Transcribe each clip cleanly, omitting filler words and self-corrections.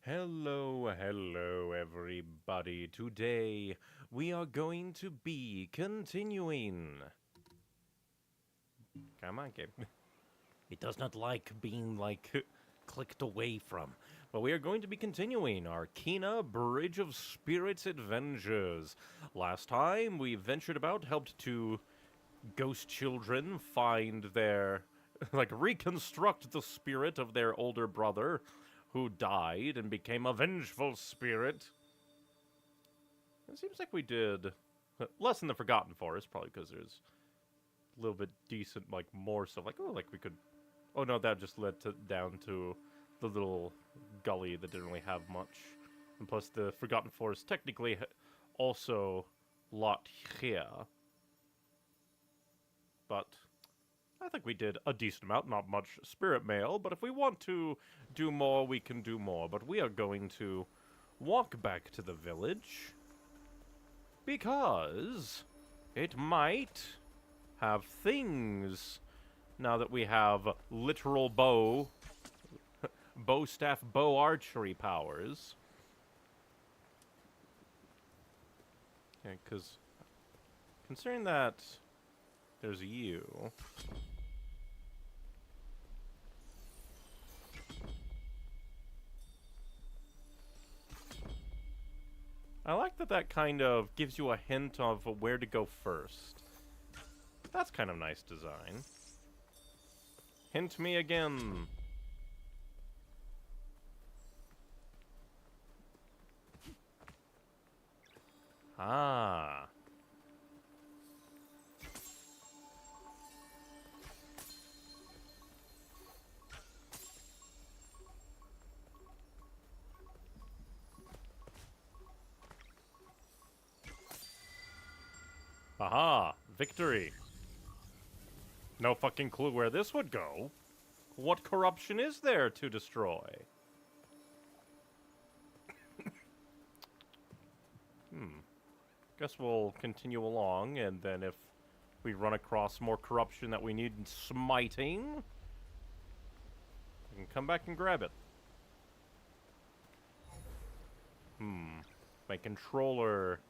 Hello, everybody. Today we are going to be continuing. Come on, game. It does not like being, clicked away from. But we are going to be continuing our Kina Bridge of Spirits adventures. Last time we ventured about, helped two ghost children find their, reconstruct the spirit of their older brother who died and became a vengeful spirit. It seems like we did less in the Forgotten Forest, probably because there's a little bit decent, more stuff. We could. Oh no, that just led down to the little gully that didn't really have much. And plus, the Forgotten Forest technically also lot here. But I think we did a decent amount, not much spirit mail, but if we want to do more, we can do more. But we are going to walk back to the village because it might have things now that we have literal bow staff, bow archery powers. Okay, because considering that there's you. I like that kind of gives you a hint of where to go first. That's kind of nice design. Hint me again. Ah. Aha! Victory! No fucking clue where this would go. What corruption is there to destroy? Guess we'll continue along, and then if we run across more corruption that we need smiting, we can come back and grab it. My controller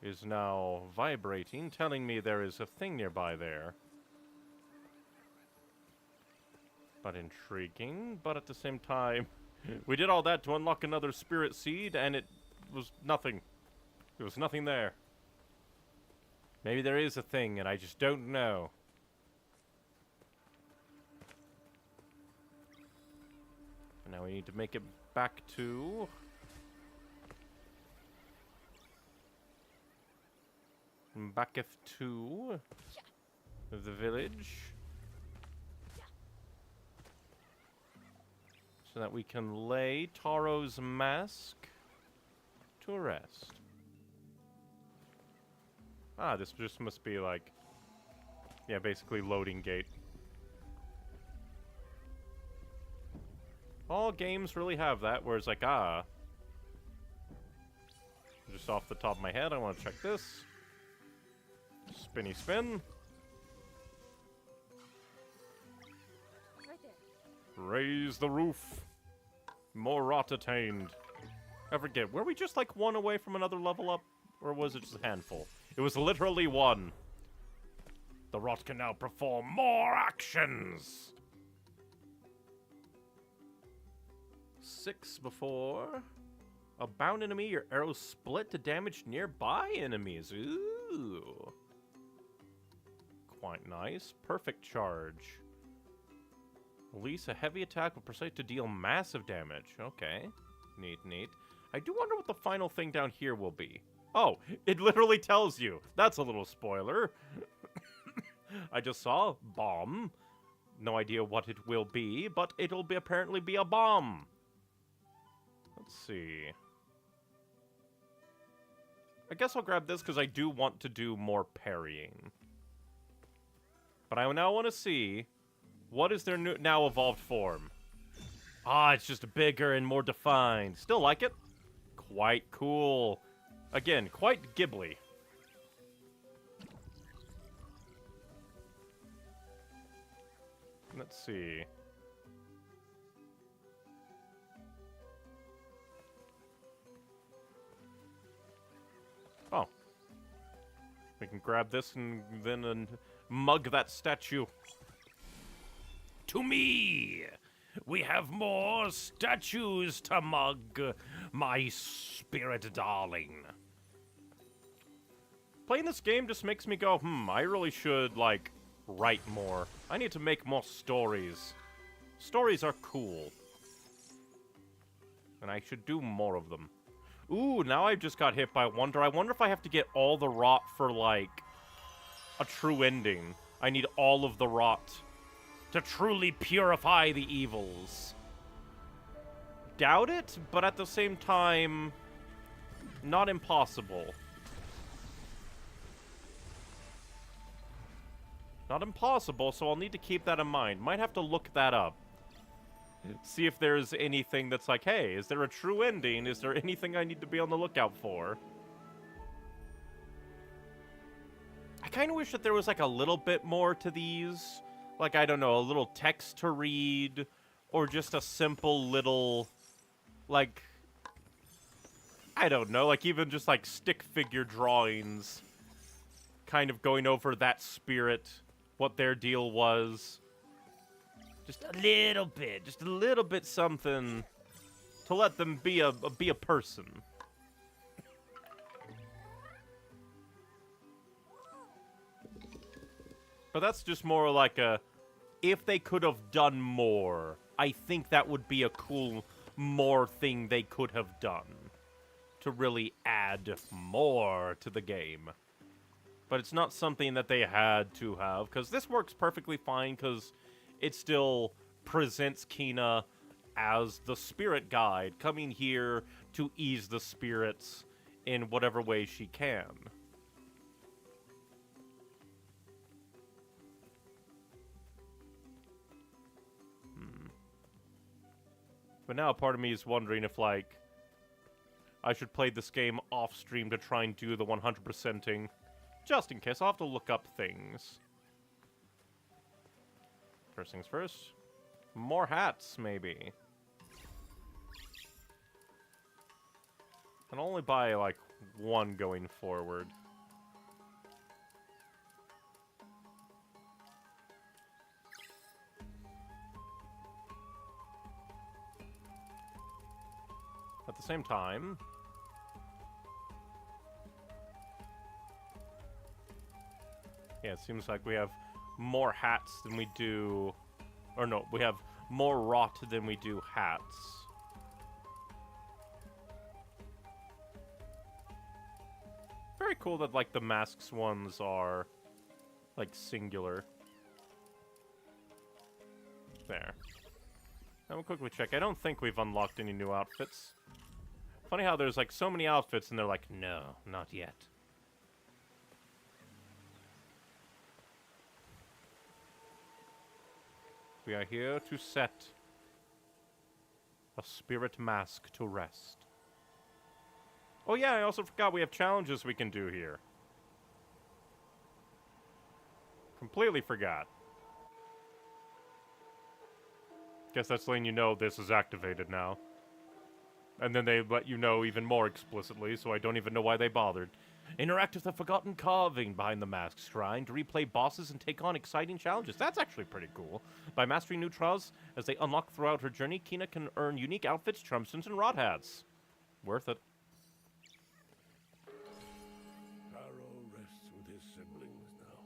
is now vibrating, telling me there is a thing nearby there. But intriguing, but at the same time, we did all that to unlock another spirit seed, and it was nothing. There was nothing there. Maybe there is a thing, and I just don't know. And now we need to make it back to backeth to the village so that we can lay Taro's mask to rest. Ah, this just must be yeah, basically loading gate. All games really have that, where it's just off the top of my head, I want to check this. Spinny spin. Right there. Raise the roof. More rot attained. I forget, were we just one away from another level up? Or was it just a handful? It was literally one. The rot can now perform more actions. 6 before. A bound enemy, your arrows split to damage nearby enemies. Ooh. Quite nice. Perfect charge. Release a heavy attack with precise to deal massive damage. Okay. Neat, neat. I do wonder what the final thing down here will be. Oh, it literally tells you. That's a little spoiler. I just saw bomb. No idea what it will be, but it'll apparently be a bomb. Let's see. I guess I'll grab this because I do want to do more parrying. But I now want to see what is their now evolved form. Ah, it's just bigger and more defined. Still like it. Quite cool. Again, quite Ghibli. Let's see. grab this and then mug that statue. To me! We have more statues to mug, my spirit darling. Playing this game just makes me go, I really should, like, write more. I need to make more stories. Stories are cool. And I should do more of them. Ooh, now I just got hit by Wonder. I wonder if I have to get all the rot for, like, a true ending. I need all of the rot to truly purify the evils. Doubt it, but at the same time, not impossible. Not impossible, so I'll need to keep that in mind. Might have to look that up. See if there's anything that's like, hey, is there a true ending? Is there anything I need to be on the lookout for? I kind of wish that there was, like, a little bit more to these. Like, I don't know, a little text to read, or just a simple little, like, I don't know, like, even just, like, stick figure drawings, kind of going over that spirit, what their deal was. Just a little bit something to let them be a person. But that's just more like a, if they could have done more, I think that would be a cool more thing they could have done. To really add more to the game. But it's not something that they had to have, because this works perfectly fine, because it still presents Kina as the spirit guide, coming here to ease the spirits in whatever way she can. But now part of me is wondering if, like, I should play this game off-stream to try and do the 100%ing. Just in case, I'll have to look up things. First things first. More hats, maybe. I'll only buy, like, one going forward. At the same time, yeah, it seems like we have more hats than we do, or no, we have more rot than we do hats. Very cool that, like, the masks ones are, like, singular. There. Now we'll quickly check. I don't think we've unlocked any new outfits. Funny how there's, like, so many outfits and they're like, no, not yet. We are here to set a spirit mask to rest. Oh yeah, I also forgot we have challenges we can do here. Completely forgot. Guess that's letting you know this is activated now. And then they let you know even more explicitly, so I don't even know why they bothered. Interact with the forgotten carving behind the mask shrine to replay bosses and take on exciting challenges. That's actually pretty cool. By mastering new trials as they unlock throughout her journey, Kina can earn unique outfits, trumstones, and rod hats. Worth it. Taro rests with his siblings now.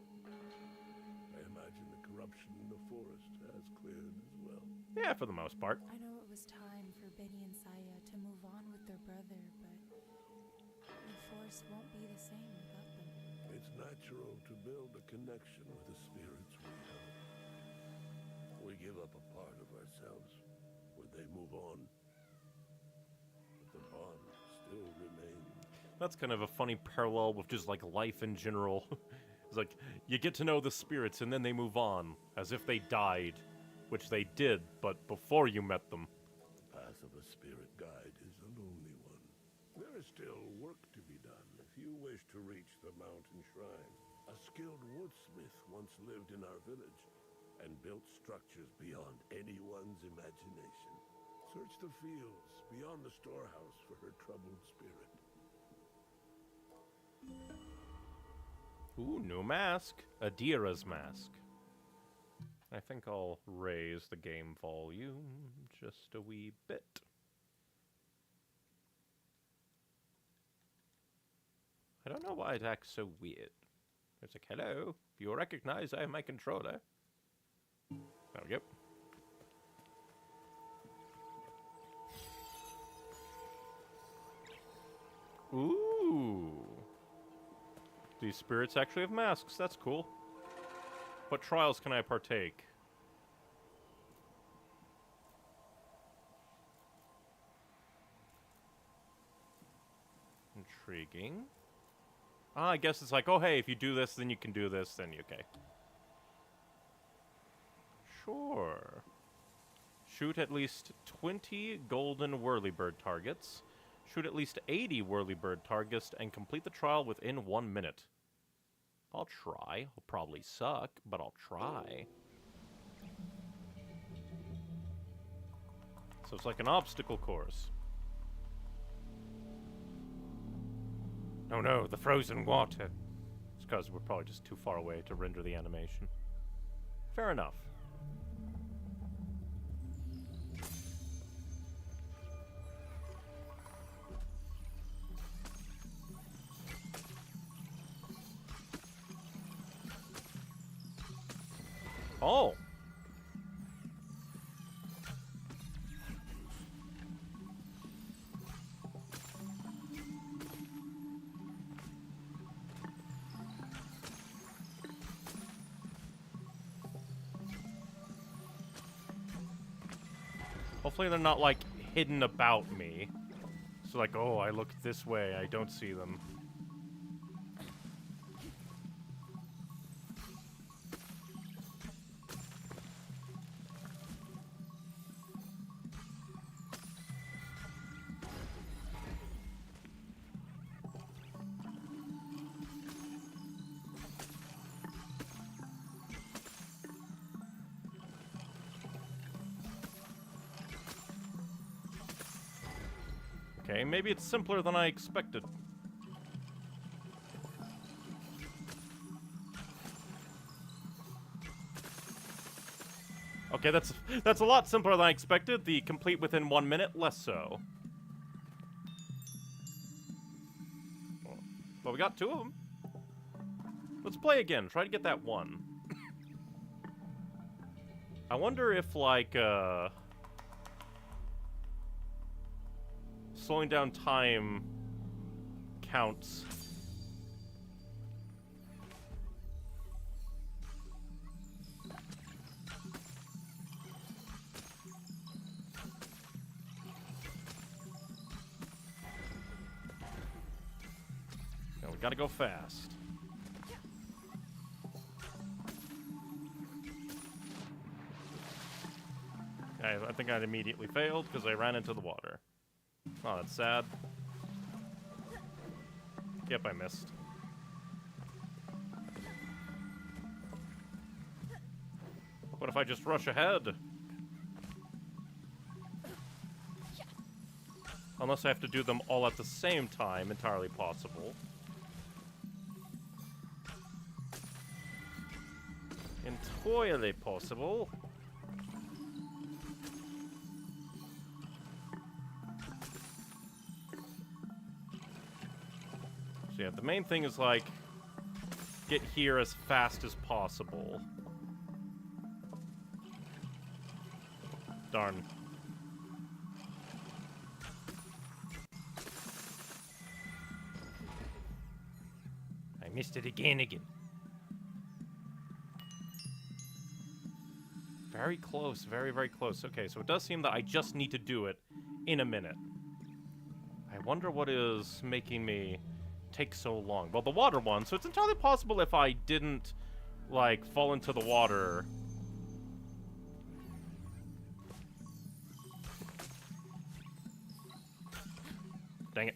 I imagine the corruption in the forest has cleared as well. Yeah, for the most part. I know it was time for Benny and Saya to move on with their brother, but the forest won't be the same without them. It's natural to build a connection with the spirits we help. We give up a part of ourselves when they move on. But the bond still remains. That's kind of a funny parallel with just, like, life in general. It's like, you get to know the spirits and then they move on, as if they died. Which they did, but before you met them. Path of a spirit guide is a lonely one. There is still work to be done if you wish to reach the mountain shrine. A skilled woodsmith once lived in our village and built structures beyond anyone's imagination. Search the fields beyond the storehouse for her troubled spirit. Ooh, new mask. Adira's mask. I think I'll raise the game volume just a wee bit. I don't know why it acts so weird. It's like, hello, you recognize I have my controller. There we go. Ooh. These spirits actually have masks. That's cool. What trials can I partake? Intriguing. Ah, I guess it's like, oh, hey, if you do this, then you can do this, then you okay. Sure. Shoot at least 20 golden whirlybird targets. Shoot at least 80 whirlybird targets and complete the trial within 1 minute. I'll try. I'll probably suck, but I'll try. So it's like an obstacle course. Oh no, the frozen water. It's because we're probably just too far away to render the animation. Fair enough. Oh! Hopefully they're not, like, hidden about me. So, like, oh, I look this way, I don't see them. Okay, maybe it's simpler than I expected. Okay, that's a lot simpler than I expected. The complete within 1 minute, less so. Well, we got 2 of them. Let's play again. Try to get that 1. I wonder if, like, slowing down time counts. Now we gotta go fast. I think I immediately failed because I ran into the water. Oh, that's sad. Yep, I missed. What if I just rush ahead? Unless I have to do them all at the same time, entirely possible. Entirely possible. So yeah, the main thing is, like, get here as fast as possible. Darn. I missed it again. Very close, very, very close. Okay, so it does seem that I just need to do it in a minute. I wonder what is making me take so long. Well, the water one, so it's entirely possible if I didn't, like, fall into the water. Dang it.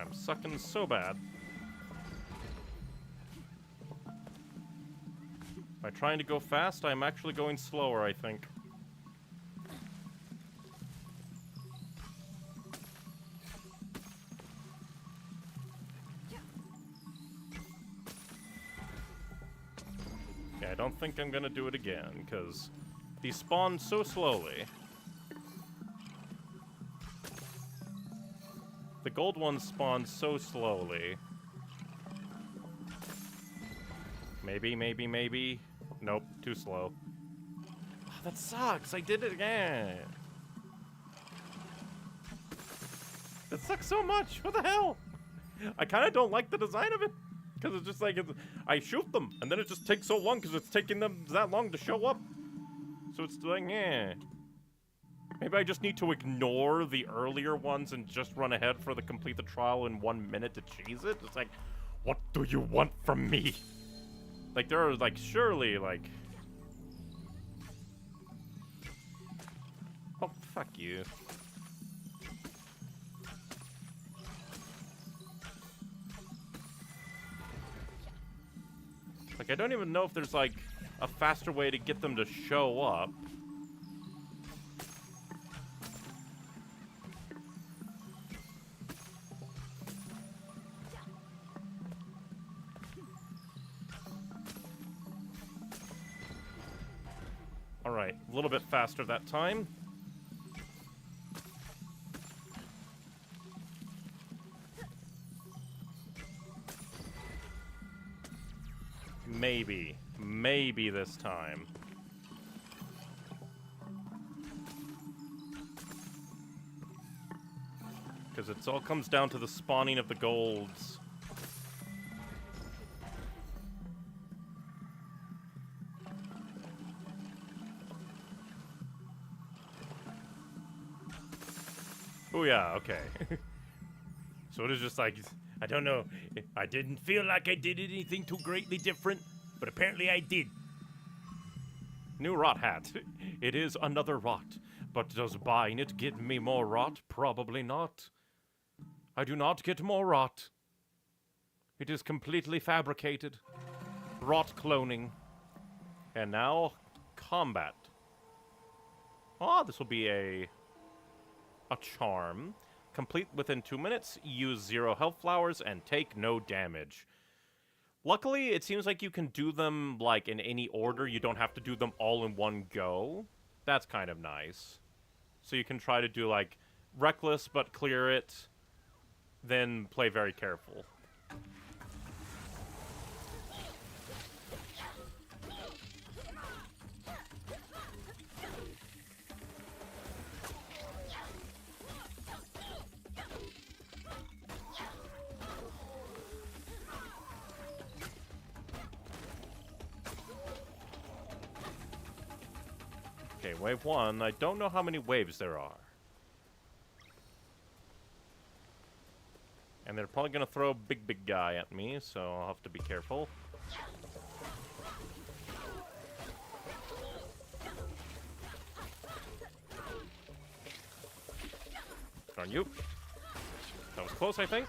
I'm sucking so bad. By trying to go fast, I'm actually going slower, I think. Okay, I don't think I'm gonna do it again, because these spawn so slowly. The gold ones spawn so slowly. Maybe, maybe, maybe. Nope, too slow. Oh, that sucks. I did it again. That sucks so much. What the hell? I kind of don't like the design of it. Because it's just like, I shoot them, and then it just takes so long because it's taking them that long to show up. So it's like, eh. Maybe I just need to ignore the earlier ones and just run ahead for the complete the trial in 1 minute to cheese it? It's like, what do you want from me? Like, there are, like, surely, like... Oh, fuck you. Like, I don't even know if there's, like, a faster way to get them to show up. Alright, a little bit faster that time. Maybe this time. Because it all comes down to the spawning of the golds. Oh yeah, okay. So it is just like, I don't know, I didn't feel like I did anything too greatly different, but apparently I did. New rot hat. It is another rot, but does buying it get me more rot? Probably not. I do not get more rot. It is completely fabricated. Rot cloning. And now, combat. Ah, this will be a charm. Complete within 2 minutes, use 0 health flowers, and take no damage. Luckily, it seems like you can do them, like, in any order. You don't have to do them all in one go. That's kind of nice. So you can try to do, like, reckless, but clear it. Then play very careful. Okay, wave 1. I don't know how many waves there are. And they're probably gonna throw a big guy at me, so I'll have to be careful. Darn you. That was close, I think.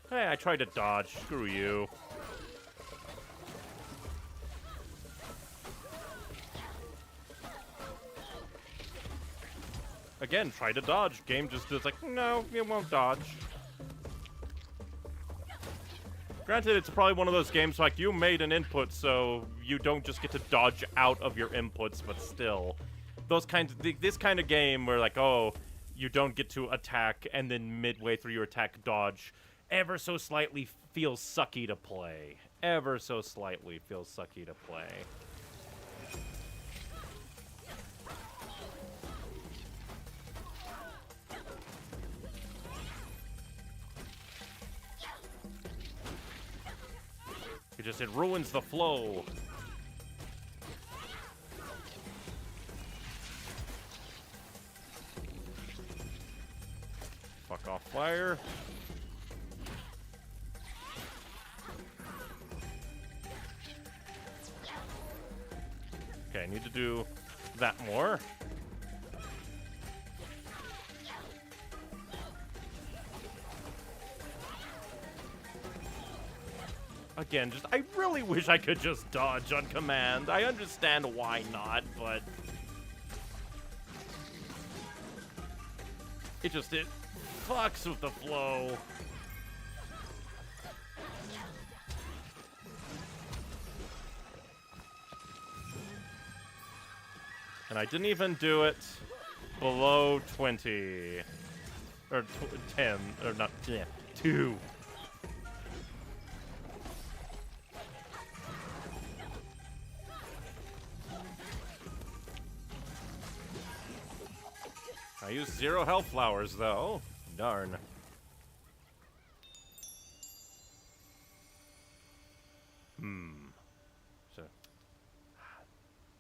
Hey, I tried to dodge. Screw you. Again, try to dodge. Game just is like, no, it won't dodge. Granted, it's probably one of those games like you made an input, so you don't just get to dodge out of your inputs, but still. Those kinds of, this kind of game where like, oh, you don't get to attack and then midway through your attack dodge ever so slightly feels sucky to play. Ever so slightly feels sucky to play. It ruins the flow. Fuck off fire. Okay, I need to do that more. Again, I really wish I could just dodge on command. I understand why not, but... It fucks with the flow. And I didn't even do it below 20. Or 10. Or not, yeah, 2. I used 0 health flowers, though. Darn. So...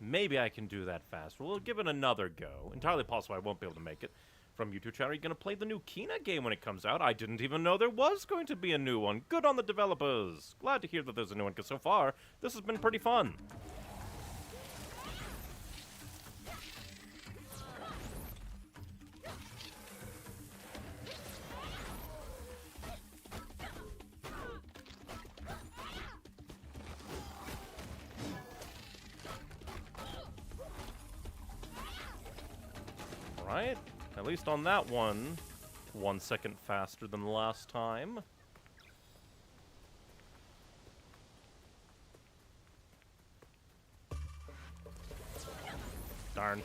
Maybe I can do that fast. We'll give it another go. Entirely possible I won't be able to make it. From YouTube channel, are you going to play the new Kena game when it comes out? I didn't even know there was going to be a new one. Good on the developers. Glad to hear that there's a new one, because so far, this has been pretty fun. Right? At least on that one, 1 second faster than the last time. Darn.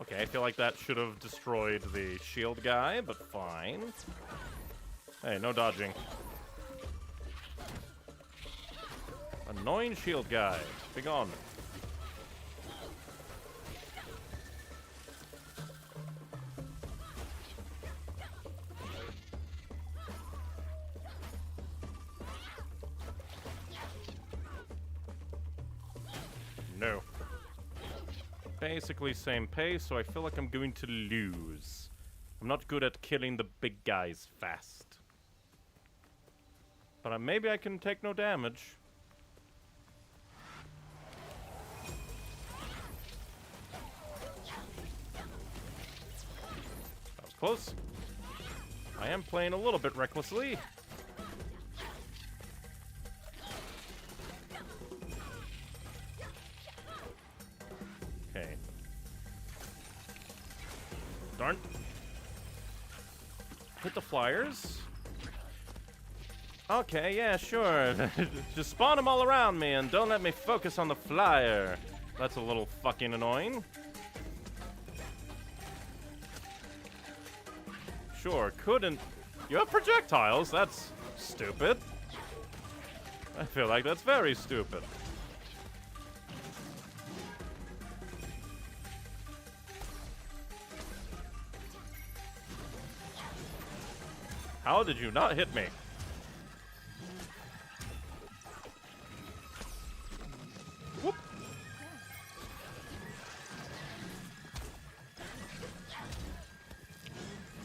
Okay, I feel like that should have destroyed the shield guy, but fine. Hey, no dodging. Annoying shield guy. Be gone. No. Basically same pace, so I feel like I'm going to lose. I'm not good at killing the big guys fast. But maybe I can take no damage. That was close. I am playing a little bit recklessly. Okay. Darn. Hit the flyers. Okay, yeah, sure. Just spawn them all around me and don't let me focus on the flyer. That's a little fucking annoying. Sure, couldn't... You have projectiles? That's stupid. I feel like that's very stupid. How did you not hit me? Whoop.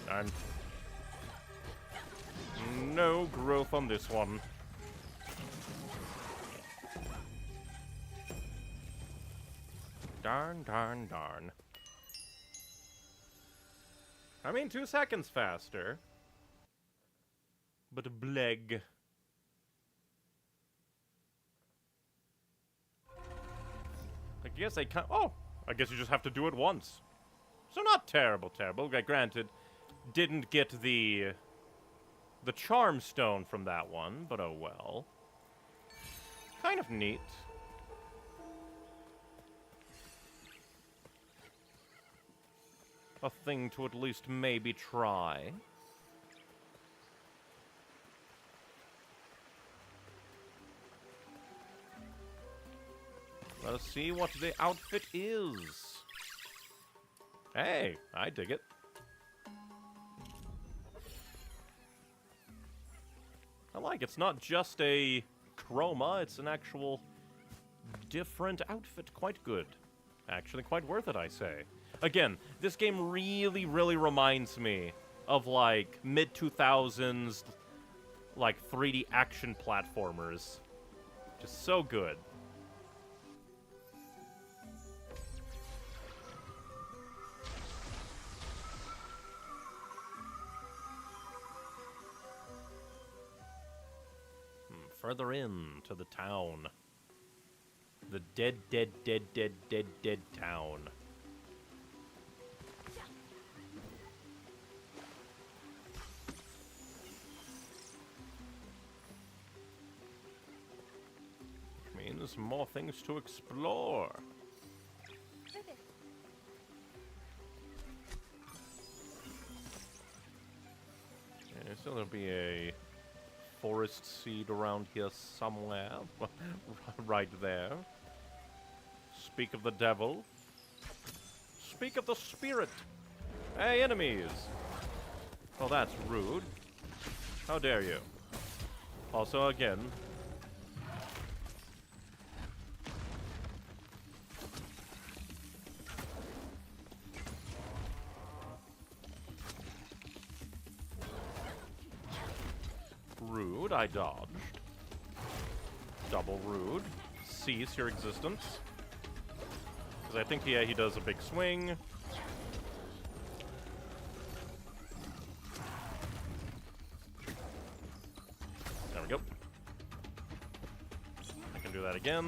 Darn. No growth on this one. Darn, darn, darn. I mean, 2 seconds faster. But bleg. I guess I can't... Oh! I guess you just have to do it once. So not terrible, terrible. Granted, didn't get the charm stone from that one, but oh well. Kind of neat. A thing to at least maybe try. Let us see what the outfit is. Hey, I dig it. I like it's not just a chroma, it's an actual different outfit. Quite good. Actually, quite worth it, I say. Again, this game really, really reminds me of, like, mid-2000s, like, 3D action platformers. Just so good. further in to the town. The dead town. Means more things to explore. Okay, so there'll be a forest seed around here somewhere. Right there. Speak of the devil. Speak of the spirit. Hey, enemies! Oh, that's rude. How dare you? Also, again... rude, I dodged. Double rude. Cease your existence. Because I think, yeah, he does a big swing. There we go. I can do that again.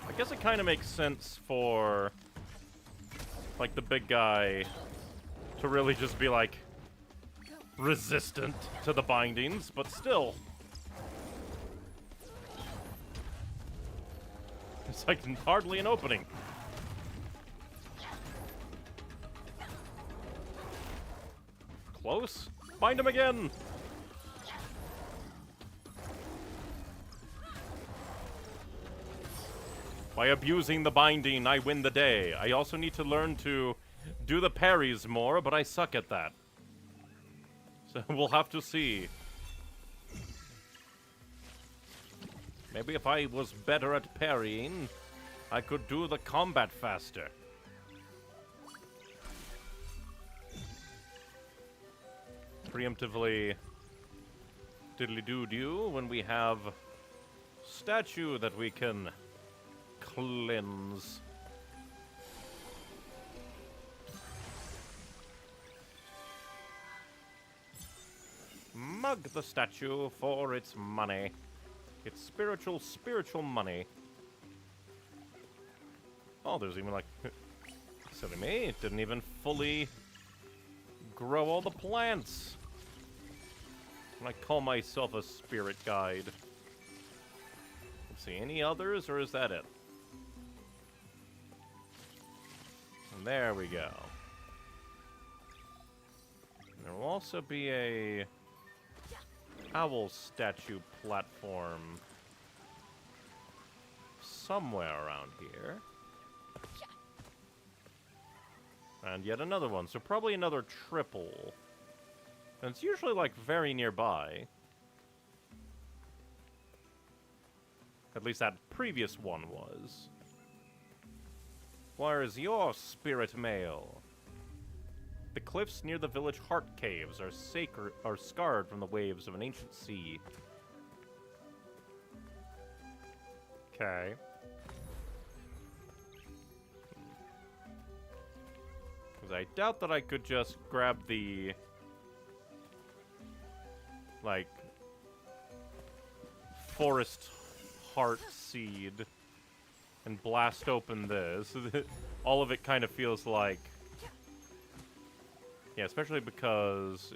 I guess it kind of makes sense for, like, the big guy to really just be, like, resistant to the bindings, but still. It's like hardly an opening. Close. Bind him again! By abusing the binding, I win the day. I also need to learn to do the parries more, but I suck at that. So we'll have to see. Maybe if I was better at parrying, I could do the combat faster. Preemptively diddly-doo-doo when we have statue that we can cleanse. Mug the statue for its money. It's spiritual money. Oh, there's even like... silly me, it didn't even fully grow all the plants. And I call myself a spirit guide. Let's see, any others, or is that it? And there we go. There will also be a owl statue platform somewhere around here. And yet another one, so probably another triple. And it's usually, like, very nearby. At least that previous one was. Where is your spirit mail? The cliffs near the village heart caves are scarred from the waves of an ancient sea. Okay. Because I doubt that I could just grab the, like, forest heart seed and blast open this. All of it kind of feels like... yeah, especially because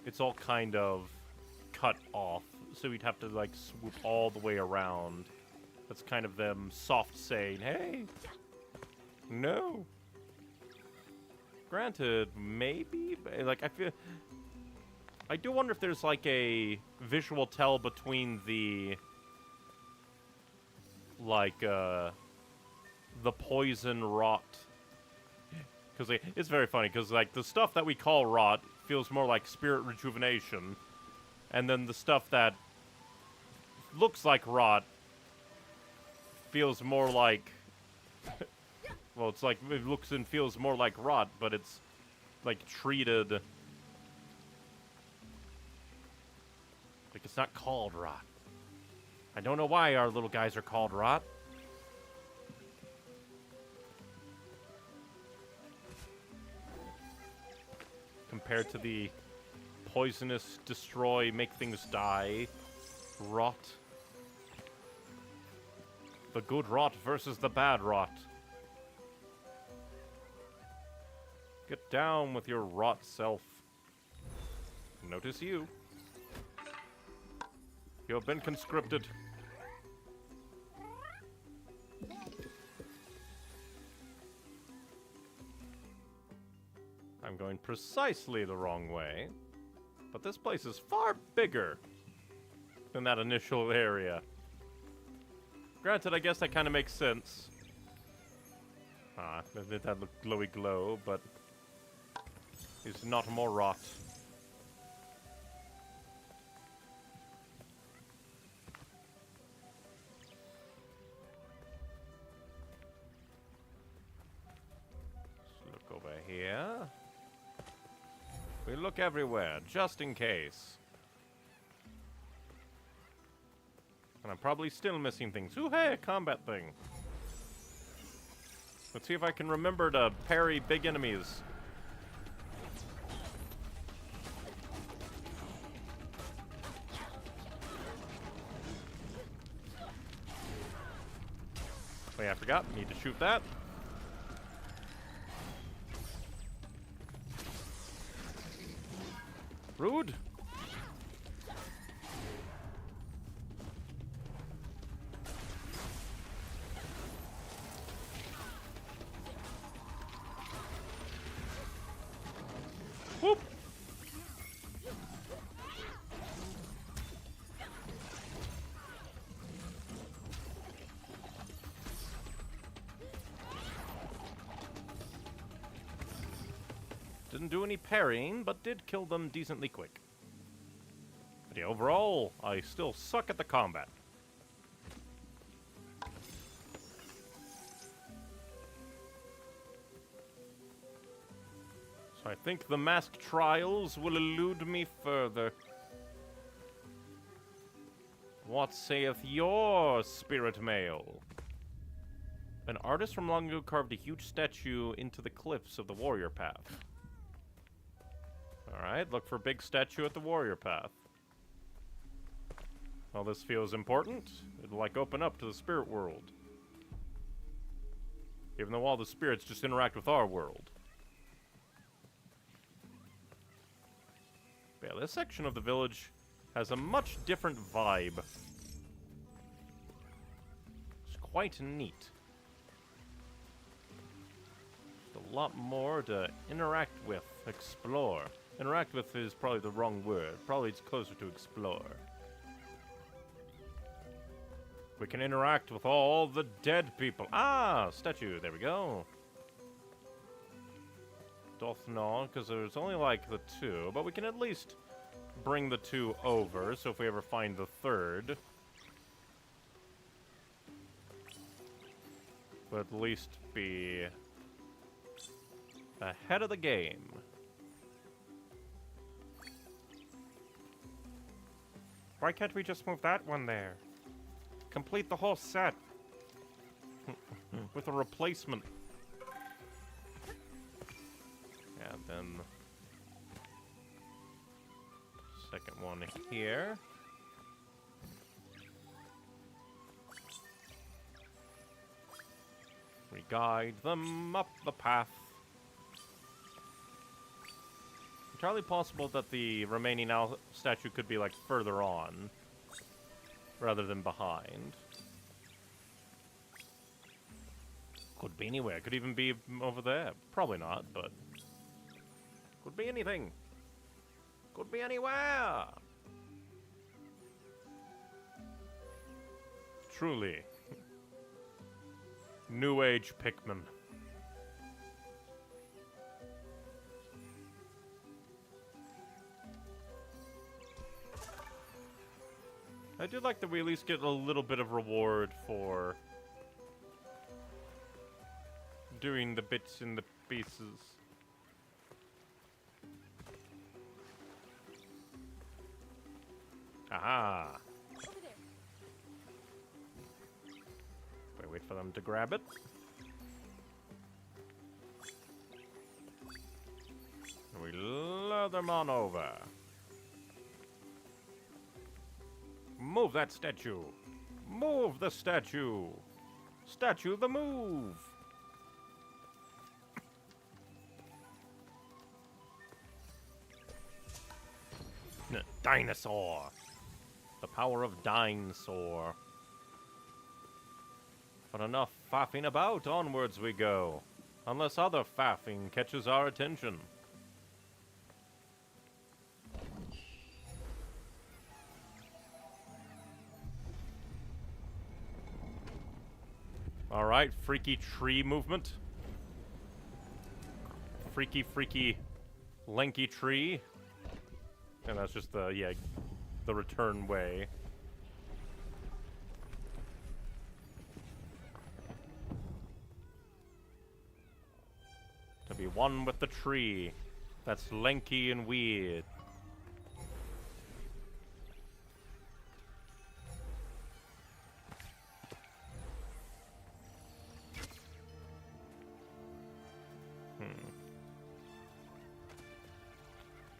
it's all kind of cut off, so we'd have to, like, swoop all the way around. That's kind of them soft saying, hey, no. Granted, maybe, like, I do wonder if there's, like, a visual tell between the, like, the poison rot. Because it's very funny, because, like, the stuff that we call rot feels more like spirit rejuvenation. And then the stuff that looks like rot feels more like... well, it's like, it looks and feels more like rot, but it's, like, treated... like, it's not called rot. I don't know why our little guys are called rot. compared to the poisonous, destroy, make things die, rot. The good rot versus the bad rot. Get down with your rot self. Notice you. You have been conscripted. I'm going precisely the wrong way. But this place is far bigger than that initial area. Granted, I guess that kind of makes sense. That look glowy glow, but it's not more rot. Let's look over here. We look everywhere, just in case. And I'm probably still missing things. Ooh, hey, a combat thing. Let's see if I can remember to parry big enemies. Wait, I forgot. Need to shoot that. Rude. Whoop. Didn't do any parrying, but did kill them decently quick. But yeah, overall, I still suck at the combat. So I think the masked trials will elude me further. What saith your spirit mail? An artist from long ago carved a huge statue into the cliffs of the warrior path. Alright, look for big statue at the warrior path. Well, this feels important. It'll, like, open up to the spirit world. Even though all the spirits just interact with our world. But yeah, this section of the village has a much different vibe. It's quite neat. Just a lot more to interact with, explore. Interact with is probably the wrong word. Probably it's closer to explore. We can interact with all the dead people. Ah, statue. There we go. Doth not, because there's only like the two, but we can at least bring the two over, so if we ever find the third, we'll at least be ahead of the game. Why can't we just move that one there? Complete the whole set with a replacement. And then second one here. We guide them up the path. Entirely possible that the remaining statue could be like further on rather than behind. Could be anywhere. Could even be over there. Probably not, but could be anything. Could be anywhere. Truly. New Age Pikmin. I do like that we at least get a little bit of reward for doing the bits and the pieces. Aha! Wait for them to grab it. And we them on over. Move that statue. Move the statue. Statue the move. Dinosaur. The power of dinosaur. But enough faffing about, onwards we go. Unless other faffing catches our attention. Alright, freaky tree movement. Freaky, lanky tree. And that's just the return way. To be one with the tree. That's lanky and weird.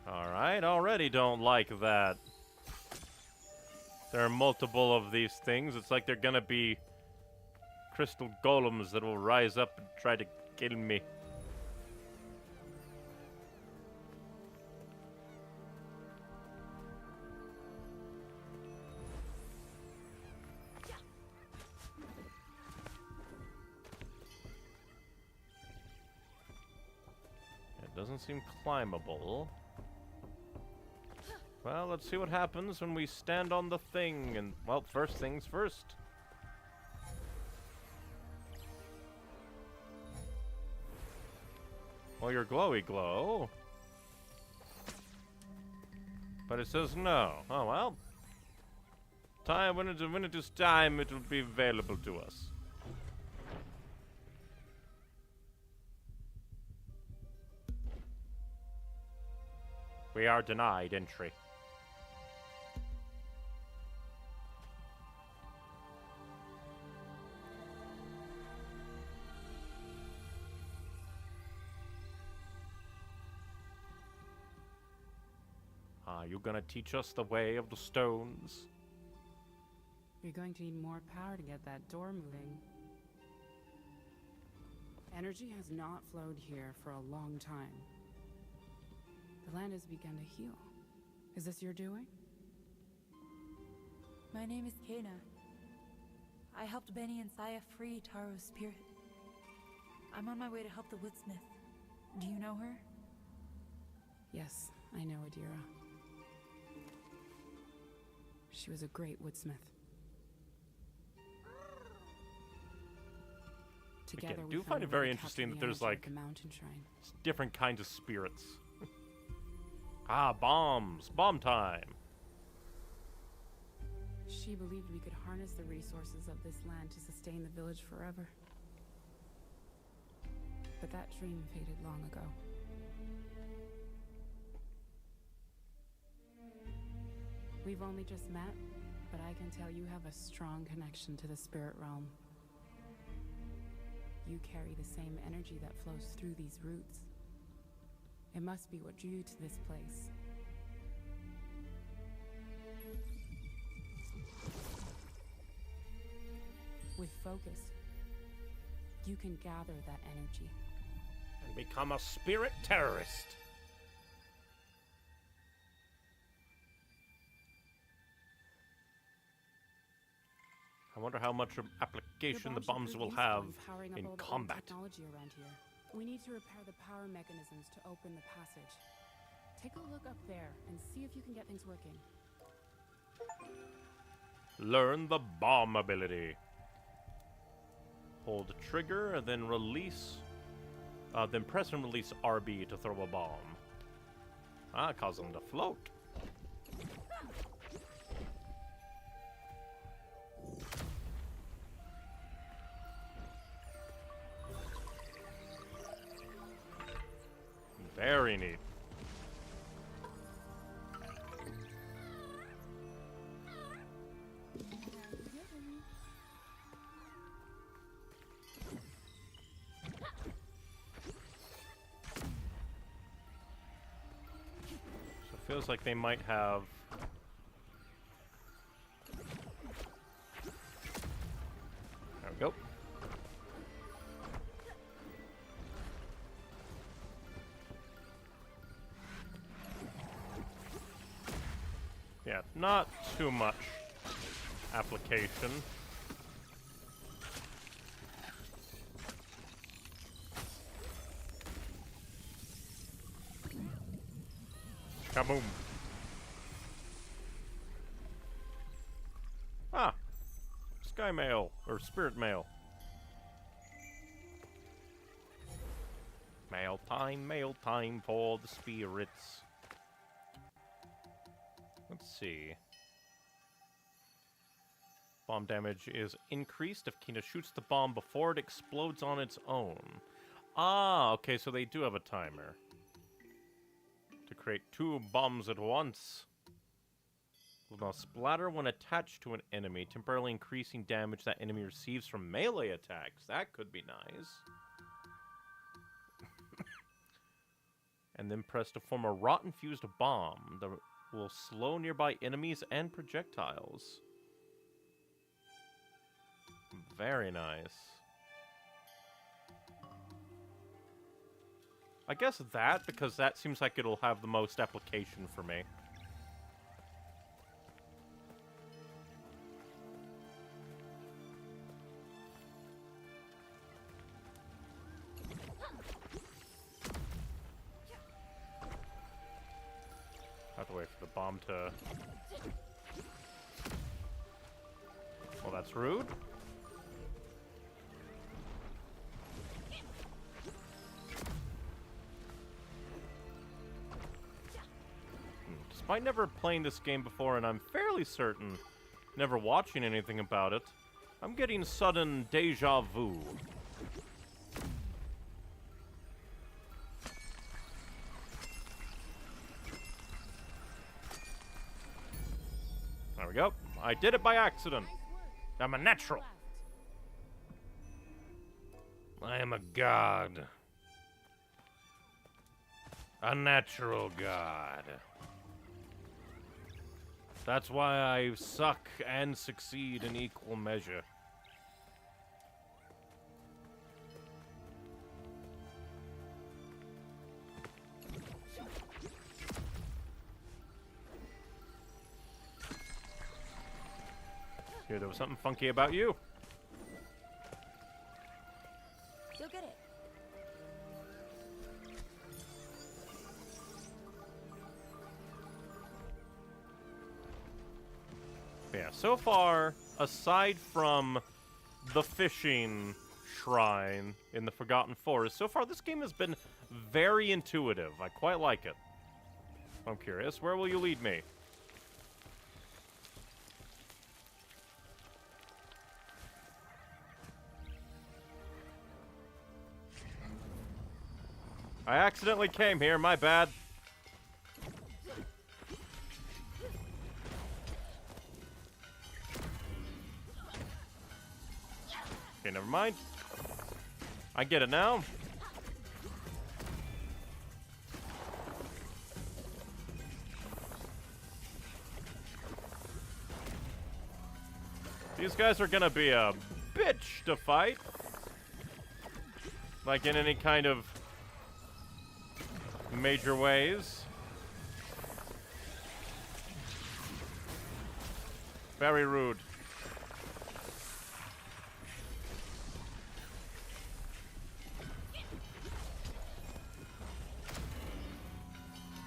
Alright, already don't like that. There are multiple of these things. It's like they're gonna be crystal golems that will rise up and try to kill me. It doesn't seem climbable. Well, let's see what happens when we stand on the thing, and, well, first things first. Well, you're glowy glow. But it says no. Oh, well. Time, when it is time, it will be available to us. We are denied entry. Are you gonna teach us the way of the stones? You're going to need more power to get that door moving. Energy has not flowed here for a long time. The land has begun to heal. Is this your doing? My name is Kena. I helped Benny and Saya free Taro's spirit. I'm on my way to help the woodsmith. Do you know her? Yes, I know Adira. She was a great woodsmith. Together, I do find it very interesting that there's like the mountain shrine. different kinds of spirits. Ah, bombs! Bomb time! She believed we could harness the resources of this land to sustain the village forever. But that dream faded long ago. We've only just met, but I can tell you have a strong connection to the spirit realm. You carry the same energy that flows through these roots. It must be what drew you to this place. With focus, you can gather that energy. And become a spirit terrorist! I wonder how much application the bombs will have in combat. Technology around here. We need to repair the power mechanisms to open the passage. Take a look up there and see if you can get things working. Learn the bomb ability. Hold trigger, and then release. Then press and release RB to throw a bomb. Ah, cause them to float. Very neat. Feels like they might have... There we go. Yeah, not too much application. Kaboom. Ah! Sky mail, or spirit mail. Mail time for the spirits. Let's see. Bomb damage is increased if Kina shoots the bomb before it explodes on its own. Ah, okay, so they do have a timer. To create 2 bombs at once. Will now splatter when attached to an enemy, temporarily increasing damage that enemy receives from melee attacks. That could be nice. And then press to form a rot-infused bomb that will slow nearby enemies and projectiles. Very nice. I guess that, because that seems like it'll have the most application for me. Have to wait for the bomb to... Well, that's rude. Despite never playing this game before, and I'm fairly certain never watching anything about it, I'm getting sudden deja vu. There we go. I did it by accident. I'm a natural. I am a god. A natural god. That's why I suck and succeed in equal measure. Here, there was something funky about you. You'll get it. Yeah, so far, aside from the fishing shrine in the Forgotten Forest, so far this game has been very intuitive. I quite like it. I'm curious, where will you lead me? I accidentally came here, my bad. Okay, never mind. I get it now. These guys are gonna be a bitch to fight. Like in any kind of major ways. Very rude.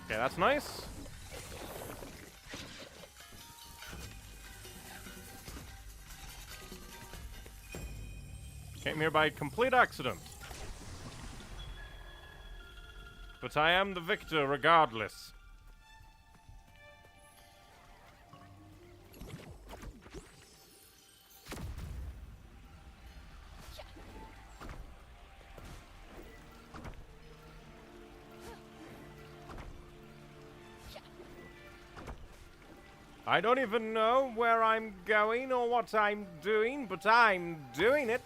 Okay, that's nice. Came here by complete accident. But I am the victor regardless. I don't even know where I'm going or what I'm doing, but I'm doing it.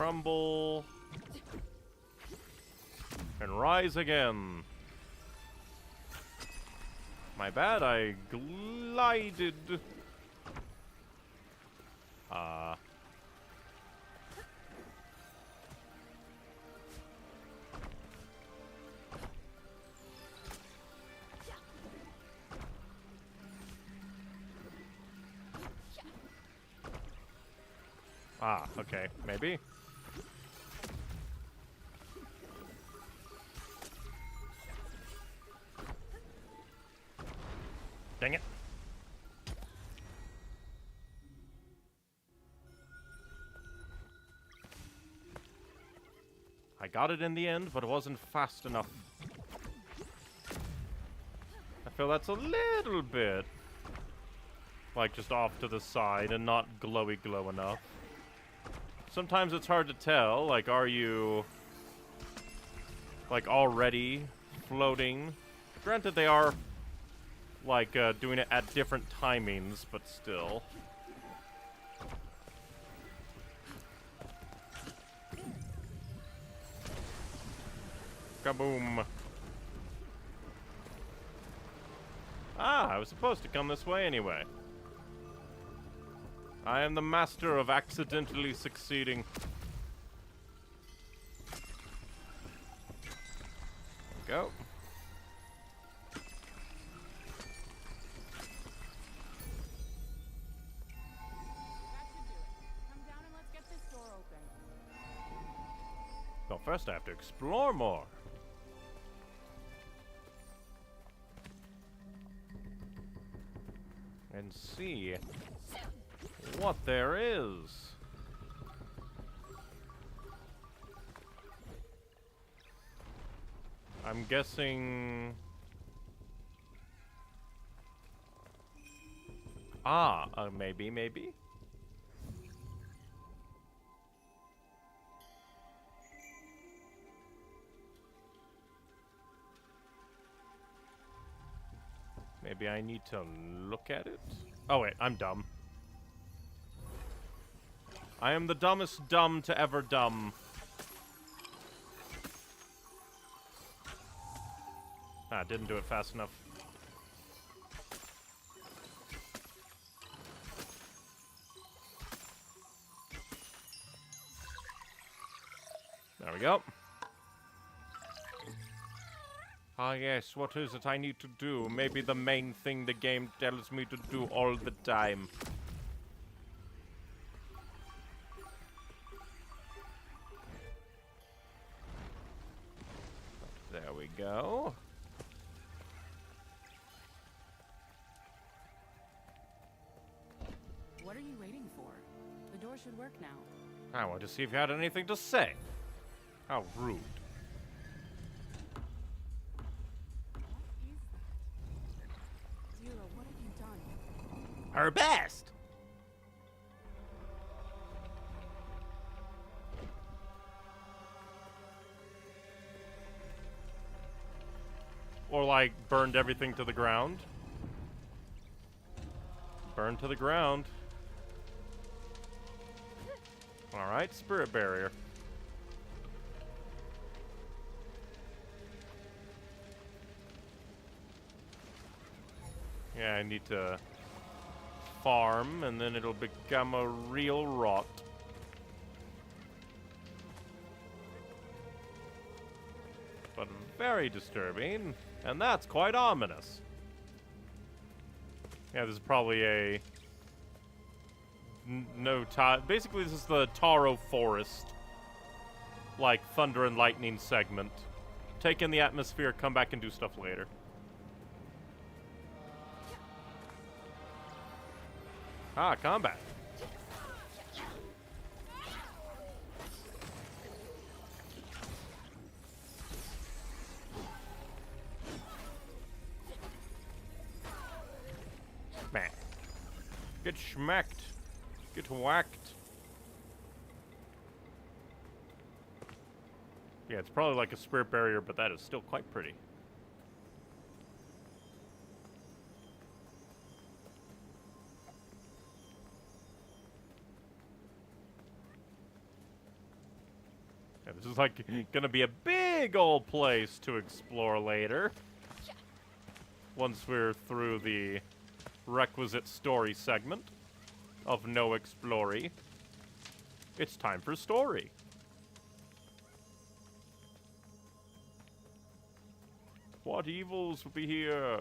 crumble. And rise again. My bad, I glided. Okay, maybe. Dang it. I got it in the end, but it wasn't fast enough. I feel that's a little bit like just off to the side and not glowy glow enough. Sometimes it's hard to tell, like, are you like already floating? Granted, they are like doing it at different timings, but still. Kaboom. I was supposed to come this way anyway. I am the master of accidentally succeeding. Go. Well, first I have to explore more. And see what there is. I'm guessing... maybe? Maybe I need to look at it? Oh wait, I'm dumb. I am the dumbest dumb to ever dumb. Didn't do it fast enough. There we go. Ah yes, what is it I need to do? Maybe the main thing the game tells me to do all the time. There we go. What are you waiting for? The door should work now. I want to see if you had anything to say. How rude. Zero, what have you done? Her best! Or like, burned everything to the ground. Burned to the ground. Alright, spirit barrier. Yeah, I need to farm, and then it'll become a real rot. But very disturbing, and that's quite ominous. Yeah, this is probably a... basically, this is the Taro Forest. Like, Thunder and Lightning segment. Take in the atmosphere, come back and do stuff later. Combat. Man. Get schmacked. Get whacked. Yeah, it's probably like a spirit barrier, but that is still quite pretty. This is like gonna be a big old place to explore later. Once we're through the requisite story segment of no explory, it's time for story. What evils will be here?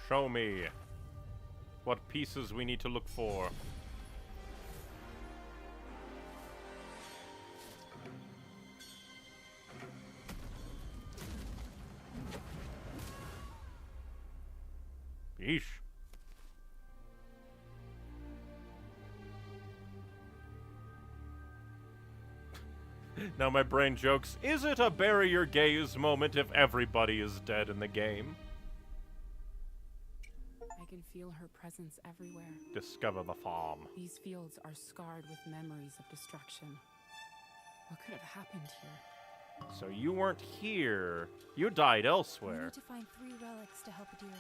Show me what pieces we need to look for. Yeesh. Now my brain jokes, is it a bury your gaze moment if everybody is dead in the game? I can feel her presence everywhere. Discover the farm. These fields are scarred with memories of destruction. What could have happened here? So you weren't here. You died We elsewhere. need to find 3 relics to help Adira.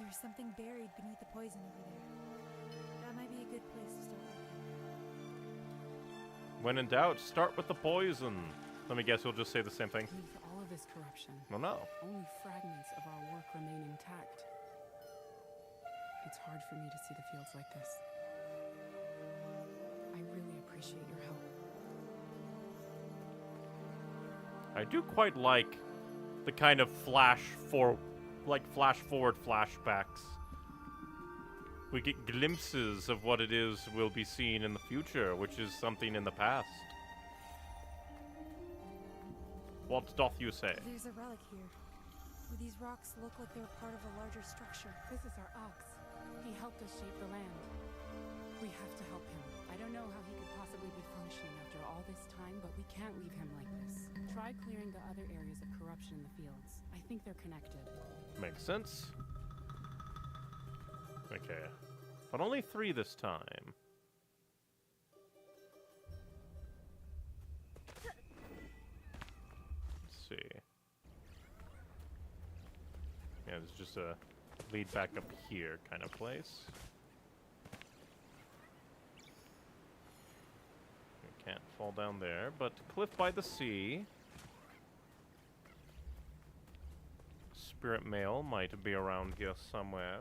There's something buried beneath the poison over there. That might be a good place to start with. When in doubt, start with the poison. Let me guess, you'll just say the same thing. Beneath all of this corruption, Well, no. only fragments of our work remain intact. It's hard for me to see the fields like this. I really appreciate your help. I do quite like the kind of flash forward flashbacks. We get glimpses of what it is we'll be seeing in the future, which is something in the past. What doth you say? There's a relic here. These rocks look like they're part of a larger structure. This is our ox. He helped us shape the land. We have to help him. I don't know how he could possibly be functioning after all this time, but we can't leave him like this. Try clearing the other areas of corruption in the fields. I think they're connected. Makes sense. Okay. But only 3 this time. Let's see. Yeah, there's just a lead back up here kind of place. We can't fall down there, but cliff by the sea. Spirit mail might be around here somewhere.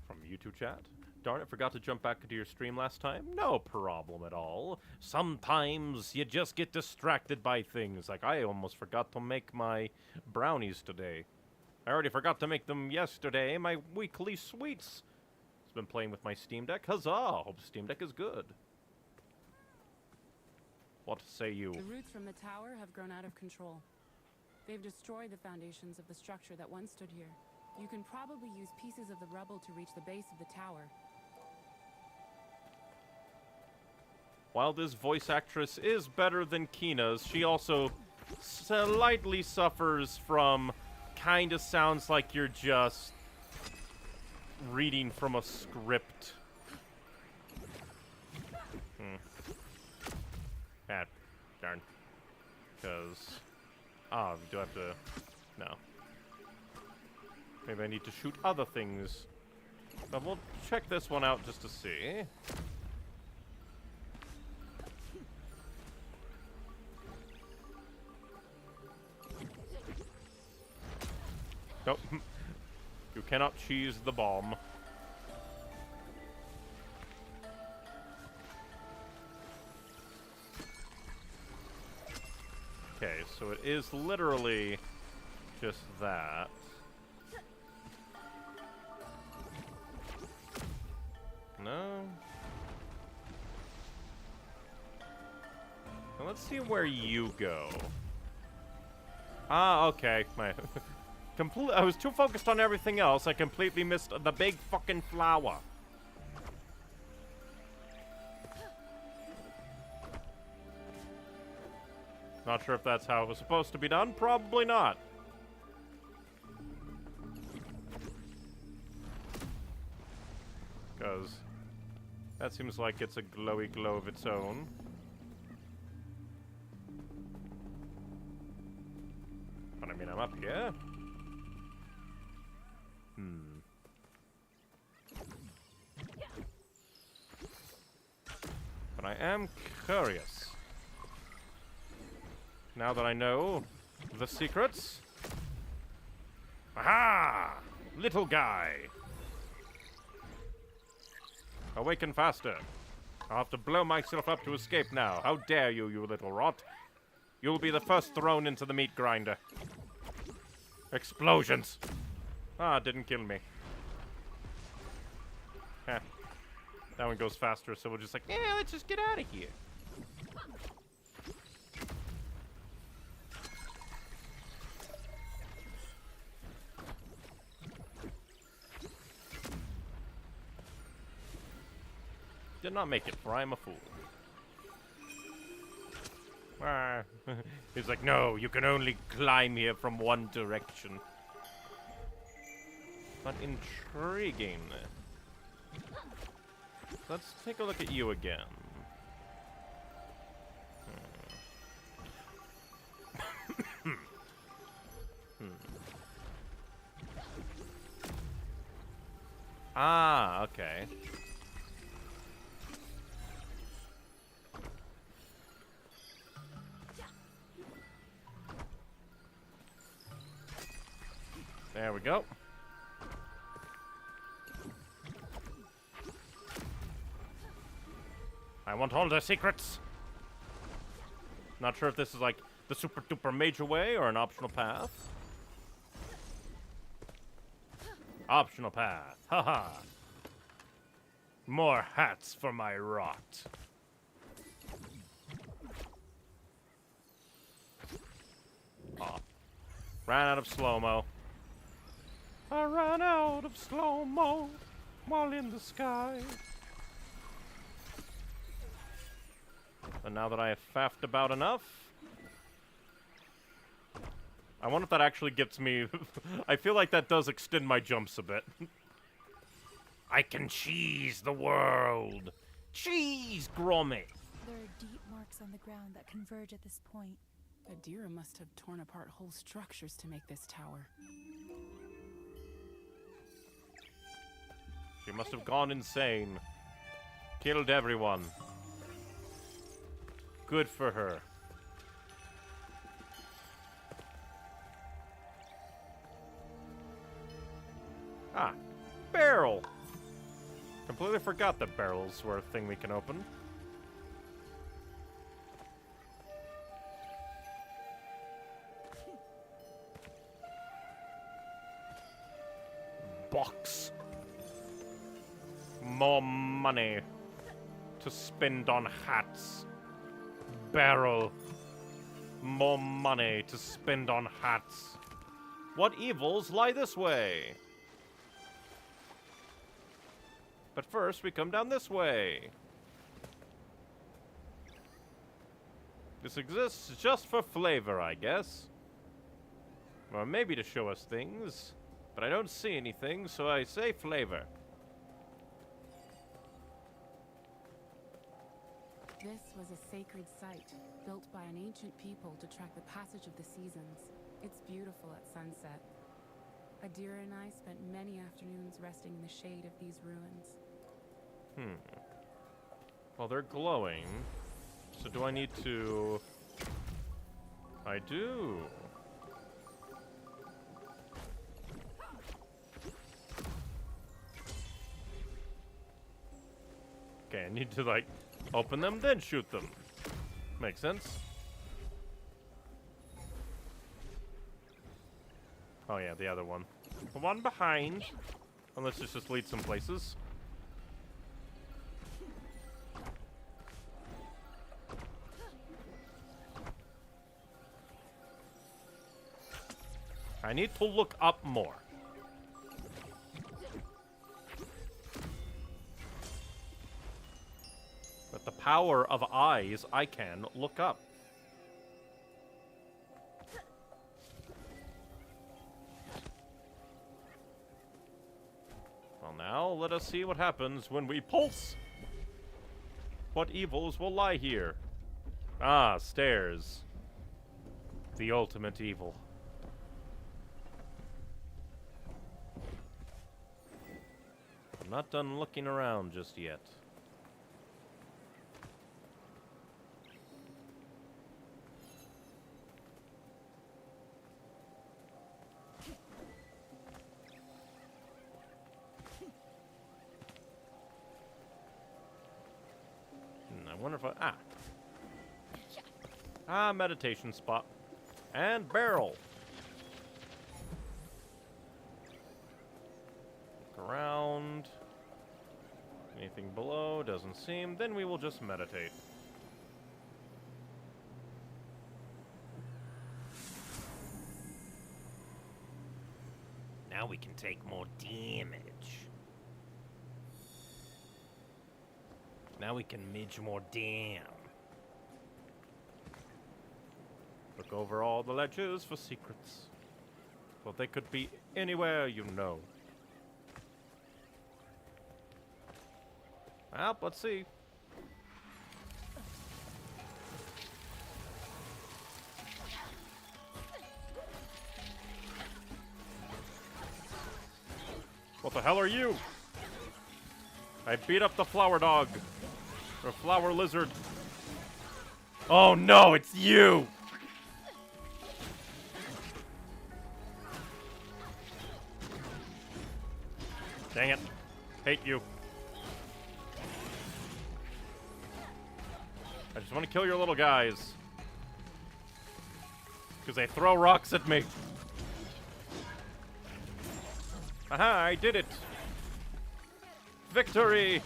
From YouTube chat. Darn it, forgot to jump back into your stream last time. No problem at all. Sometimes you just get distracted by things. Like I almost forgot to make my brownies today. I already forgot to make them yesterday. My weekly sweets. It's been playing with my Steam Deck. Huzzah! Hope Steam Deck is good. What say you? The roots from the tower have grown out of control. They've destroyed the foundations of the structure that once stood here. You can probably use pieces of the rubble to reach the base of the tower. While this voice actress is better than Kina's, she also slightly suffers from kinda sounds like you're just reading from a script. Ah, darn. Because... Ah, do I have to... No. Maybe I need to shoot other things. But we'll check this one out just to see. Nope. You cannot cheese the bomb. Okay, so it is literally just that. No. Now let's see where you go. Ah, okay. My I was too focused on everything else. I completely missed the big fucking flower. Not sure if that's how it was supposed to be done. Probably not. That seems like it's a glowy glow of its own. But I mean, I'm up here. But I am curious. Now that I know the secrets. Aha! Little guy! Awaken faster. I'll have to blow myself up to escape now. How dare you, you little rot. You'll be the first thrown into the meat grinder. Explosions! Ah, didn't kill me. Heh. That one goes faster, so we're just like, yeah, let's just get out of here. Did not make it, for I am a fool. Ah. He's like, no, you can only climb here from one direction. But intriguing. Let's take a look at you again. Ah, okay. There we go. I want all the secrets. Not sure if this is like the super duper major way or an optional path. Optional path. Haha. More hats for my rot. Oh. Ran out of slow-mo. I ran out of slow-mo while in the sky. And now that I have faffed about enough, I wonder if that actually gets me... I feel like that does extend my jumps a bit. I can cheese the world. Cheese, Gromit. There are deep marks on the ground that converge at this point. Adira must have torn apart whole structures to make this tower. She must have gone insane. Killed everyone. Good for her. Ah, barrel. Completely forgot that barrels were a thing we can open. Box. More money to spend on hats. Barrel. More money to spend on hats. What evils lie this way? But first, we come down this way. This exists just for flavor, I guess. Or maybe to show us things. But I don't see anything, so I say flavor. This was a sacred site, built by an ancient people to track the passage of the seasons. It's beautiful at sunset. Adira and I spent many afternoons resting in the shade of these ruins. Well, they're glowing. So do I need to... I do. Okay, I need to, like, open them, then shoot them. Makes sense. Oh yeah, the other one. The one behind. Unless this just leads some places. I need to look up more. With the power of eyes, I can look up. Well, now let us see what happens when we pulse What evils will lie here? Ah, stairs. The ultimate evil. I'm not done looking around just yet. I wonder if meditation spot. And barrel. Look around. Anything below? Doesn't seem. Then we will just meditate. Now we can take more damage. Now we can midge more damn. Look over all the ledges for secrets. Well, they could be anywhere, you know. Well, let's see. What the hell are you? I beat up the flower dog. Or flower lizard. Oh no, it's you! Dang it. Hate you. I just want to kill your little guys. Because they throw rocks at me. Aha, I did it! Victory!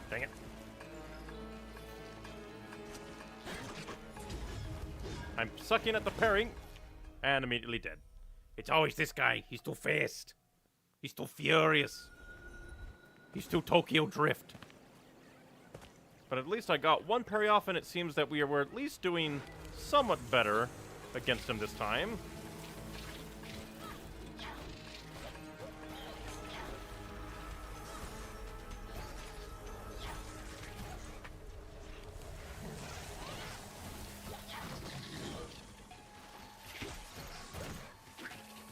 Dang it. I'm sucking at the parrying, and immediately dead. It's always this guy. He's too fast. He's too furious. He's too Tokyo Drift. But at least I got one parry off, and it seems that we were at least doing somewhat better against him this time.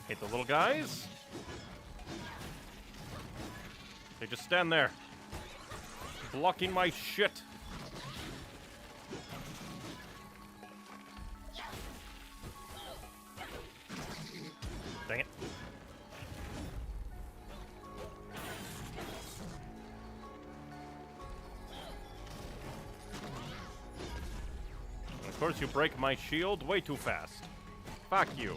Hit the little guys. They just stand there, blocking my shit. Dang it. And of course, you break my shield way too fast. Fuck you.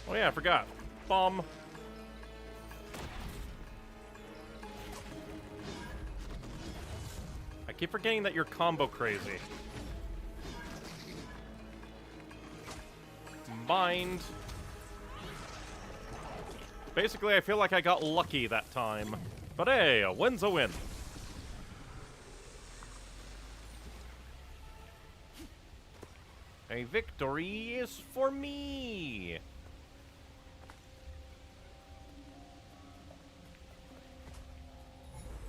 Oh yeah, I forgot. Bomb. I keep forgetting that you're combo crazy. Bind. Basically, I feel like I got lucky that time. But hey, a win's a win. A victory is for me.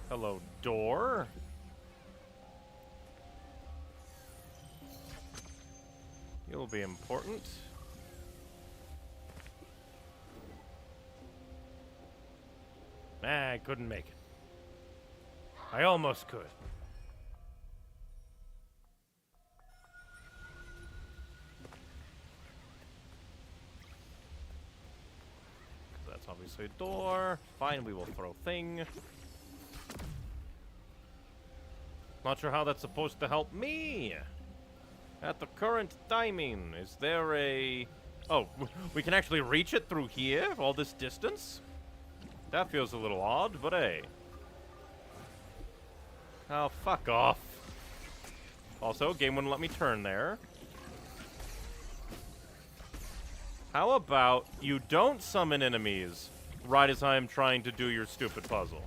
Hello, door. You'll be important. I couldn't make it. I almost could. That's obviously a door. Fine, we will throw thing. Not sure how that's supposed to help me. At the current timing, is there a Oh, we can actually reach it through here, all this distance? That feels a little odd, but hey. Oh, fuck off. Also, game wouldn't let me turn there. How about you don't summon enemies right as I am trying to do your stupid puzzle?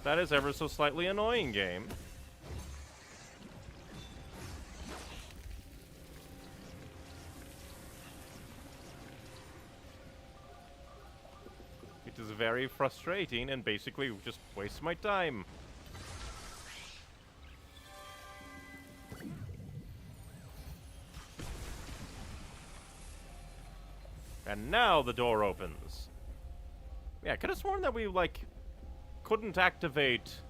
That is ever so slightly annoying, game. It is very frustrating and basically just wastes my time. And now the door opens. Yeah, I could have sworn that we, like, couldn't activate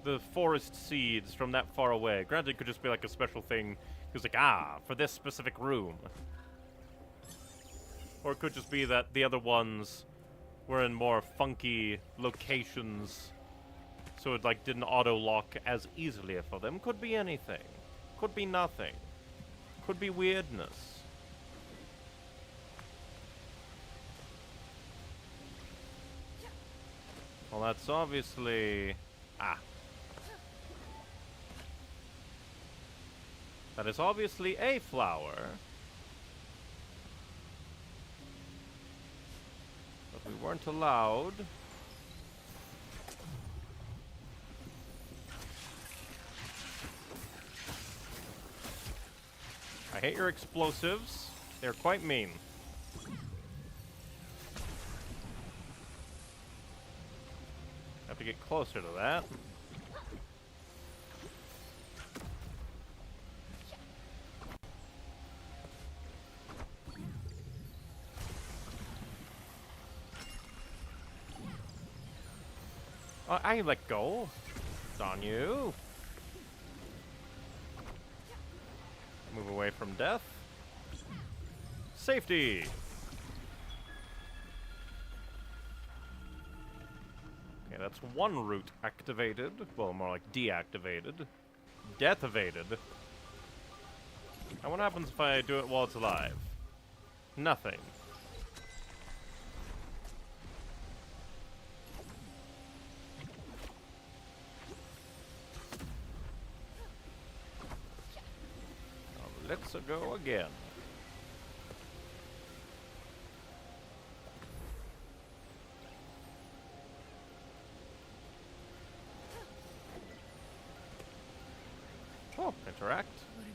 the forest seeds from that far away. Granted, it could just be, like, a special thing. It was like, ah, for this specific room. Or it could just be that the other ones were in more funky locations, so it, like, didn't auto-lock as easily for them. Could be anything. Could be nothing. Could be weirdness. Well, that's obviously... Ah. That is obviously a flower. But we weren't allowed. I hate your explosives. They're quite mean. Have to get closer to that. I let go. It's on you. Move away from death. Safety. Okay, that's one route activated. Well, more like deactivated. Death evaded. And what happens if I do it while it's alive? Nothing. Now, let's go again. Oh, interact. What a view.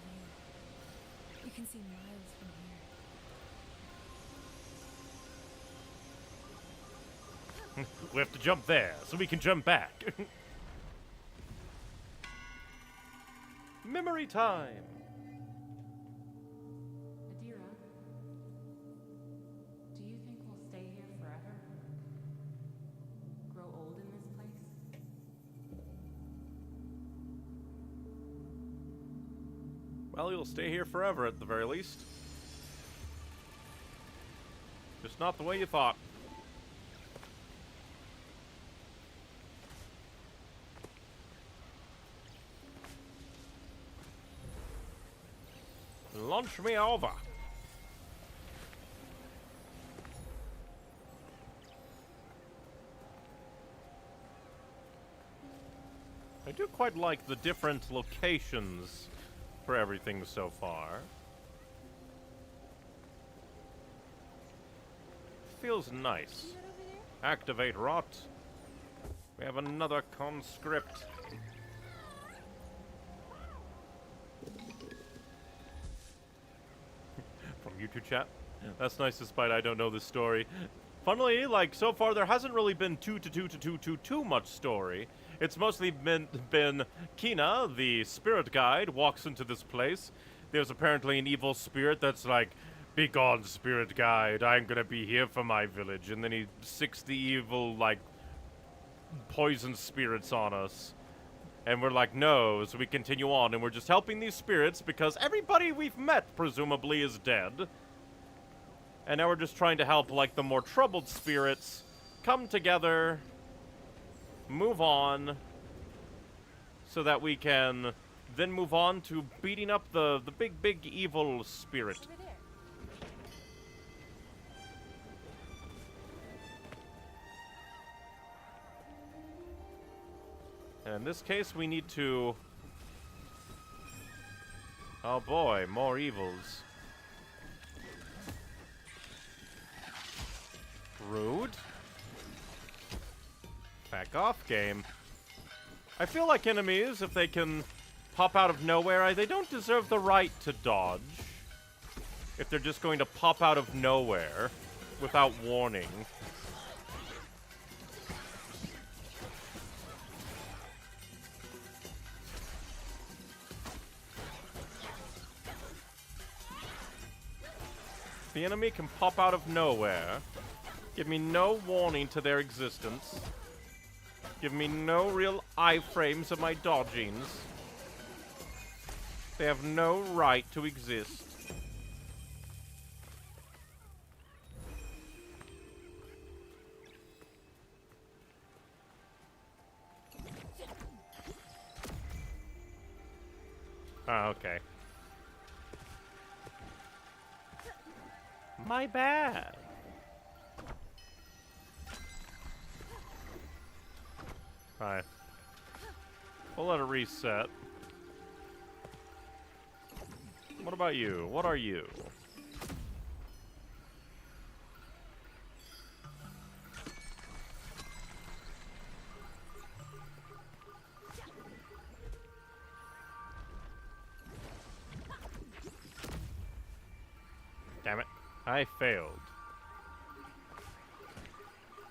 You can see miles from here. We have to jump there, so we can jump back. Memory time. Adira, do you think we'll stay here forever? Grow old in this place? Well, you'll stay here forever at the very least. Just not the way you thought. Launch me over. I do quite like the different locations for everything so far. Feels nice. Activate rot. We have another conscript. From YouTube chat. That's nice despite I don't know this story. Funnily, like, so far there hasn't really been too much story. It's mostly been Kina, the spirit guide, walks into this place. There's apparently an evil spirit that's like, "Be gone, spirit guide, I'm gonna be here for my village." And then he sicks the evil, like, poison spirits on us. And we're like, no, so we continue on, and we're just helping these spirits because everybody we've met, presumably, is dead. And now we're just trying to help, like, the more troubled spirits come together, move on, so that we can then move on to beating up the big evil spirit. Over there. And in this case, we need to... Oh boy, more evils. Rude. Back off, game. I feel like enemies, if they can pop out of nowhere, they don't deserve the right to dodge. If they're just going to pop out of nowhere without warning. The enemy can pop out of nowhere, give me no warning to their existence, give me no real iframes of my dodgings. They have no right to exist. Ah, okay. My bad. Alright. We'll let it reset. What about you? What are you? Damn it. I failed.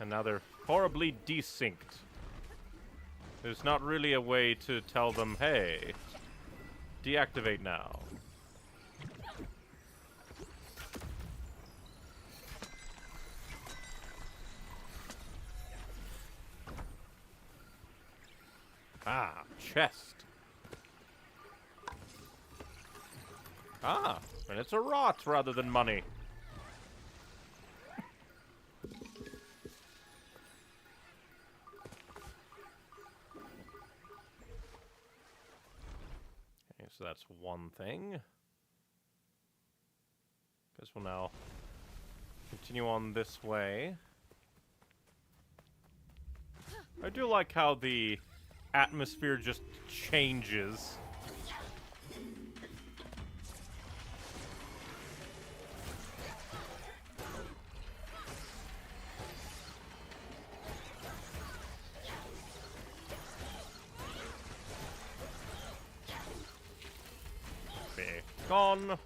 And now they're horribly desynced. There's not really a way to tell them, hey, deactivate now. Ah, chest. Ah, and it's a rot rather than money. Okay, so that's one thing. Guess we'll now continue on this way. I do like how the atmosphere just changes. Be gone.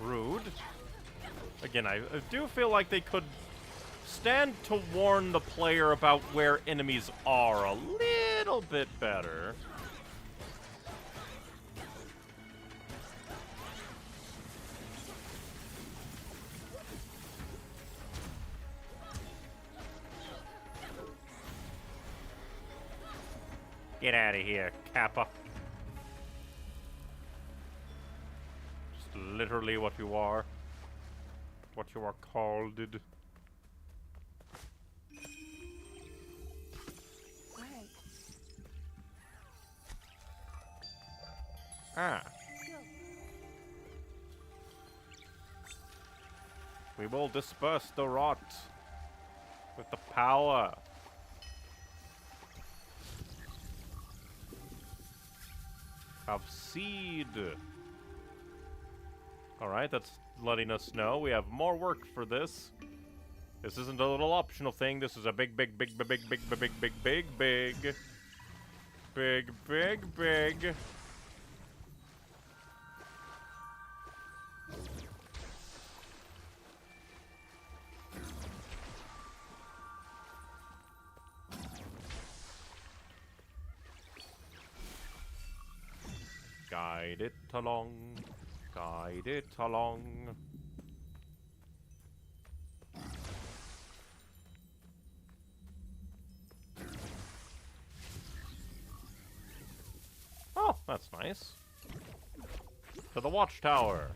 Rude. Again, I do feel like they could stand to warn the player about where enemies are a little bit better. Get out of here, Kappa. Just literally what you are. What you are called. Alright, Ah. go. We will disperse the rot with the power. Of seed. Alright, that's letting us know we have more work for this. This isn't a little optional thing. This is a big, big, big, big, big, big, big, big, big, big, big, big, big, big. Guide it along. Guide it along. Oh, that's nice. To the watchtower.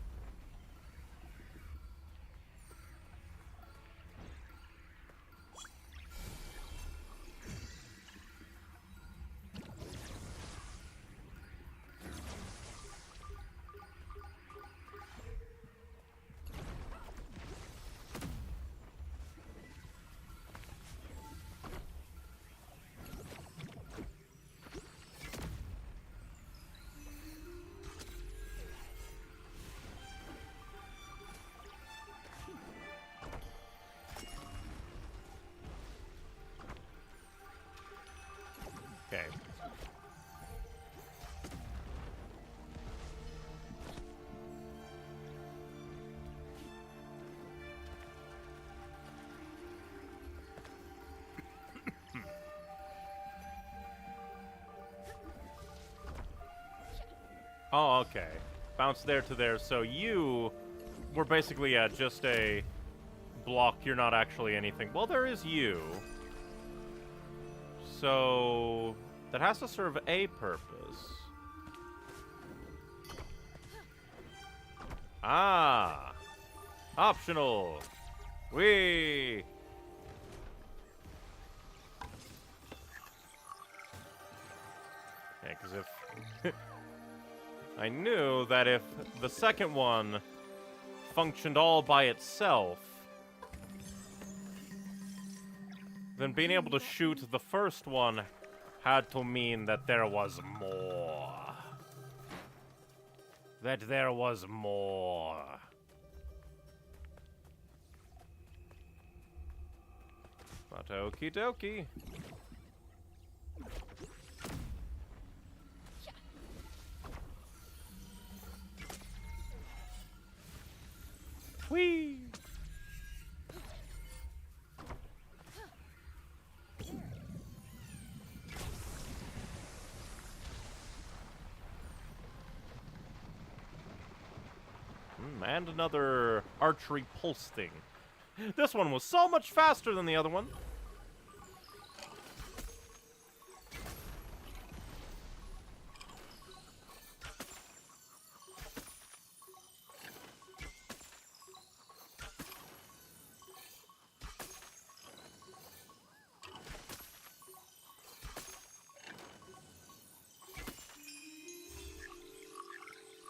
Oh, okay. Bounce there to there. So you were basically just a block. You're not actually anything. Well, there is you. So that has to serve a purpose. Ah. Optional. Whee. Yeah, because if... I knew that if the second one functioned all by itself, then being able to shoot the first one had to mean that there was more. That there was more. But okie dokie. Whee! And another archery pulse thing. This one was so much faster than the other one.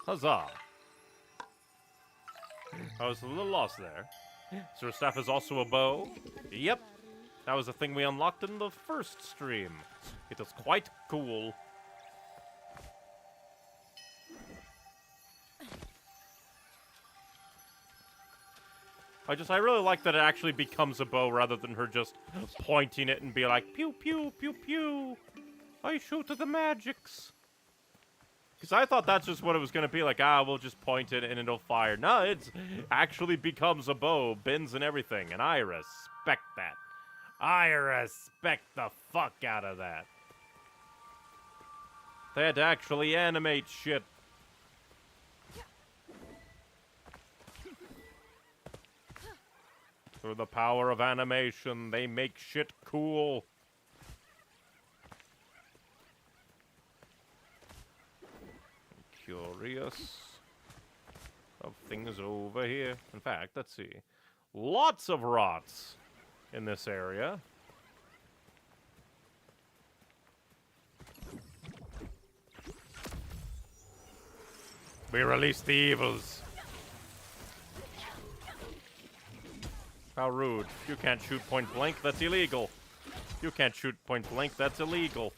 Huzzah! I was a little lost there. Sir Staff is also a bow. Yep. That was a thing we unlocked in the first stream. It is quite cool. I really like that it actually becomes a bow rather than her just pointing it and be like, pew, pew, pew, pew. I shoot the magics. Because I thought that's just what it was going to be, like, we'll just point it and it'll fire. No, it actually becomes a bow, bends and everything, and I respect that. I respect the fuck out of that. They had to actually animate shit. Through the power of animation, they make shit cool. Curious of things over here. In fact, let's see. Lots of rots in this area. We release the evils. How rude. You can't shoot point blank, that's illegal. You can't shoot point blank, that's illegal.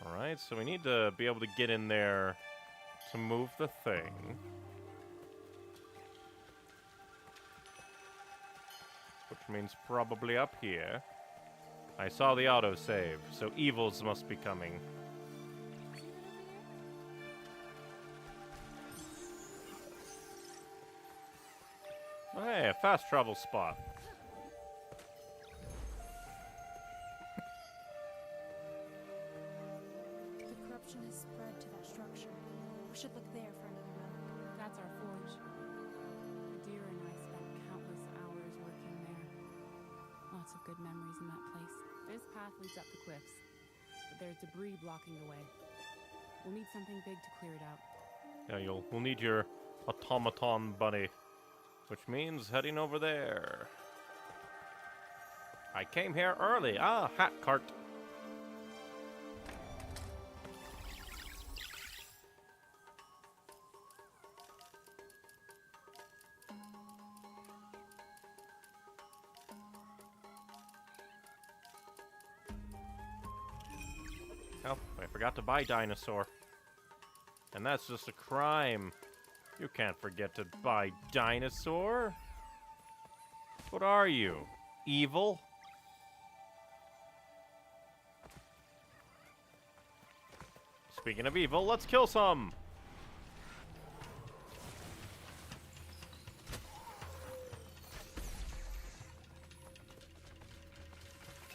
Alright, so we need to be able to get in there to move the thing. Which means probably up here. I saw the autosave, so evils must be coming. Oh, hey, a fast travel spot. The corruption has spread to that structure. We should look there for another relic. That's our forge. Deer and I spent countless hours working there. Lots of good memories in that place. This path leads up the cliffs, but there's debris blocking the way. We'll need something big to clear it out. Yeah, we'll need your automaton buddy, which means heading over there. I came here early. Ah, hat cart. Oh, I forgot to buy dinosaur. And that's just a crime. You can't forget to buy dinosaur. What are you? Evil? Speaking of evil, let's kill some!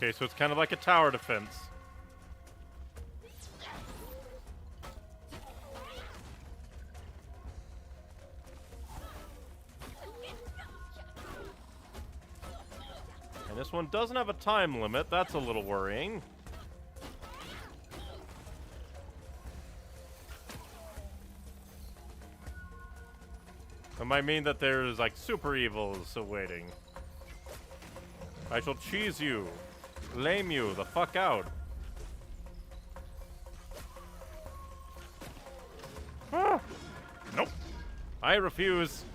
Okay, so it's kind of like a tower defense. And this one doesn't have a time limit. That's a little worrying. That might mean that there's, like, super evils awaiting. I shall cheese you. Lame you the fuck out. Ah! Nope. I refuse.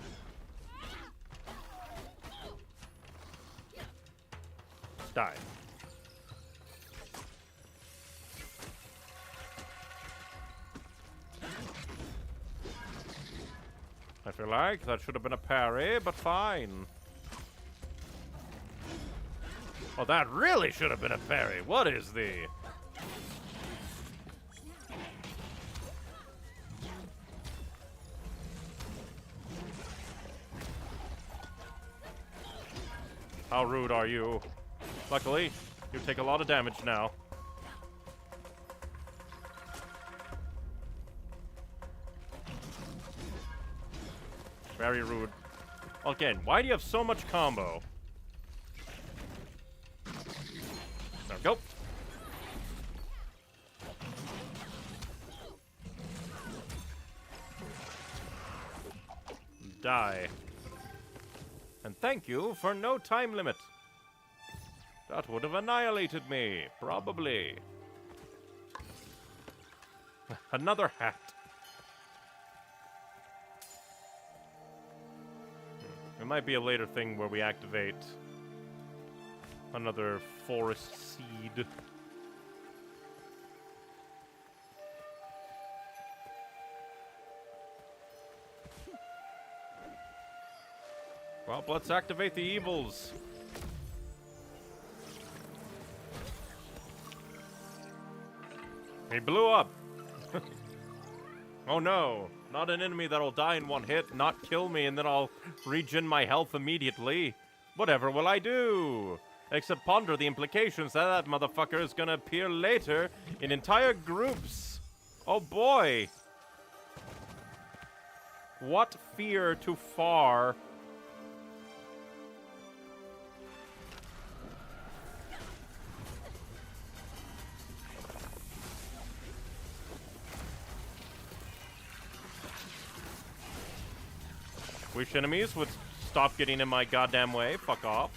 Die. I feel like that should have been a parry, but fine. Oh, that really should have been a parry. What is the... How rude are you? Luckily, you take a lot of damage now. Very rude. Again, why do you have so much combo? There we go. Die. And thank you for no time limit. That would have annihilated me, probably. Another hat. It might be a later thing where we activate another forest seed. Well, let's activate the evils. He blew up. Oh no, not an enemy that'll die in one hit, not kill me, and then I'll regen my health immediately. Whatever will I do? Except ponder the implications that motherfucker is gonna appear later in entire groups. Oh boy. What fear too far? Wish enemies would stop getting in my goddamn way. Fuck off.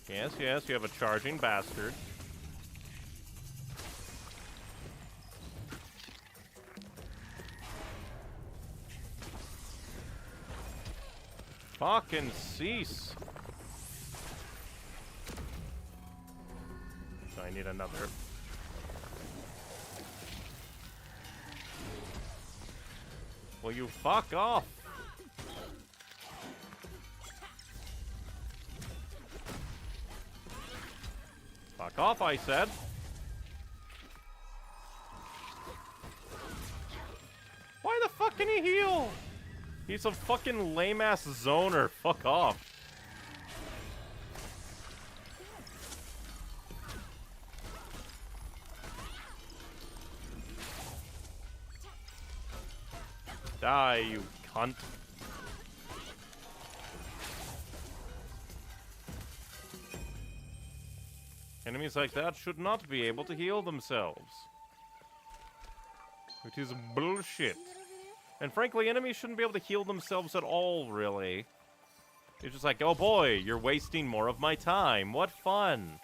Yes, yes, you have a charging bastard. Fucking cease. I need another. Will you fuck off? Fuck off, I said. Why the fuck can he heal? He's a fucking lame-ass zoner. Fuck off. Die, you cunt. Enemies like that should not be able to heal themselves. Which is bullshit. And frankly, enemies shouldn't be able to heal themselves at all, really. It's just like, oh boy, you're wasting more of my time. What fun.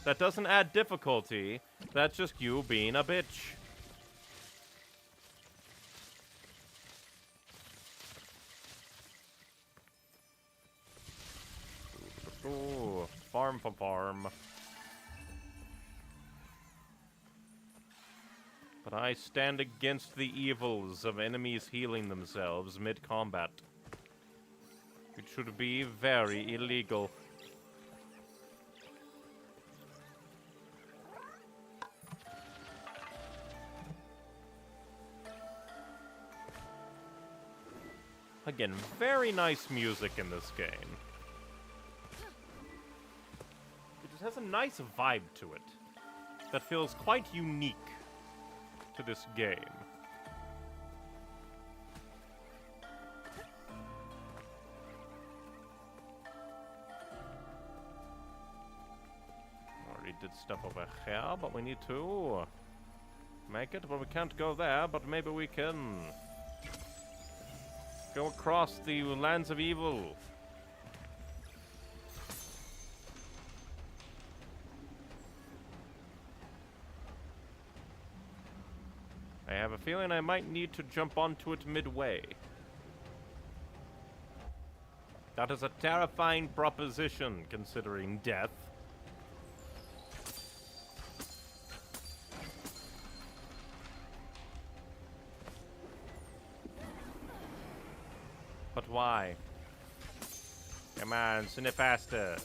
That doesn't add difficulty. That's just you being a bitch. Ooh, farm. But I stand against the evils of enemies healing themselves mid-combat. It should be very illegal. Again, very nice music in this game. It just has a nice vibe to it that feels quite unique to this game. Already did stuff over here, but we need to make it. Well, we can't go there, but maybe we can go across the lands of evil. I have a feeling I might need to jump onto it midway. That is a terrifying proposition, considering death. But why? Come on, send it faster.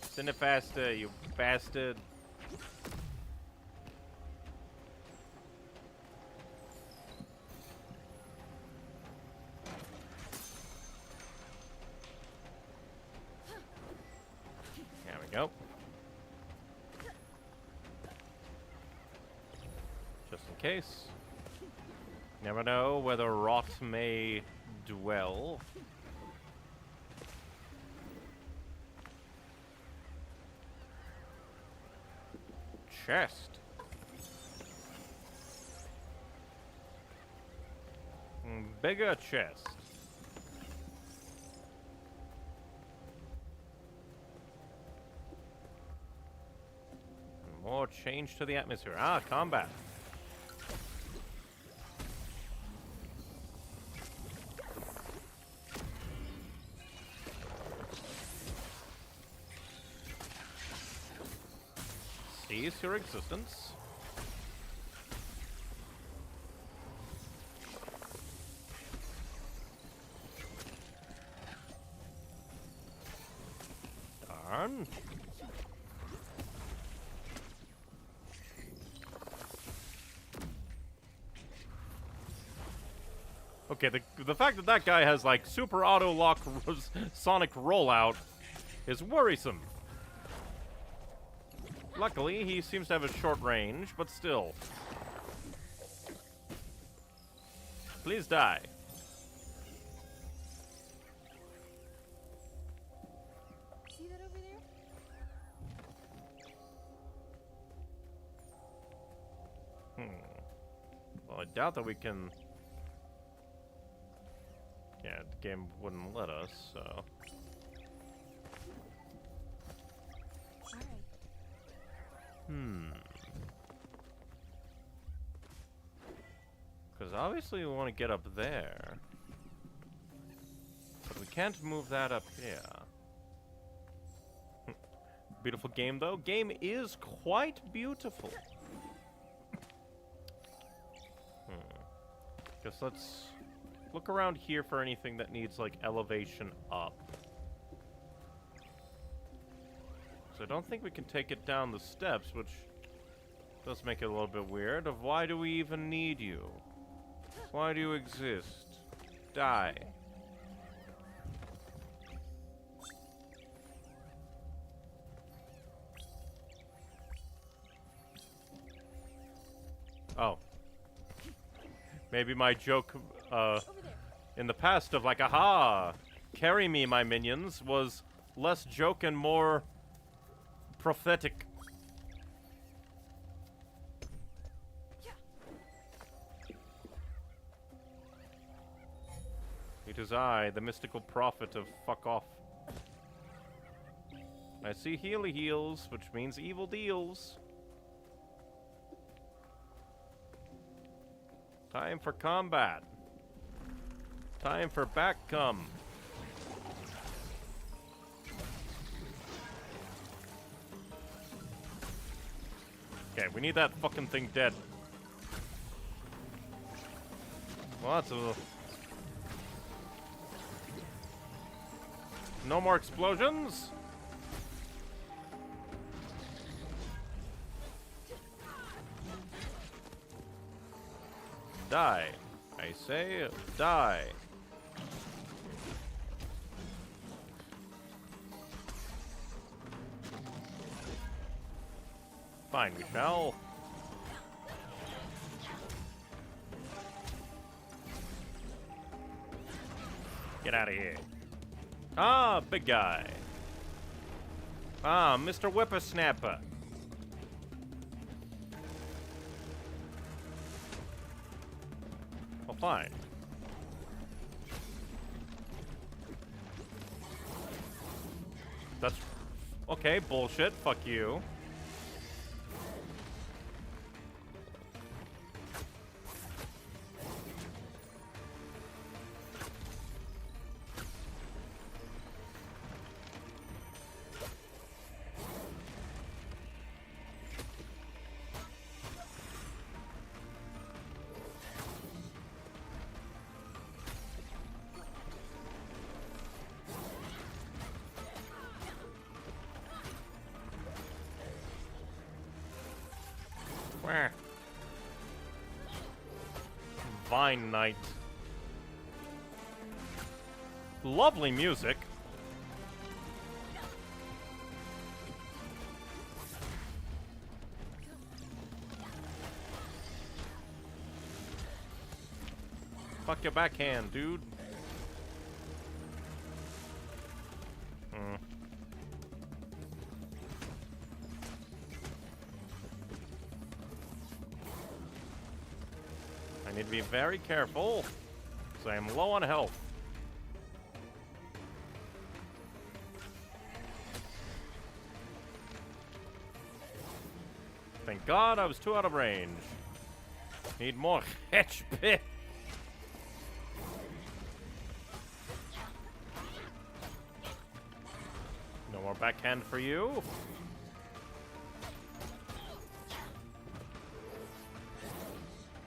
Send it faster, you bastard. There we go. Just in case. Never know whether rot may dwell. Chest. Bigger chest. More change to the atmosphere. Ah, combat. Cease your existence. Darn. Okay, the fact that that guy has like super auto lock sonic rollout is worrisome. Luckily, he seems to have a short range, but still. Please die. See that over there? Well, I doubt that we can... Yeah, the game wouldn't let us, so... Alright. Because obviously we want to get up there. But we can't move that up here. Beautiful game, though. Game is quite beautiful. Guess let's look around here for anything that needs, like, elevation up. So I don't think we can take it down the steps, which does make it a little bit weird. Of why do we even need you? Why do you exist? Die. Oh. Maybe my joke, in the past of like, aha! Carry me, my minions, was less joke and more prophetic. It is I, the mystical prophet of fuck off. I see healy heals, which means evil deals. Time for combat. Time for back come. Okay, we need that fucking thing dead. Lots of... No more explosions? Die. I say, die. Fine, we shall. Get out of here. Ah, big guy. Ah, Mr. Whippersnapper. Well, fine. That's... Okay, bullshit. Fuck you. Wah. Vine Knight. Lovely music. Fuck your backhand, dude. I need to be very careful, because I am low on health. Thank God I was too out of range. Need more HP. No more backhand for you.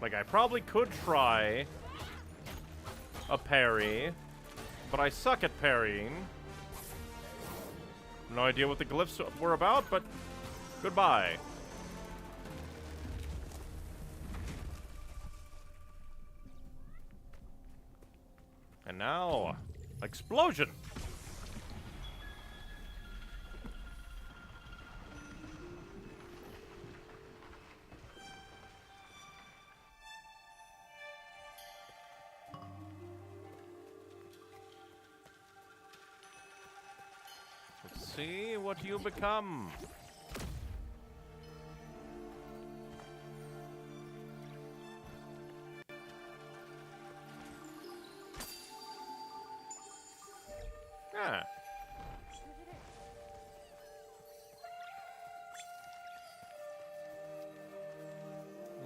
Like, I probably could try a parry, but I suck at parrying. No idea what the glyphs were about, but goodbye. And now, explosion! Let's see what you become. Ah.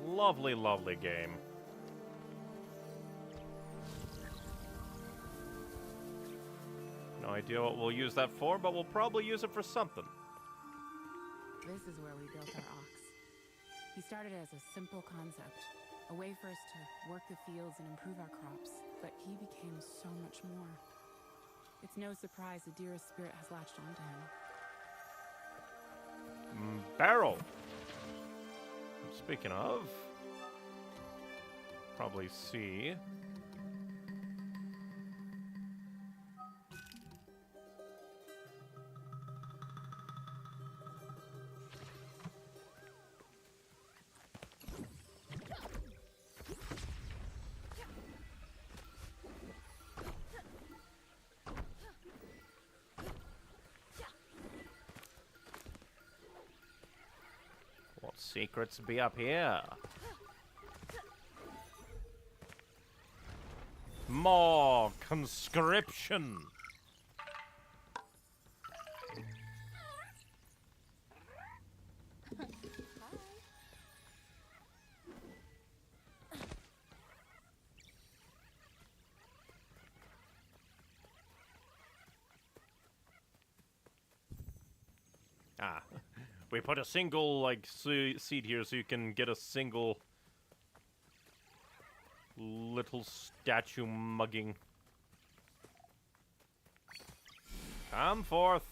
Lovely, lovely game. No idea what we'll use that for, but we'll probably use it for something. This is where we built our ox. He started as a simple concept, a way for us to work the fields and improve our crops, but he became so much more. It's no surprise the dearest spirit has latched onto him. Barrel. Speaking of, probably see. What secrets be up here? More conscription. Ah, we put a single, like, seed here so you can get a single little statue mugging. Come forth.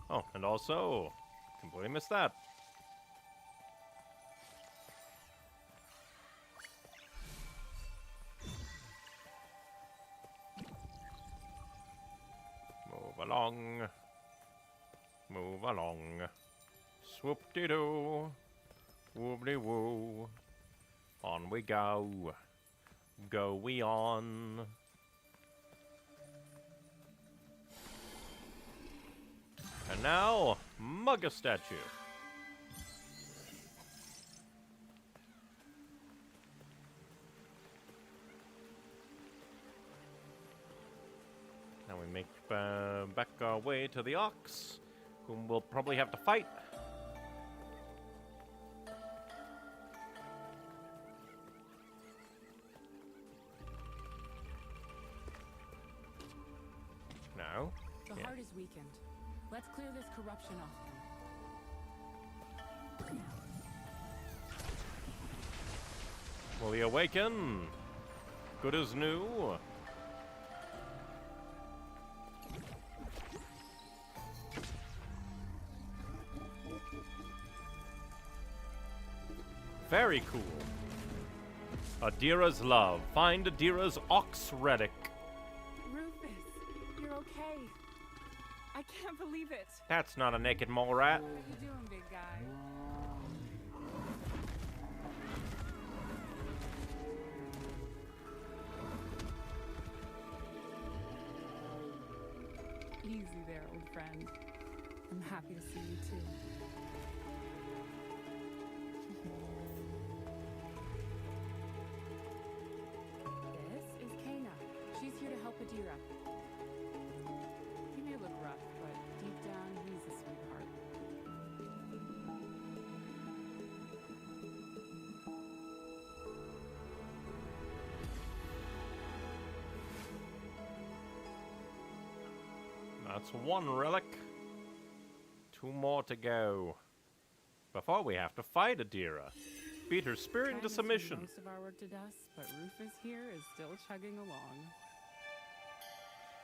Oh, and also, completely missed that. Move along. Move move along. Swoop-de-doo. Whoop-de-woo. On we go. Go we on. And now, Mugga statue. Now we make back our way to the Ox, whom we'll probably have to fight. Now, The heart is weakened. Let's clear this corruption off him. will he awaken? Good as new. Very cool. Adira's love. Find Adira's ox relic. Rufus, you're okay. I can't believe it. That's not a naked mole rat. What are you doing, big guy? Easy there, old friend. I'm happy to see you too. This is Kana. She's here to help Adira. He may look rough, but deep down, he's a sweetheart. That's one relic. 2 more to go. Before we have to fight Adira. Beat her spirit into Kina's submission. put most of our work to dust, but Rufus here is still chugging along.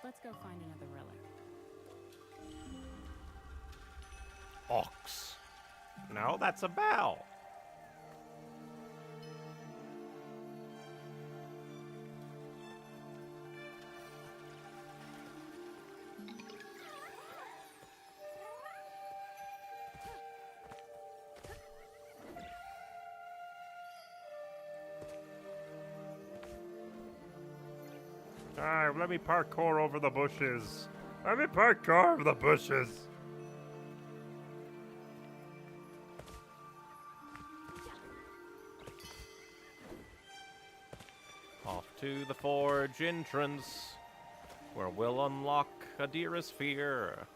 Let's go find another relic. Ox. No, that's a bow. Alright, let me parkour over the bushes. Let me parkour over the bushes. Off to the forge entrance, where we'll unlock Adira's fear.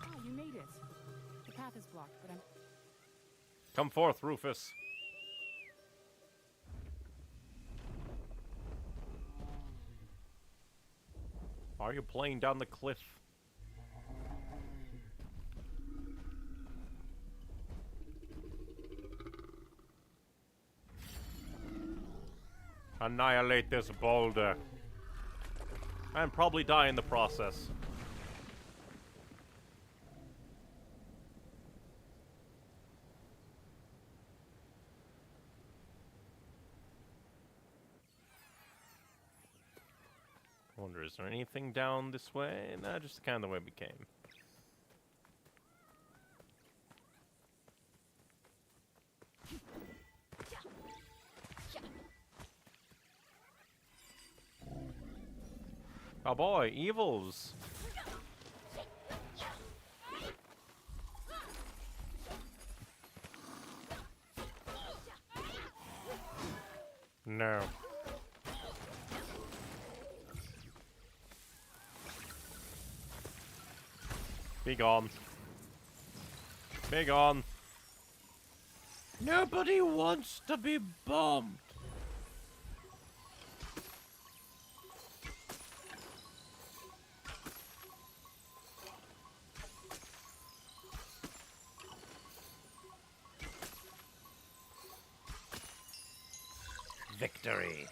Oh, you made it. The path is blocked, but I'm... Come forth, Rufus. Are you playing down the cliff? Annihilate this boulder. And probably die in the process. Wonder, is there anything down this way? Nah, just kind of the way we came. Oh boy, evils! No. Be gone. Be gone. Nobody wants to be bombed. Victory.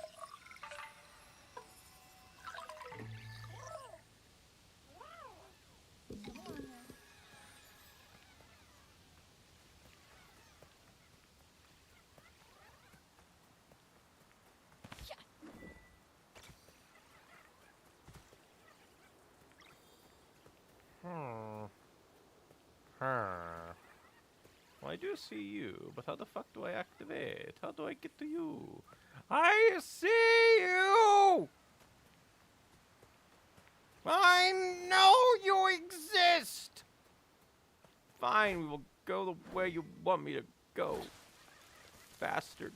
Huh. Well, I do see you, but how the fuck do I activate? How do I get to you? I see you! I know you exist! Fine, we will go the way you want me to go. Bastard.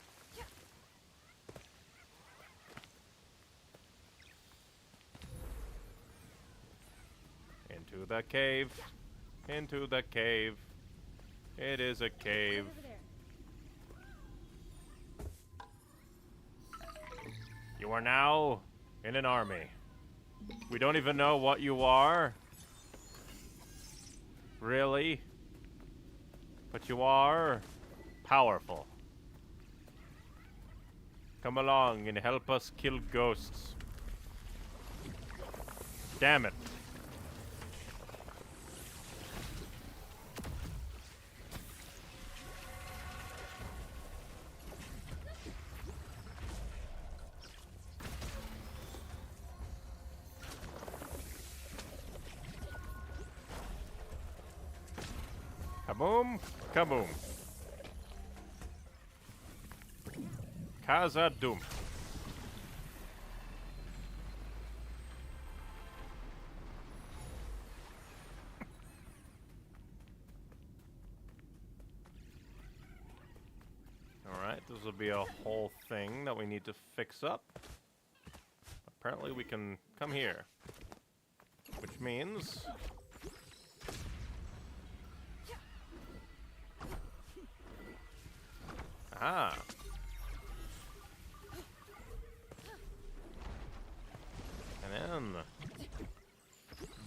Into the cave. Into the cave. It is a cave. You are now in an army. We don't even know what you are. Really? But you are powerful. Come along and help us kill ghosts. Damn it. Kaboom, kaboom. Kaza Doom. Alright, this will be a whole thing that we need to fix up. Apparently we can come here. Which means... Ah. And then...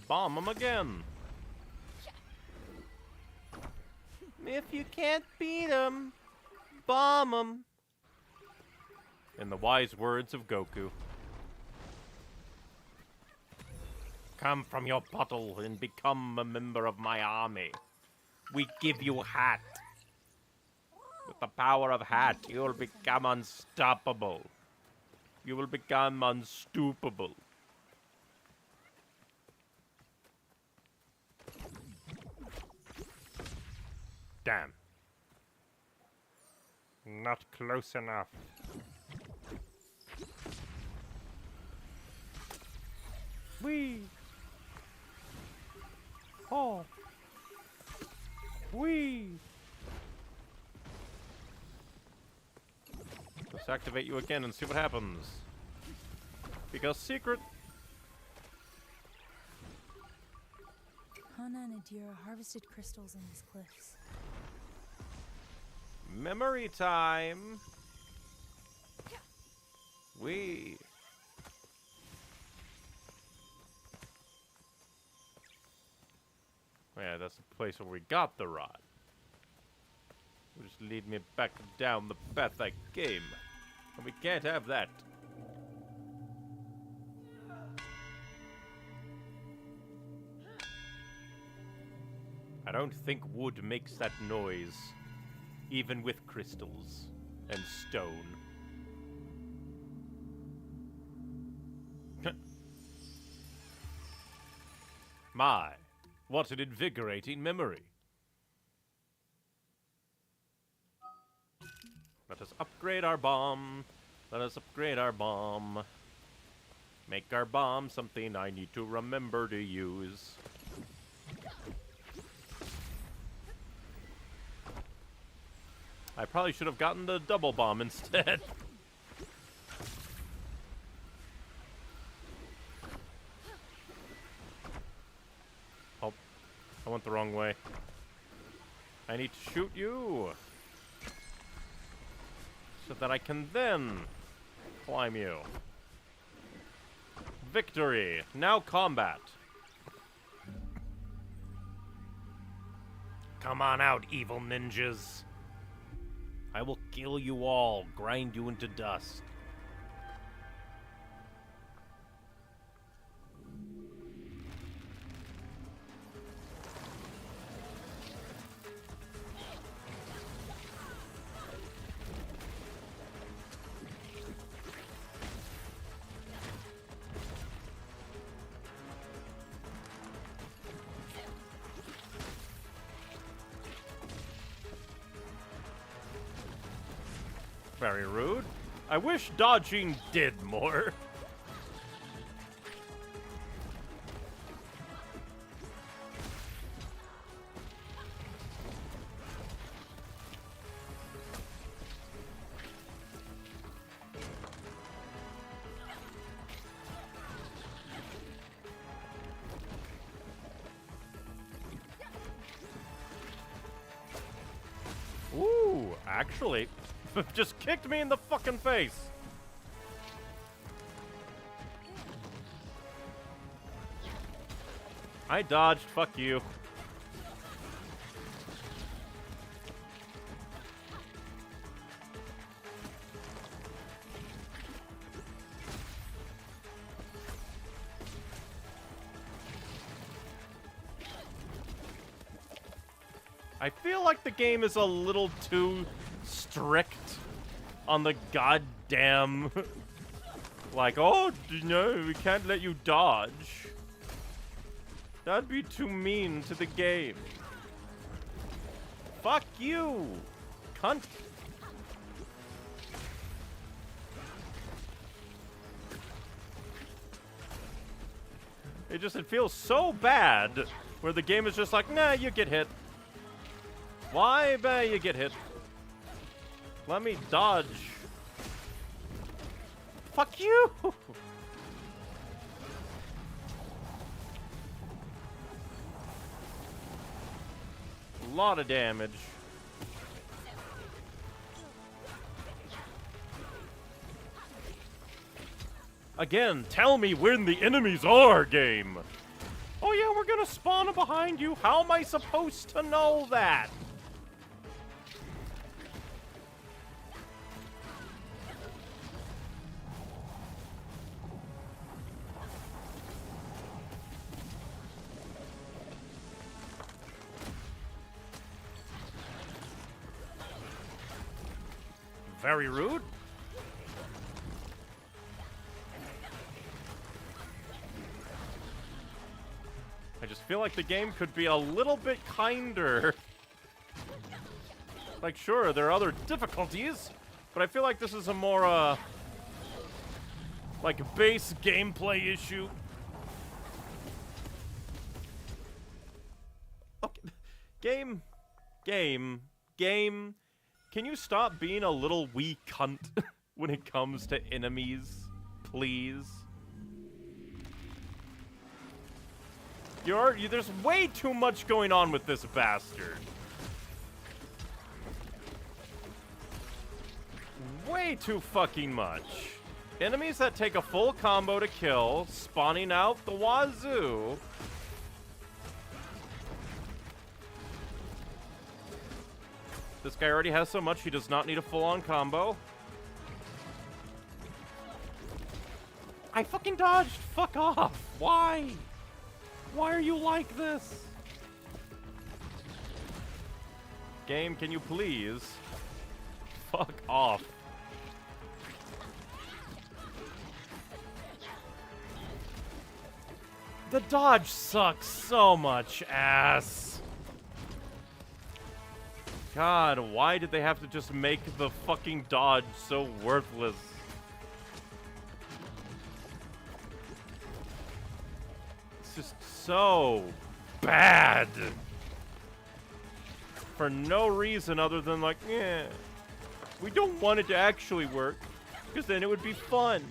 bomb them again. If you can't beat them, bomb them. In the wise words of Goku. Come from your bottle and become a member of my army. We give you hat. With the power of hat, you will become unstoppable. You will become unstoppable. Damn. Not close enough. Wee. Oh. Wee. Let's activate you again and see what happens. Because secret. Hana and Adira harvested crystals in these cliffs. Memory time. Wee. Yeah, that's the place where we got the rod. Which just lead me back down the path I came. And we can't have that. I don't think wood makes that noise. Even with crystals and stone. My, what an invigorating memory. Let us upgrade our bomb. Let us upgrade our bomb. Make our bomb something I need to remember to use. I probably should have gotten the double bomb instead. Oh, I went the wrong way. I need to shoot you. So that I can then climb you. Victory. Now combat. Come on out, evil ninjas. I will kill you all, grind you into dust. Very rude. I wish dodging did more. Ooh, actually, just kicked me in the fucking face. I dodged, fuck you. I feel like the game is a little too strict on the goddamn... like, oh, no, we can't let you dodge. That'd be too mean to the game. Fuck you, cunt. It feels so bad where the game is just like, nah, you get hit. Why, you get hit? Let me dodge. Fuck you! A lot of damage. Again, tell me when the enemies are, game. Oh yeah, we're gonna spawn behind you. How am I supposed to know that? Very rude. I just feel like the game could be a little bit kinder. Like, sure, there are other difficulties, but I feel like this is a more, like, base gameplay issue. Okay. Game. Can you stop being a little wee cunt when it comes to enemies, please? There's way too much going on with this bastard. Way too fucking much. Enemies that take a full combo to kill, spawning out the wazoo. This guy already has so much, he does not need a full-on combo. I fucking dodged! Fuck off! Why? Why are you like this? Game, can you please? Fuck off. The dodge sucks so much ass. God, why did they have to just make the fucking dodge so worthless? It's just so bad. For no reason other than like, yeah, we don't want it to actually work, because then it would be fun.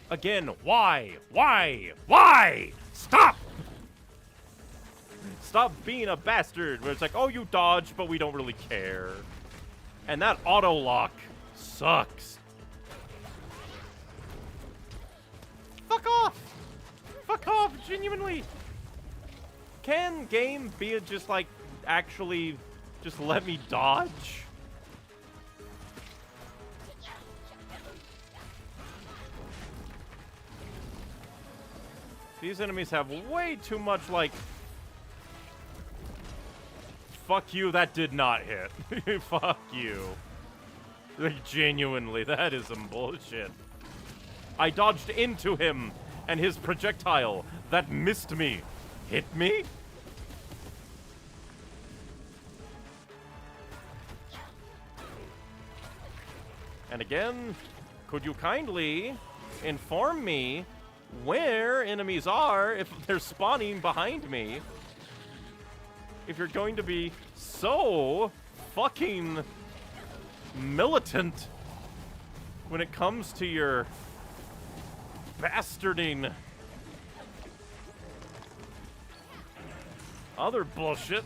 Again, why? Why? Stop! Stop being a bastard, where it's like, oh, you dodge, but we don't really care. And that auto-lock sucks. Fuck off! Fuck off, genuinely! Can game be just, like, actually just let me dodge? These enemies have way too much, like... Fuck you, that did not hit. Fuck you. Like, genuinely, that is some bullshit. I dodged into him. and his projectile that missed me hit me? And again, could you kindly inform me where enemies are if they're spawning behind me? If you're going to be so fucking militant when it comes to your bastarding other bullshit.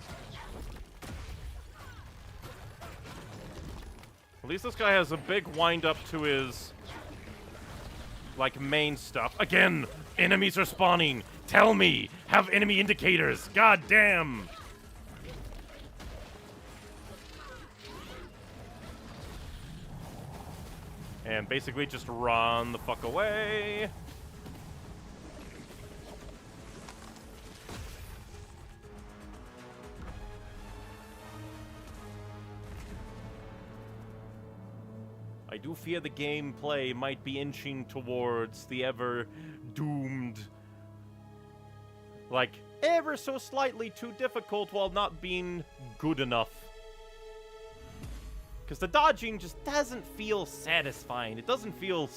At least this guy has a big wind-up to his, like, main stuff. Again, enemies are spawning. Tell me, have enemy indicators. God damn. And basically just run the fuck away. I do fear the gameplay might be inching towards the ever-doomed, like, ever so slightly too difficult while not being good enough. Because the dodging just doesn't feel satisfying. It doesn't feel...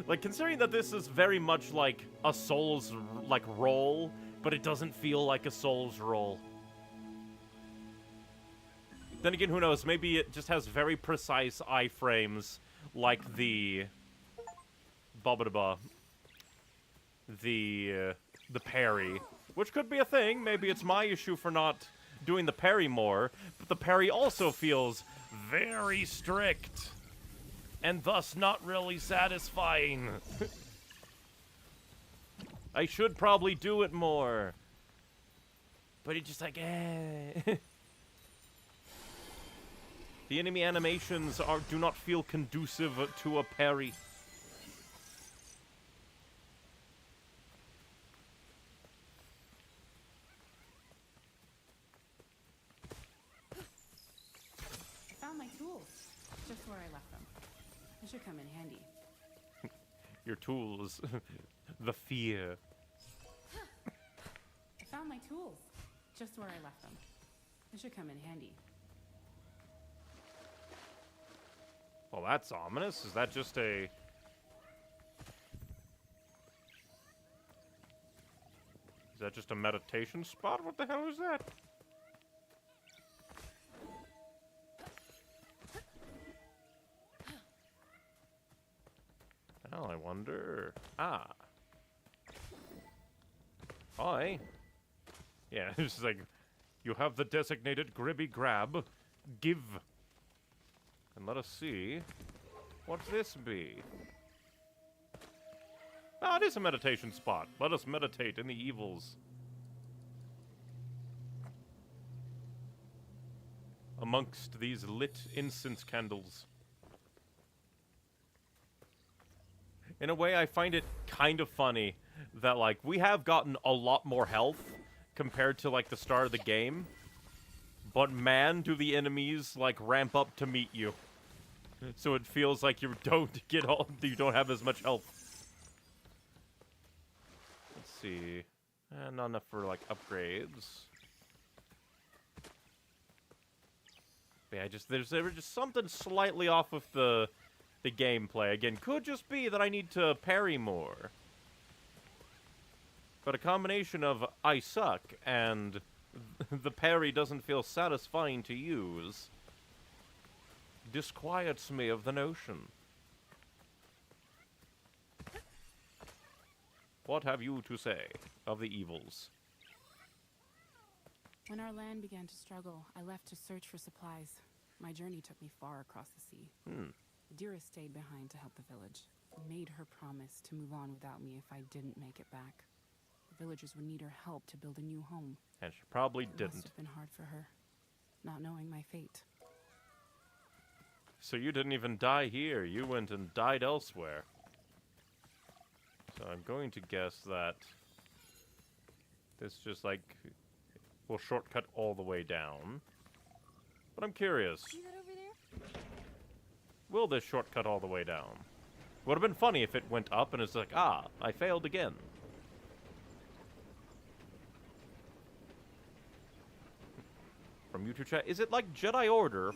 like, considering that this is very much like a Souls, like, roll, but it doesn't feel like a Souls roll. Then again, who knows? Maybe it just has very precise iframes, like the... the parry. Which could be a thing. Maybe it's my issue for not doing the parry more. But the parry also feels very strict. And thus not really satisfying. I should probably do it more. But it's just like, eh... The enemy animations do not feel conducive to a parry. I found my tools, just where I left them. They should come in handy. Your tools. The fear. I found my tools, just where I left them. They should come in handy. Well, that's ominous. Is that just a... Is that just a meditation spot? What the hell is that? Well, I wonder... Ah. Hi. Yeah, it's just like... You have the designated Gribby Grab. Give. And let us see. What's this be? Ah, it is a meditation spot. Let us meditate in the evils. Amongst these lit incense candles. In a way, I find it kind of funny that, like, we have gotten a lot more health compared to, like, the start of the game. But man, do the enemies, like, ramp up to meet you. So it feels like you don't have as much health. Let's see. Not enough for, like, upgrades. But yeah, there's just something slightly off with the gameplay. Again, could just be that I need to parry more. But a combination of I suck and the parry doesn't feel satisfying to use disquiets me of the notion. What have you to say of the evils? When our land began to struggle, I left to search for supplies. My journey took me far across the sea. Dearest stayed behind to help the village. Made her promise to move on without me if I didn't make it back. The villagers would need her help to build a new home. And she probably It didn't. must have been hard for her, not knowing my fate. So you didn't even die here. You went and died elsewhere. So I'm going to guess that this just, like, will shortcut all the way down. But I'm curious. See that over there? Will this shortcut all the way down? Would have been funny if it went up and it's like, ah, I failed again. From YouTube chat, is it like Jedi Order?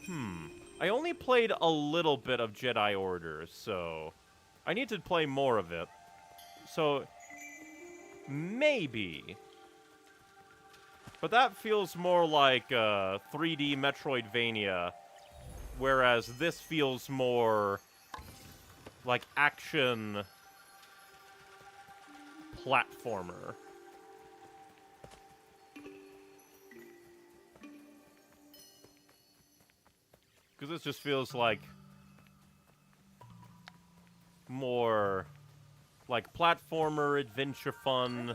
I only played a little bit of Jedi Order, so I need to play more of it. So maybe. But that feels more like 3D Metroidvania, whereas this feels more like action platformer. Because this just feels like more like platformer, adventure fun,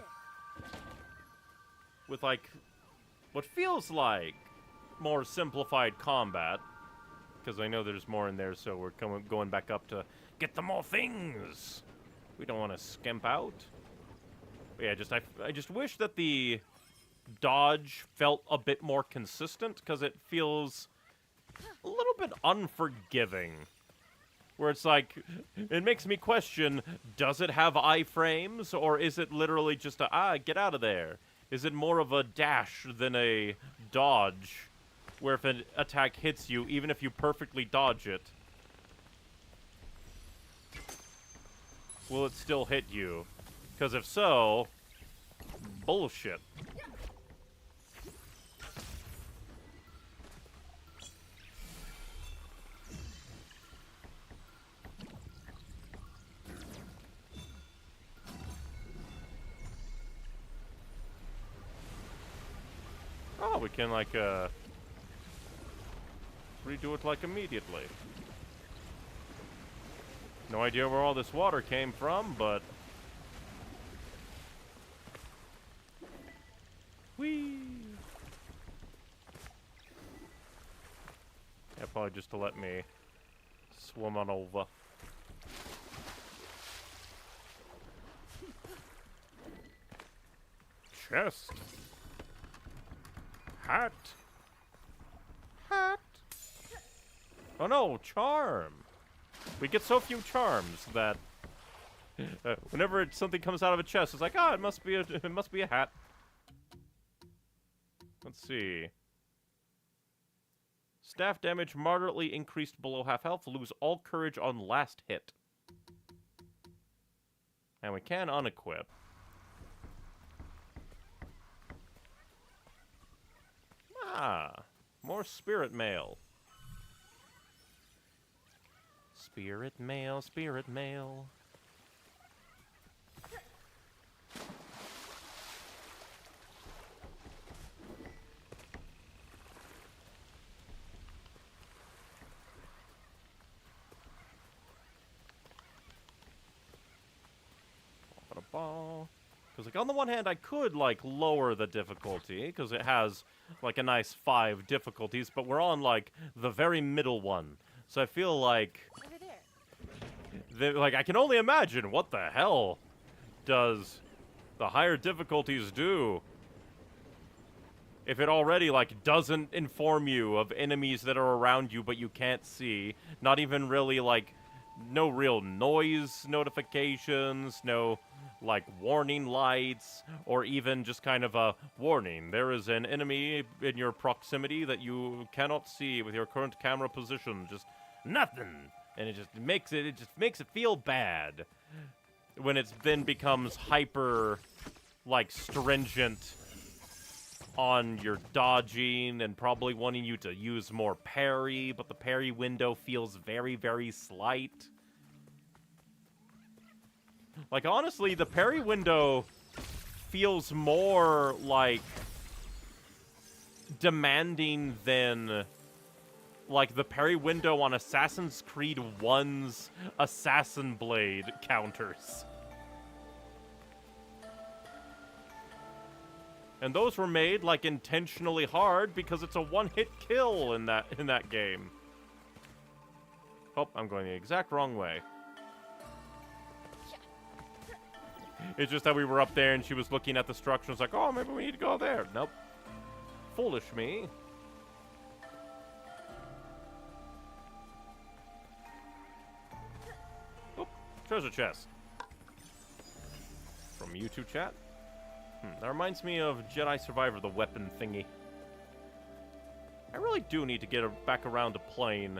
with like what feels like more simplified combat. Because I know there's more in there, so we're going back up to get the more things. We don't want to skimp out. But yeah, I just wish that the dodge felt a bit more consistent, because it feels a little bit unforgiving. Where it's like, it makes me question, does it have iframes, or is it literally just a, get out of there? Is it more of a dash than a dodge, where if an attack hits you, even if you perfectly dodge it, will it still hit you? Because if so, bullshit. Oh, we can, like, redo it, like, immediately. No idea where all this water came from, but... Whee! Yeah, probably just to let me swim on over. Chest. Hat. Hat. Oh no, charm. We get so few charms that whenever something comes out of a chest, it's like, it must be a hat. Let's see. Staff damage moderately increased below half health. Lose all courage on last hit. And we can unequip. More spirit mail. Spirit mail, spirit mail. Because, like, on the one hand, I could, like, lower the difficulty, because it has, like, a nice 5 difficulties, but we're on, like, the very middle one. So I feel like... like, I can only imagine what the hell does the higher difficulties do if it already, like, doesn't inform you of enemies that are around you but you can't see. Not even really, like, no real noise notifications, no, like, warning lights, or even just kind of a warning. There is an enemy in your proximity that you cannot see with your current camera position. Just nothing. And it just makes it feel bad when it then becomes hyper, like, stringent on your dodging and probably wanting you to use more parry, but the parry window feels very, very slight. Like, honestly, the parry window feels more, like, demanding than, like, the parry window on Assassin's Creed 1's Assassin Blade counters. And those were made, like, intentionally hard because it's a one-hit kill in that game. Oh, I'm going the exact wrong way. It's just that we were up there and she was looking at the structure and was like, oh, maybe we need to go there. Nope. Foolish me. Oh, Treasure chest. From YouTube chat. That reminds me of Jedi Survivor, the weapon thingy. I really do need to get back around to playing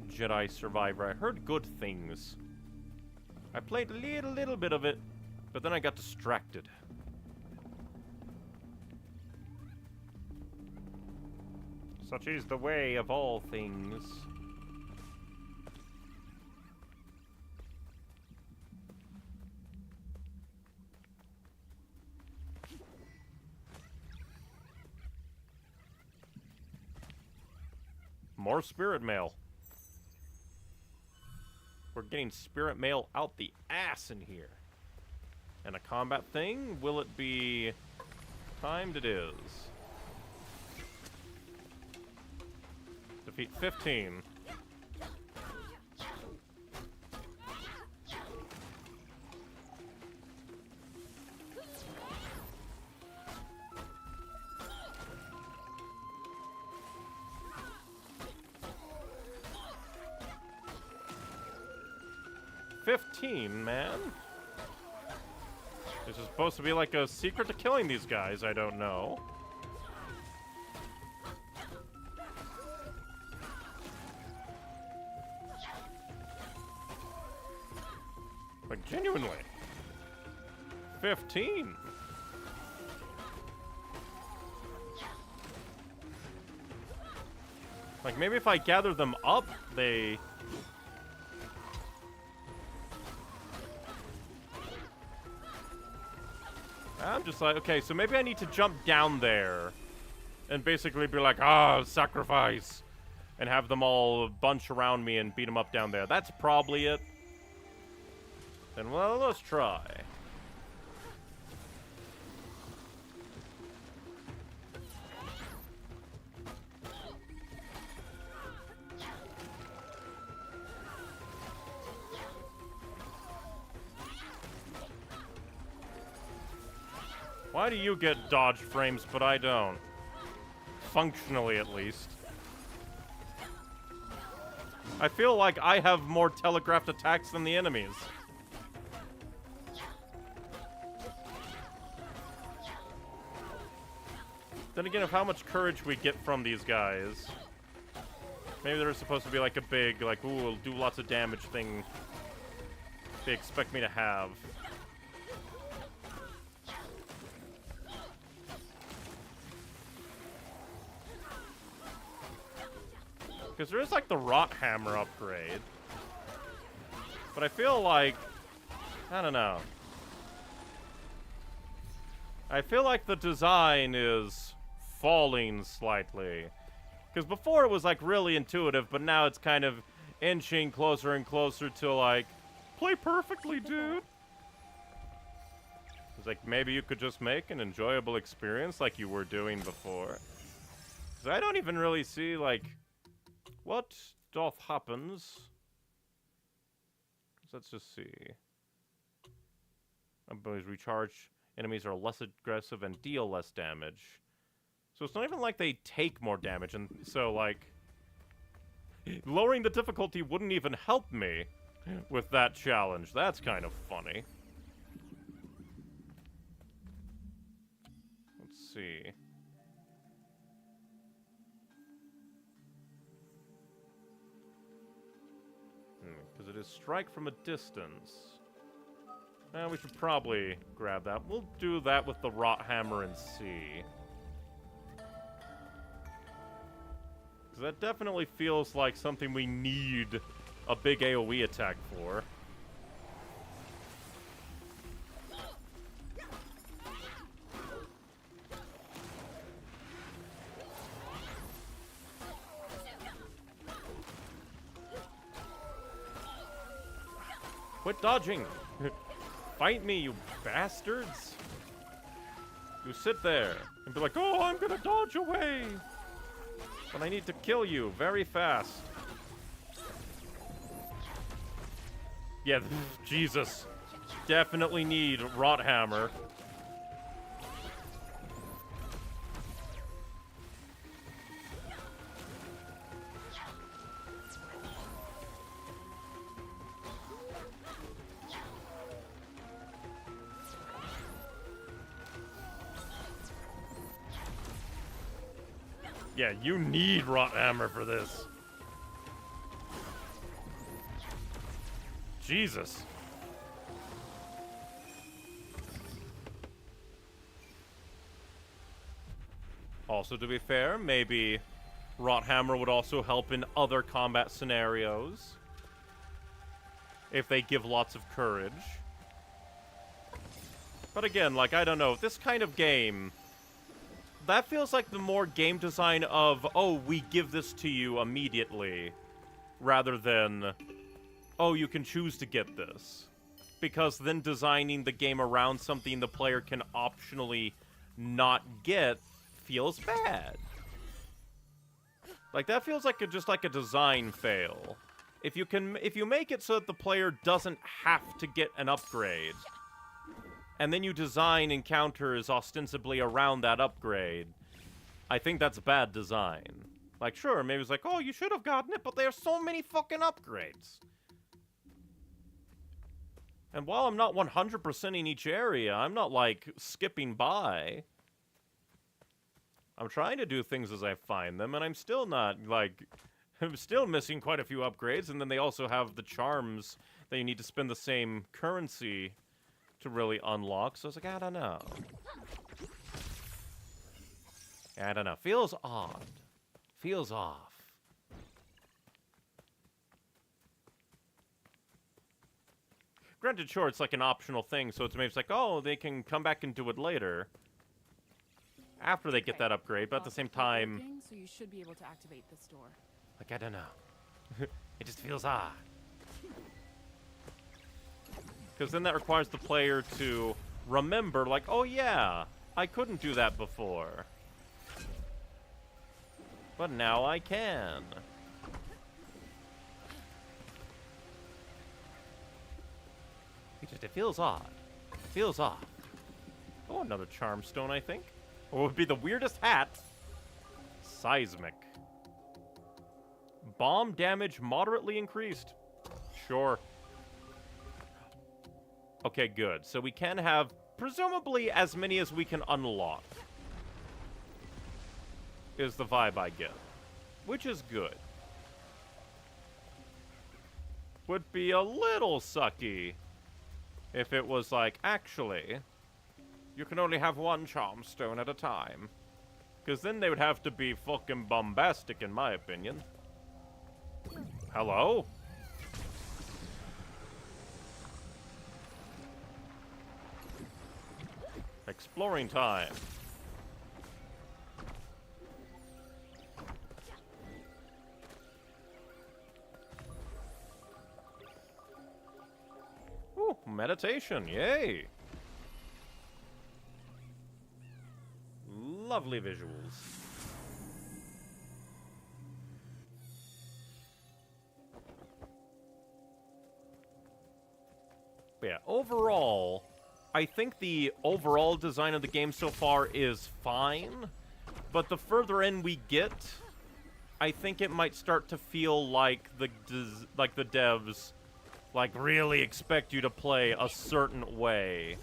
Jedi Survivor. I heard good things. I played a little bit of it, but then I got distracted. Such is the way of all things. More spirit mail. We're getting spirit mail out the ass in here. And a combat thing? Will it be timed? It is. Defeat 15. Man. This is supposed to be like a secret to killing these guys, I don't know. Like, genuinely. 15. Like, maybe if I gather them up, they... I'm just like, okay, so maybe I need to jump down there and basically be like, sacrifice, and have them all bunch around me and beat them up down there. That's probably it. Then, well, let's try. Why do you get dodge frames, but I don't? Functionally, at least. I feel like I have more telegraphed attacks than the enemies. Then again, of how much courage we get from these guys. Maybe there's supposed to be like a big, like, ooh, it'll do lots of damage thing they expect me to have. Because there is, like, the Rot Hammer upgrade. But I feel like... I don't know. I feel like the design is falling slightly. Because before it was, like, really intuitive, but now it's kind of inching closer and closer to, like, play perfectly, dude. It's like, maybe you could just make an enjoyable experience like you were doing before. Because I don't even really see, like... what doth happens? Let's just see. Abilities recharge. Enemies are less aggressive and deal less damage. So it's not even like they take more damage, and so, like... lowering the difficulty wouldn't even help me with that challenge. That's kind of funny. Let's see. Because it is strike from a distance. We should probably grab that. We'll do that with the Rot Hammer and see. Because that definitely feels like something we need a big AoE attack for. Quit dodging! Fight me, you bastards! You sit there and be like, oh, I'm gonna dodge away! But I need to kill you very fast. Yeah, Jesus. Definitely need Rot Hammer. Yeah, you need Rot Hammer for this. Jesus. Also, to be fair, maybe Rot Hammer would also help in other combat scenarios. If they give lots of courage. But again, like, I don't know, this kind of game, that feels like the more game design of, oh, we give this to you immediately, rather than, oh, you can choose to get this. Because then designing the game around something the player can optionally not get feels bad. Like, that feels like just like a design fail. If you make it so that the player doesn't have to get an upgrade, and then you design encounters ostensibly around that upgrade, I think that's bad design. Like, sure, maybe it's like, oh, you should have gotten it, but there are so many fucking upgrades. And while I'm not 100% in each area, I'm not, like, skipping by. I'm trying to do things as I find them, and I'm still not, like... I'm still missing quite a few upgrades, and then they also have the charms that you need to spend the same currency to really unlock, so it's like, I don't know. I don't know. Feels odd. Feels off. Granted, sure, it's like an optional thing, so it's maybe it's like, oh, they can come back and do it later. After they get that upgrade, but at the same time... So you should be able to activate this door. Like, I don't know. It just feels odd. Because then that requires the player to remember, like, oh yeah, I couldn't do that before. But now I can. It feels odd. It feels off. Oh, another charm stone, I think. What would be the weirdest hat? Seismic. Bomb damage moderately increased. Sure. Okay, good. So we can have, presumably, as many as we can unlock. Is the vibe I get. Which is good. Would be a little sucky if it was like, actually, you can only have one charm stone at a time. Because then they would have to be fucking bombastic, in my opinion. Hello? Exploring time. Ooh, meditation, yay! Lovely visuals. But yeah, overall, I think the overall design of the game so far is fine, but the further in we get, I think it might start to feel like the devs like really expect you to play a certain way.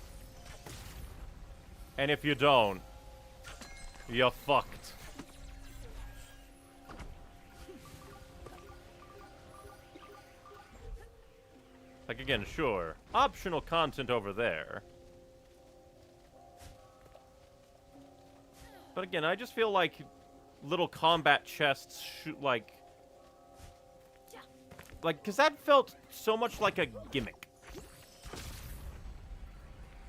And if you don't, you're fucked. Like, again, sure, optional content over there. But again, I just feel like little combat chests like, because that felt so much like a gimmick.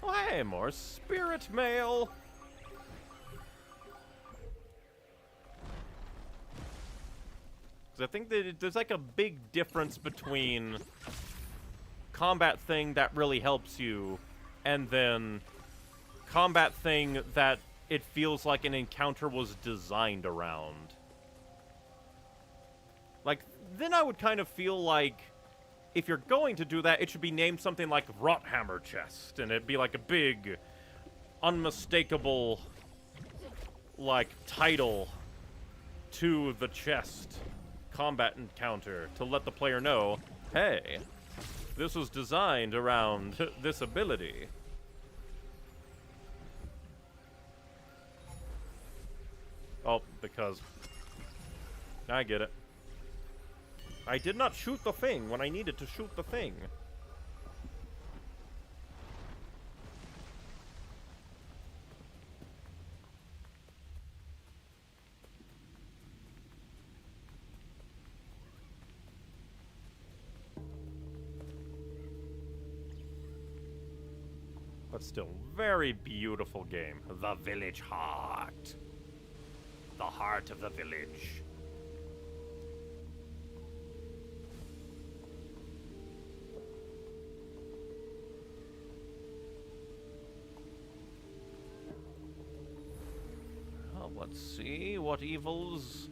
Oh, hey, more spirit mail. Because I think that there's like a big difference between combat thing that really helps you and then combat thing that it feels like an encounter was designed around. Like, then I would kind of feel like if you're going to do that, it should be named something like Rot Hammer Chest, and it'd be like a big, unmistakable, like, title to the chest combat encounter to let the player know, hey, this was designed around this ability. Oh, because I get it. I did not shoot the thing when I needed to shoot the thing. But still, very beautiful game. The Village Heart. The heart of the village. Well, let's see what evils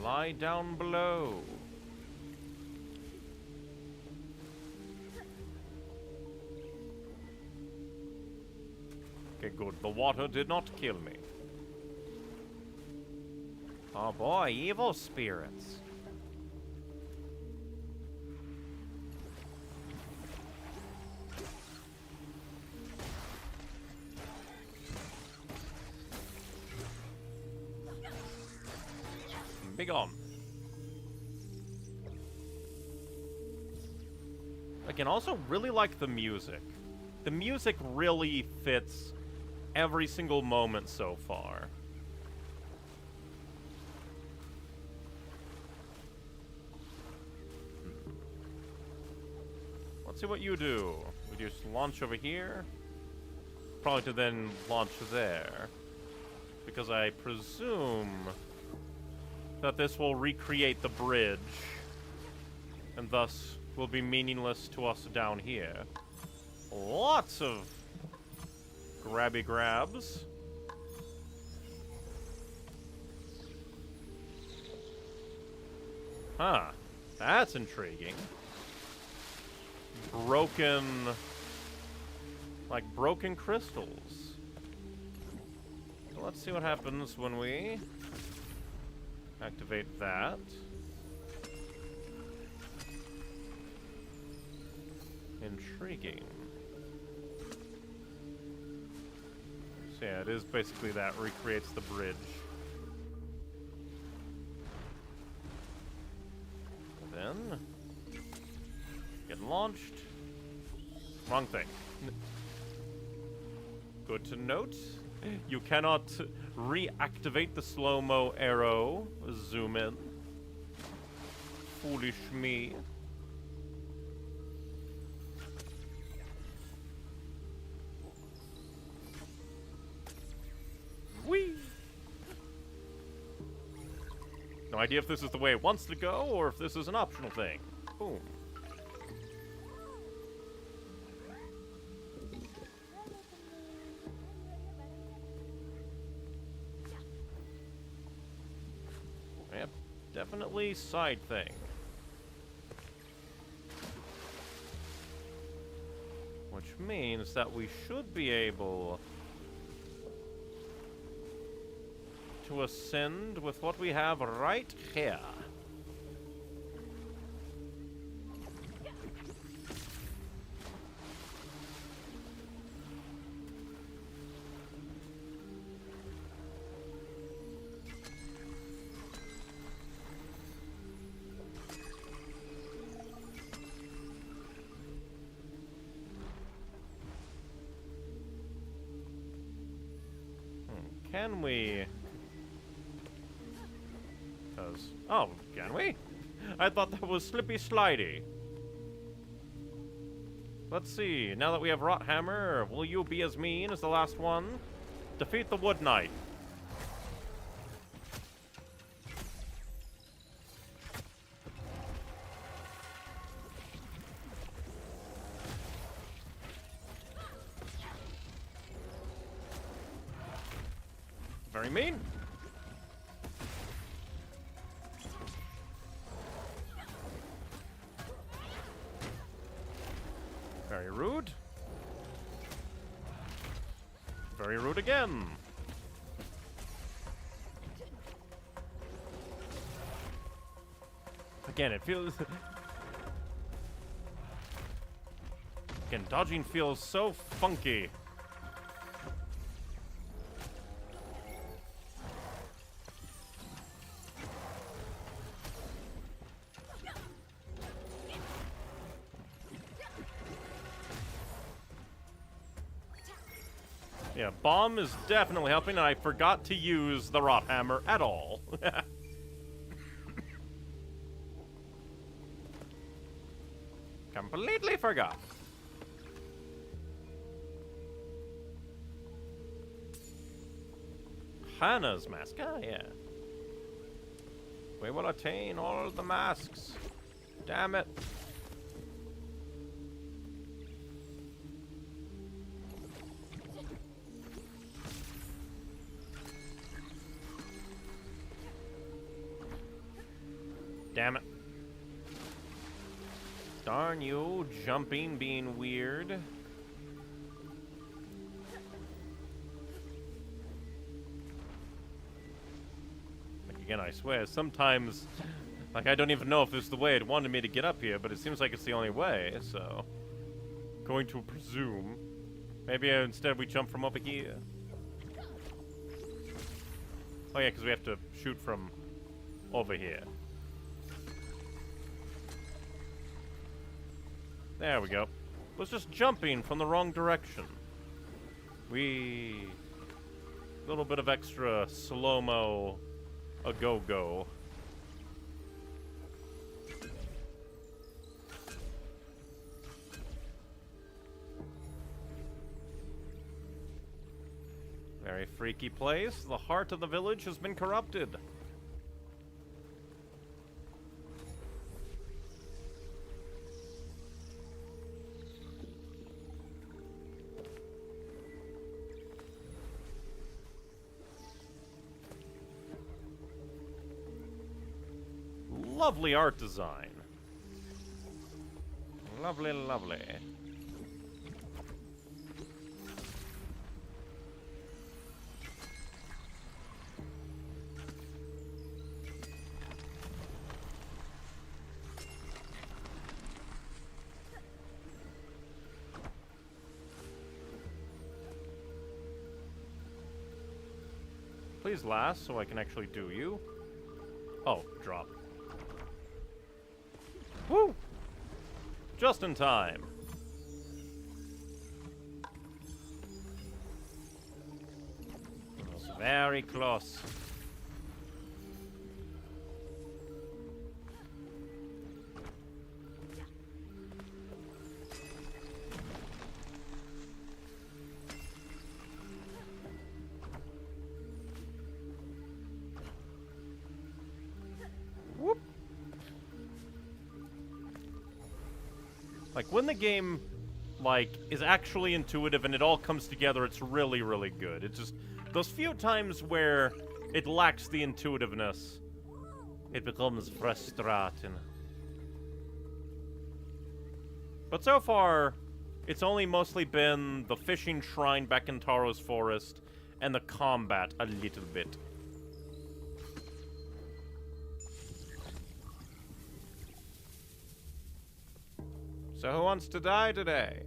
lie down below. Okay, good. The water did not kill me. Oh boy, evil spirits. Big on. I can also really like the music. The music really fits every single moment so far. Let's see what you do. We just launch over here. Probably to then launch there. Because I presume that this will recreate the bridge. And thus will be meaningless to us down here. Lots of grabby grabs. Huh. That's intriguing. Broken crystals. So let's see what happens when we activate that. Intriguing. So yeah, it is basically that recreates the bridge. Then get launched. Wrong thing. Good to note. You cannot reactivate the slow-mo arrow. Zoom in. Foolish me. Whee! No idea if this is the way it wants to go, or if this is an optional thing. Boom. Yep, definitely side thing. Which means that we should be able to ascend with what we have right here. Can we? Oh, can we? I thought that was Slippy Slidey. Let's see. Now that we have Rot Hammer, will you be as mean as the last one? Defeat the Wood Knight. Very mean. Very rude. Very rude again. Again, it feels... Again, dodging feels so funky. Yeah, bomb is definitely helping, and I forgot to use the rot hammer at all. Completely forgot. Hannah's mask, yeah. We will attain all the masks. Damn it. Damn it. Darn you, jumping being weird. Like, again, I swear, sometimes, like, I don't even know if this is the way it wanted me to get up here, but it seems like it's the only way, so... Going to presume. Maybe instead we jump from over here. Oh yeah, because we have to shoot from over here. There we go. Was just jumping from the wrong direction. Little bit of extra slow-mo a go-go. Very freaky place. The heart of the village has been corrupted. Lovely art design. Lovely, lovely. Please last so I can actually do you. Oh, drop. Woo! Just in time. That was very close. Whoop! Like, when the game, like, is actually intuitive and it all comes together, it's really, really good. It's just, those few times where it lacks the intuitiveness, it becomes frustrating. But so far, it's only mostly been the fishing shrine back in Taro's forest and the combat a little bit. So who wants to die today?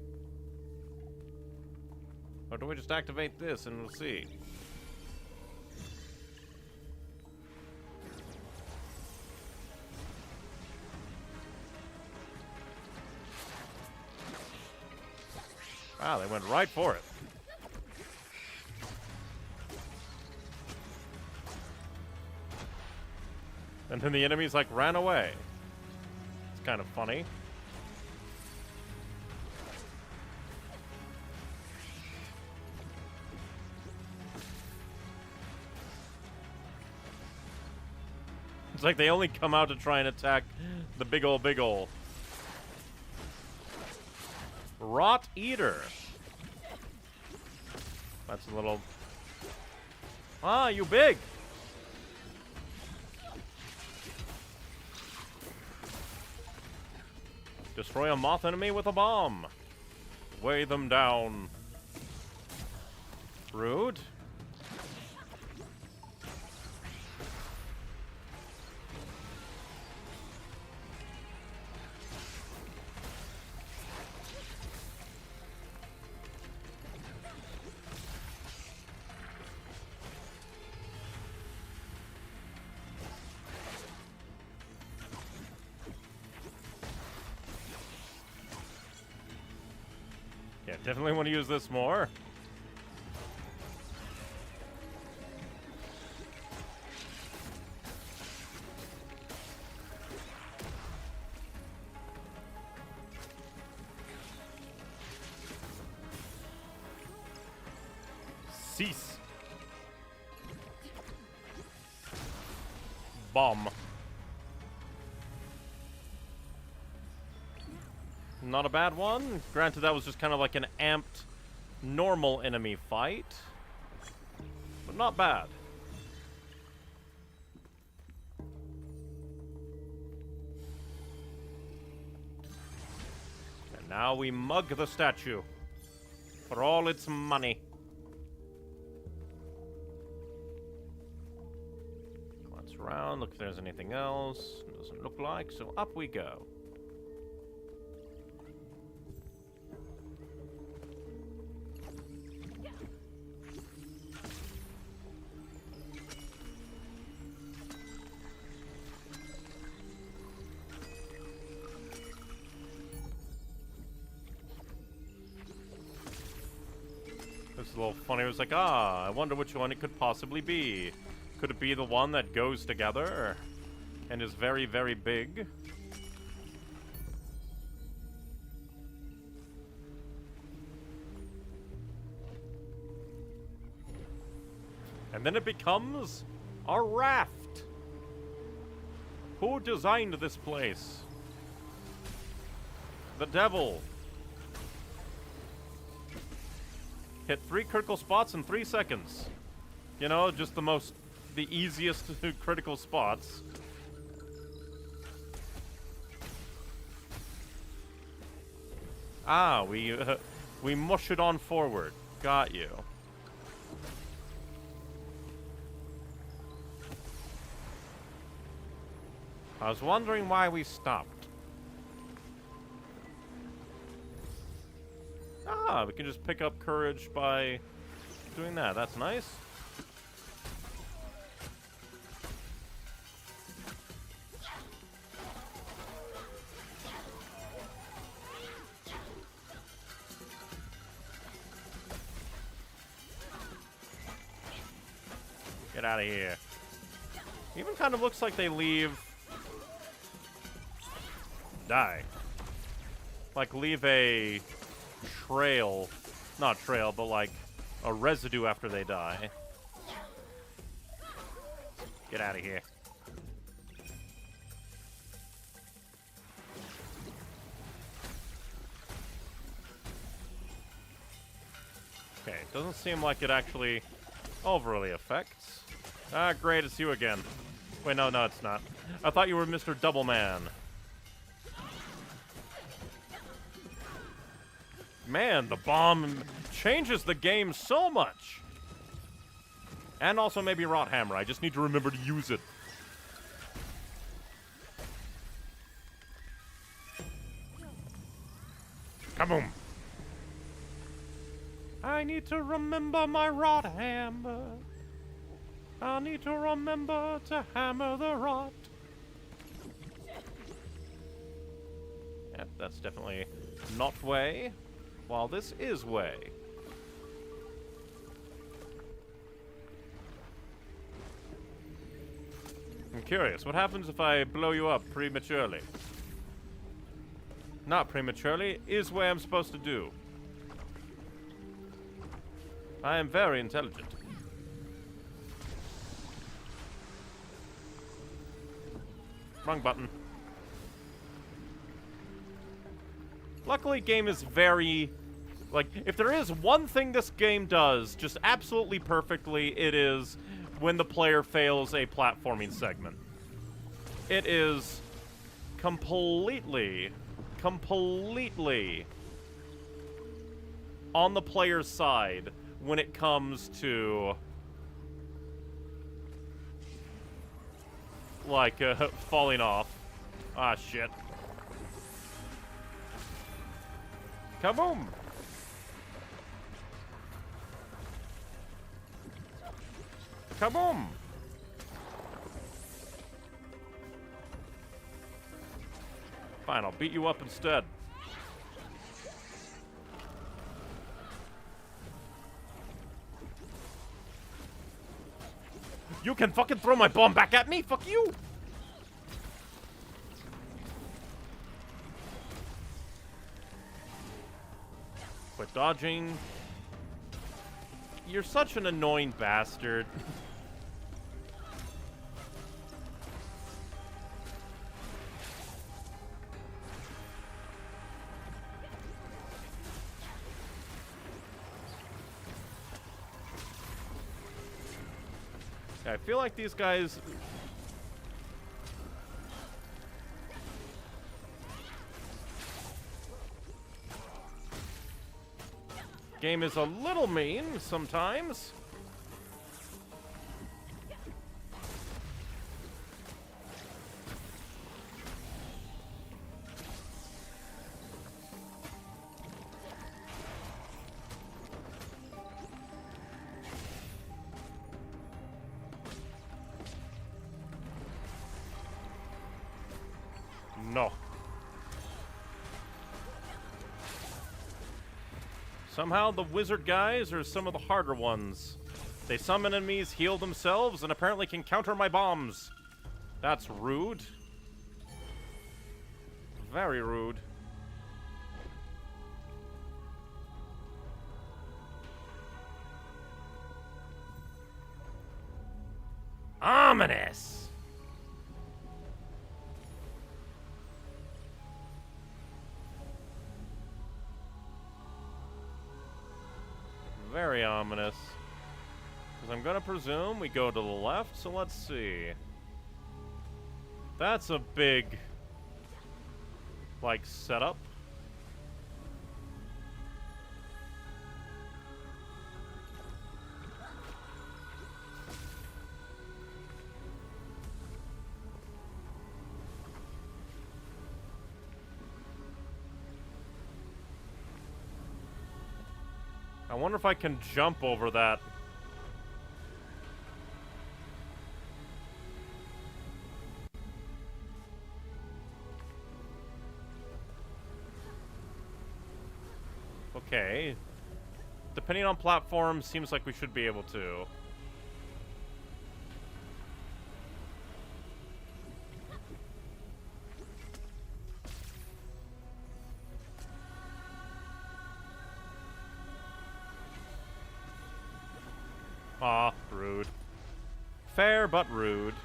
Or do we just activate this and we'll see? Wow, they went right for it. And then the enemies, like, ran away. It's kind of funny. It's like they only come out to try and attack the big ol' Rot Eater. That's a little... Ah, you big! Destroy a moth enemy with a bomb. Weigh them down. Rude. Yeah, definitely want to use this more. Cease. Bomb. Not a bad one. Granted, that was just kind of like an amped, normal enemy fight. But not bad. And now we mug the statue. For all its money. Glance around, look if there's anything else. Doesn't look like, so up we go. It's a little funny. It was like, I wonder which one it could possibly be. Could it be the one that goes together and is very, very big? And then it becomes a raft. Who designed this place? The devil. Hit 3 critical spots in 3 seconds. You know, just the easiest critical spots. Ah, we mush it on forward. Got you. I was wondering why we stopped. Ah, we can just pick up courage by doing that. That's nice. Get out of here. Even kind of looks like they leave... Die. Like, leave a... trail, not trail, but like a residue after they die. Get out of here. Okay, doesn't seem like it actually overly affects. Ah, great, it's you again. Wait, no, it's not. I thought you were Mr. Double Man. Man, the bomb changes the game so much. And also maybe Rot Hammer. I just need to remember to use it. Kaboom! I need to remember my Rot Hammer. I need to remember to hammer the rot. Yep, that's definitely not way. While this is way. I'm curious, what happens if I blow you up prematurely? Not prematurely, is way I'm supposed to do. I am very intelligent. Wrong button. Luckily, game is very... Like, if there is one thing this game does just absolutely perfectly, it is when the player fails a platforming segment. It is completely on the player's side when it comes to, like, falling off. Ah, shit. Kaboom! Kaboom! Fine, I'll beat you up instead. You can fucking throw my bomb back at me? Fuck you! Quit dodging. You're such an annoying bastard. I feel like these guys... Game is a little mean sometimes. No. Somehow the wizard guys are some of the harder ones. They summon enemies, heal themselves, and apparently can counter my bombs. That's rude. Very rude. Ominous! Very ominous. Because I'm gonna presume we go to the left, so let's see. That's a big, like, setup. I wonder if I can jump over that. Okay. Depending on platform, seems like we should be able to. Aw, rude. Fair, but rude.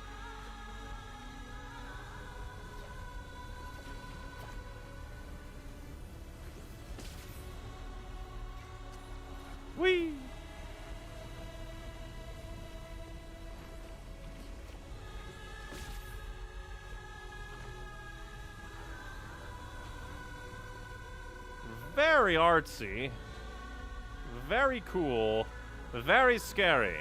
Whee! Very artsy. Very cool. Very scary.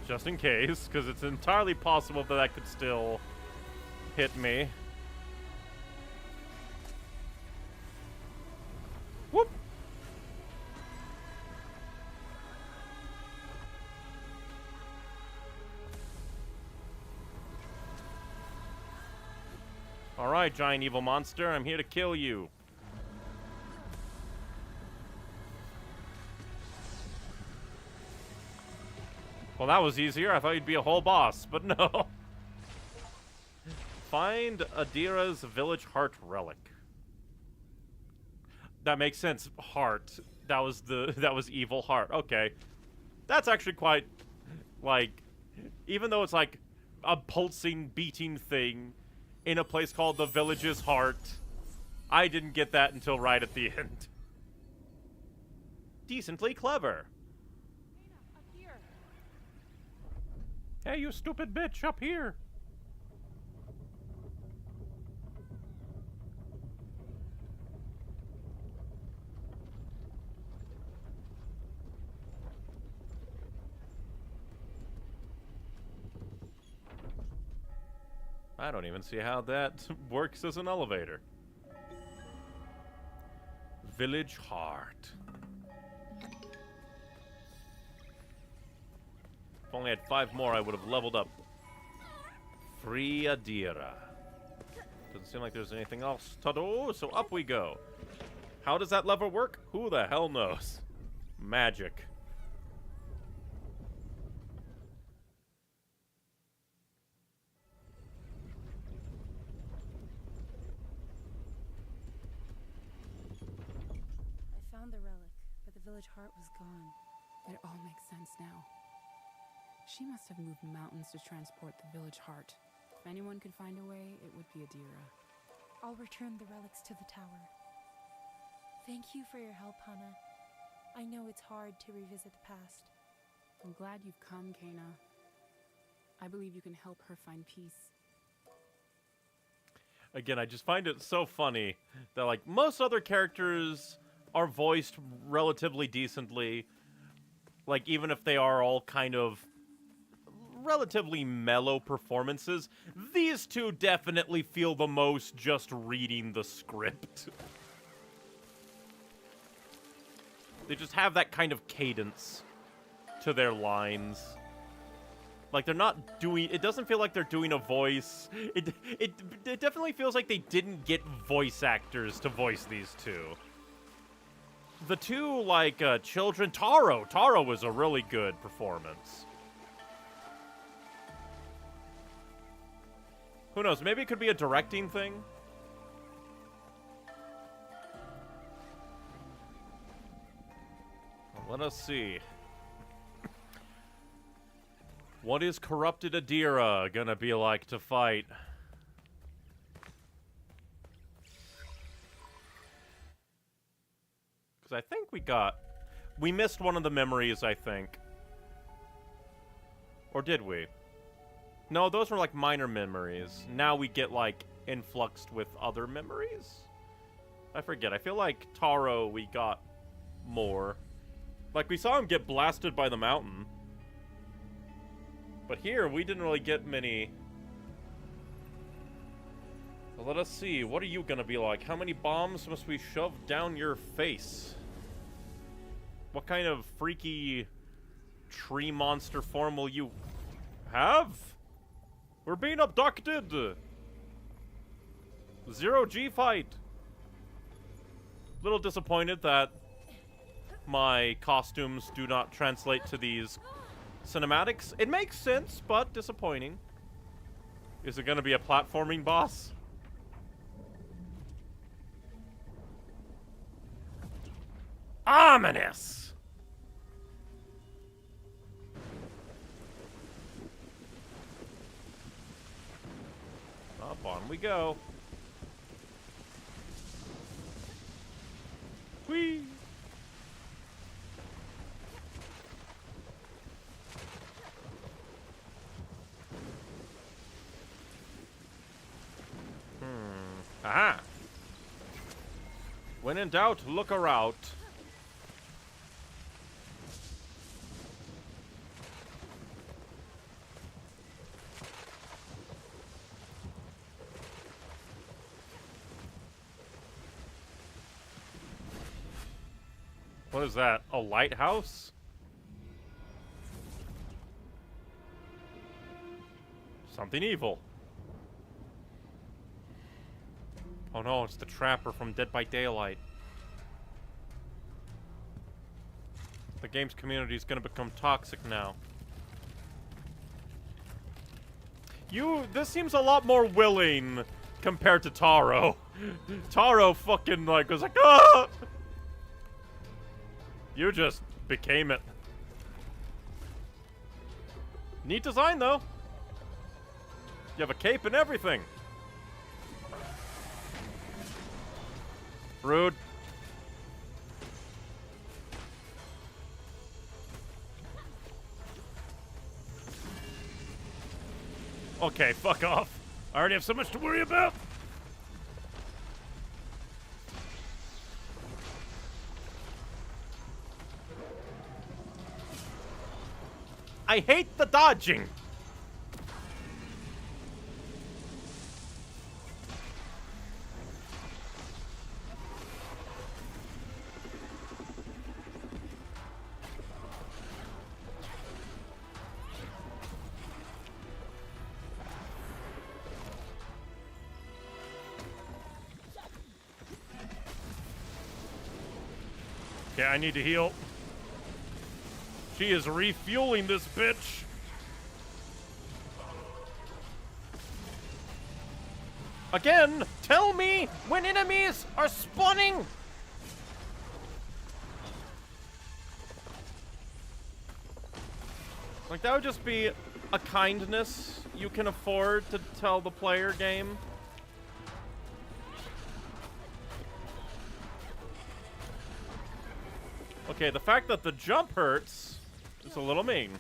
Just in case, because it's entirely possible that that could still hit me. Whoop! Alright, giant evil monster, I'm here to kill you. Well, that was easier. I thought you'd be a whole boss, but no. Find Adira's village heart relic. That makes sense. Heart. That was evil heart. Okay. That's actually quite, like, even though it's like a pulsing, beating thing in a place called the village's heart, I didn't get that until right at the end. Decently clever. Hey, you stupid bitch, up here! I don't even see how that works as an elevator. Village Heart. If only I had 5 more, I would have leveled up. Free Adira. Doesn't seem like there's anything else to do, so up we go. How does that lever work? Who the hell knows? Magic. village heart was gone. It all makes sense now. She must have moved mountains to transport the village heart. If anyone could find a way, it would be Adira. I'll return the relics to the tower. Thank you for your help, Hana. I know it's hard to revisit the past. I'm glad you've come, Kena. I believe you can help her find peace. Again, I just find it so funny that, like, most other characters are voiced relatively decently. Like, even if they are all kind of relatively mellow performances, these two definitely feel the most just reading the script. They just have that kind of cadence to their lines. Like, they're not doing... It doesn't feel like they're doing a voice. It definitely feels like they didn't get voice actors to voice these two. The two, like, children... Taro was a really good performance. Who knows? Maybe it could be a directing thing? Well, let us see. What is corrupted Adira gonna be like to fight? Because I think we missed one of the memories, I think. Or did we? No, those were like minor memories. Now we get like influxed with other memories? I forget. I feel like Taro we got more. Like we saw him get blasted by the mountain. But here, we didn't really get many. So let us see. What are you gonna be like? How many bombs must we shove down your face? What kind of freaky tree monster form will you have? We're being abducted! Zero G fight! Little disappointed that my costumes do not translate to these cinematics. It makes sense, but disappointing. Is it gonna be a platforming boss? Ominous! Up on we go. Whee! Aha! When in doubt, look her out. What is that? A lighthouse? Something evil. Oh no, it's the Trapper from Dead by Daylight. The game's community is gonna become toxic now. This seems a lot more willing compared to Taro. Taro fucking like was like, ah! You just became it. Neat design though. You have a cape and everything. Rude. Okay, fuck off. I already have so much to worry about. I hate the dodging. Okay, I need to heal. She is refueling this bitch. Again, tell me when enemies are spawning. Like, that would just be a kindness you can afford to tell the player game. Okay, the fact that the jump hurts is a little mean.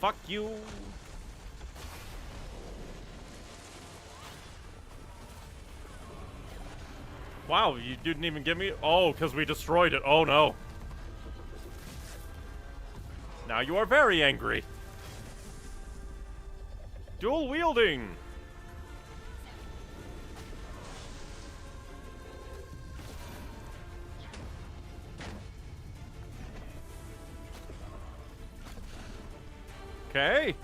Fuck you. Wow, you didn't even give me... Oh, because we destroyed it. Oh, no. Now you are very angry. Dual wielding. Okay.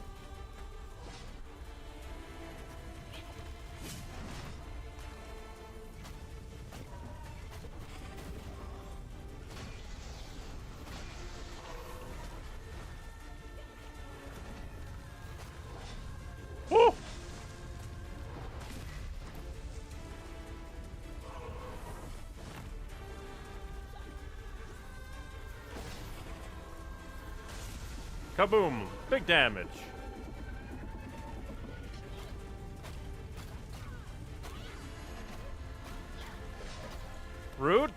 Woo! Kaboom! Big damage. Rude.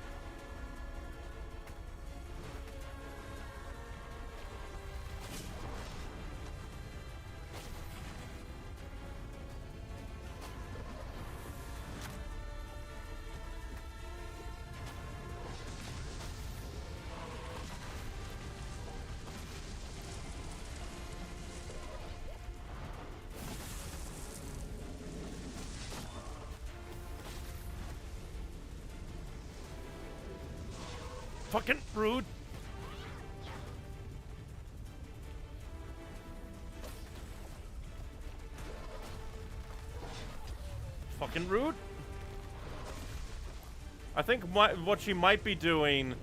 Fucking rude. Fucking rude. I think what she might be doing...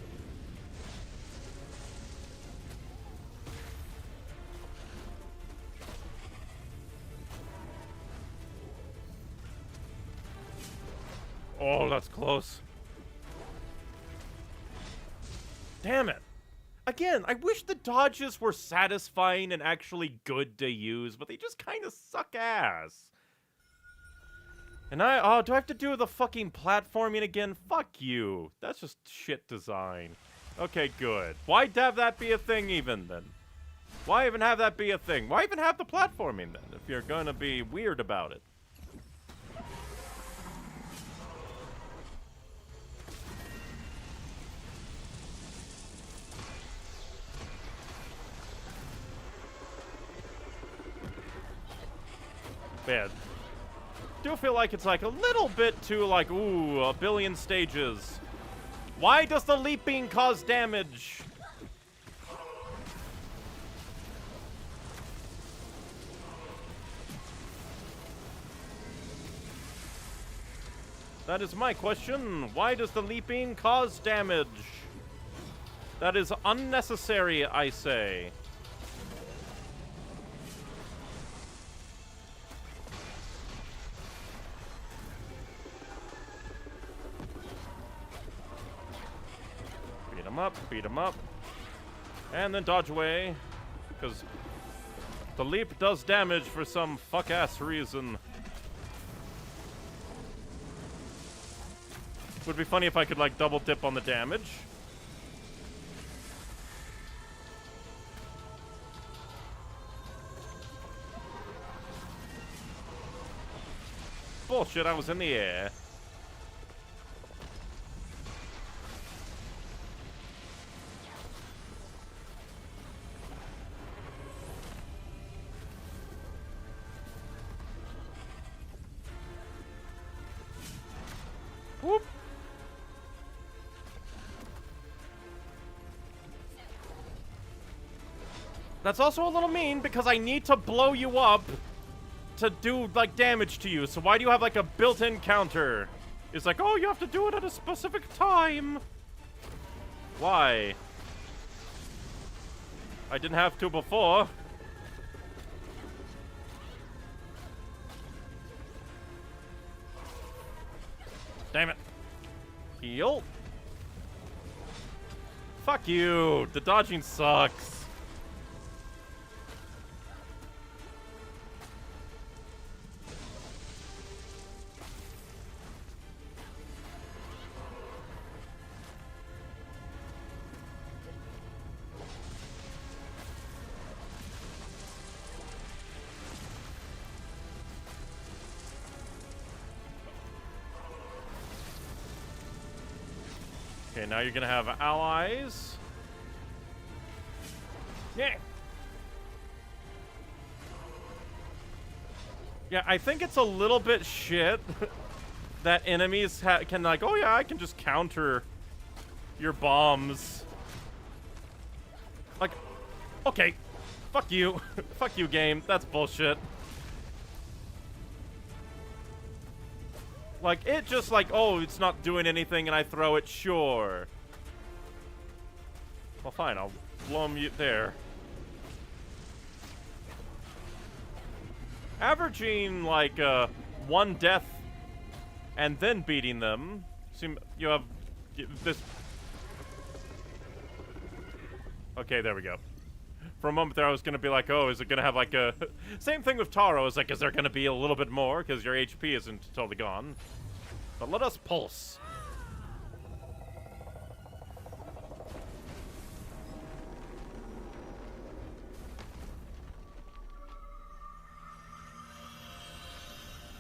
Oh, that's close. Damn it. Again, I wish the dodges were satisfying and actually good to use, but they just kind of suck ass. And oh, do I have to do the fucking platforming again? Fuck you. That's just shit design. Okay, good. Why have that be a thing even then? Why even have that be a thing? Why even have the platforming then, if you're gonna be weird about it? Man, do feel like it's like a little bit too like, ooh, a billion stages. Why does the leaping cause damage? That is my question. Why does the leaping cause damage? That is unnecessary, I say. Beat him up, and then dodge away, because the leap does damage for some fuck-ass reason. Would be funny if I could, like, double dip on the damage. Bullshit, I was in the air. Whoop. That's also a little mean because I need to blow you up to do like damage to you. So why do you have like a built-in counter? It's like, oh, you have to do it at a specific time. Why? I didn't have to before. Damn it. Heal. Fuck you. The dodging sucks. Okay, now you're gonna have allies. Yeah. Yeah, I think it's a little bit shit that enemies can like, oh yeah, I can just counter your bombs. Like, okay, fuck you. Fuck you, game. That's bullshit. Like, it just like, oh, it's not doing anything and I throw it, sure. Well, fine, I'll blow him there. Averaging, like, 1 death and then beating them. You have this... Okay, there we go. For a moment there, I was gonna be like, oh, is it gonna have, like, a... Same thing with Taro. It's like, is there gonna be a little bit more? Because your HP isn't totally gone. But let us pulse.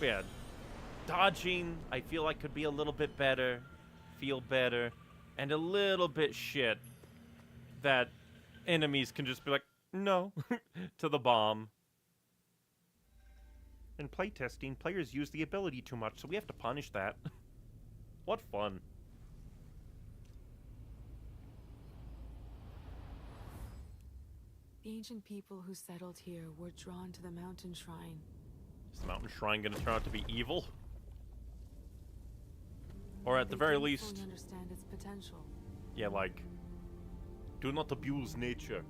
Yeah, dodging, I feel like could be a little bit better, feel better, and a little bit shit that enemies can just be like, no, to the bomb. In playtesting, players use the ability too much, so we have to punish that. What fun. The ancient people who settled here were drawn to the mountain shrine. Is the mountain shrine gonna turn out to be evil? Or at the very They least... didn't fully understand its potential. Yeah, like... Do not abuse nature.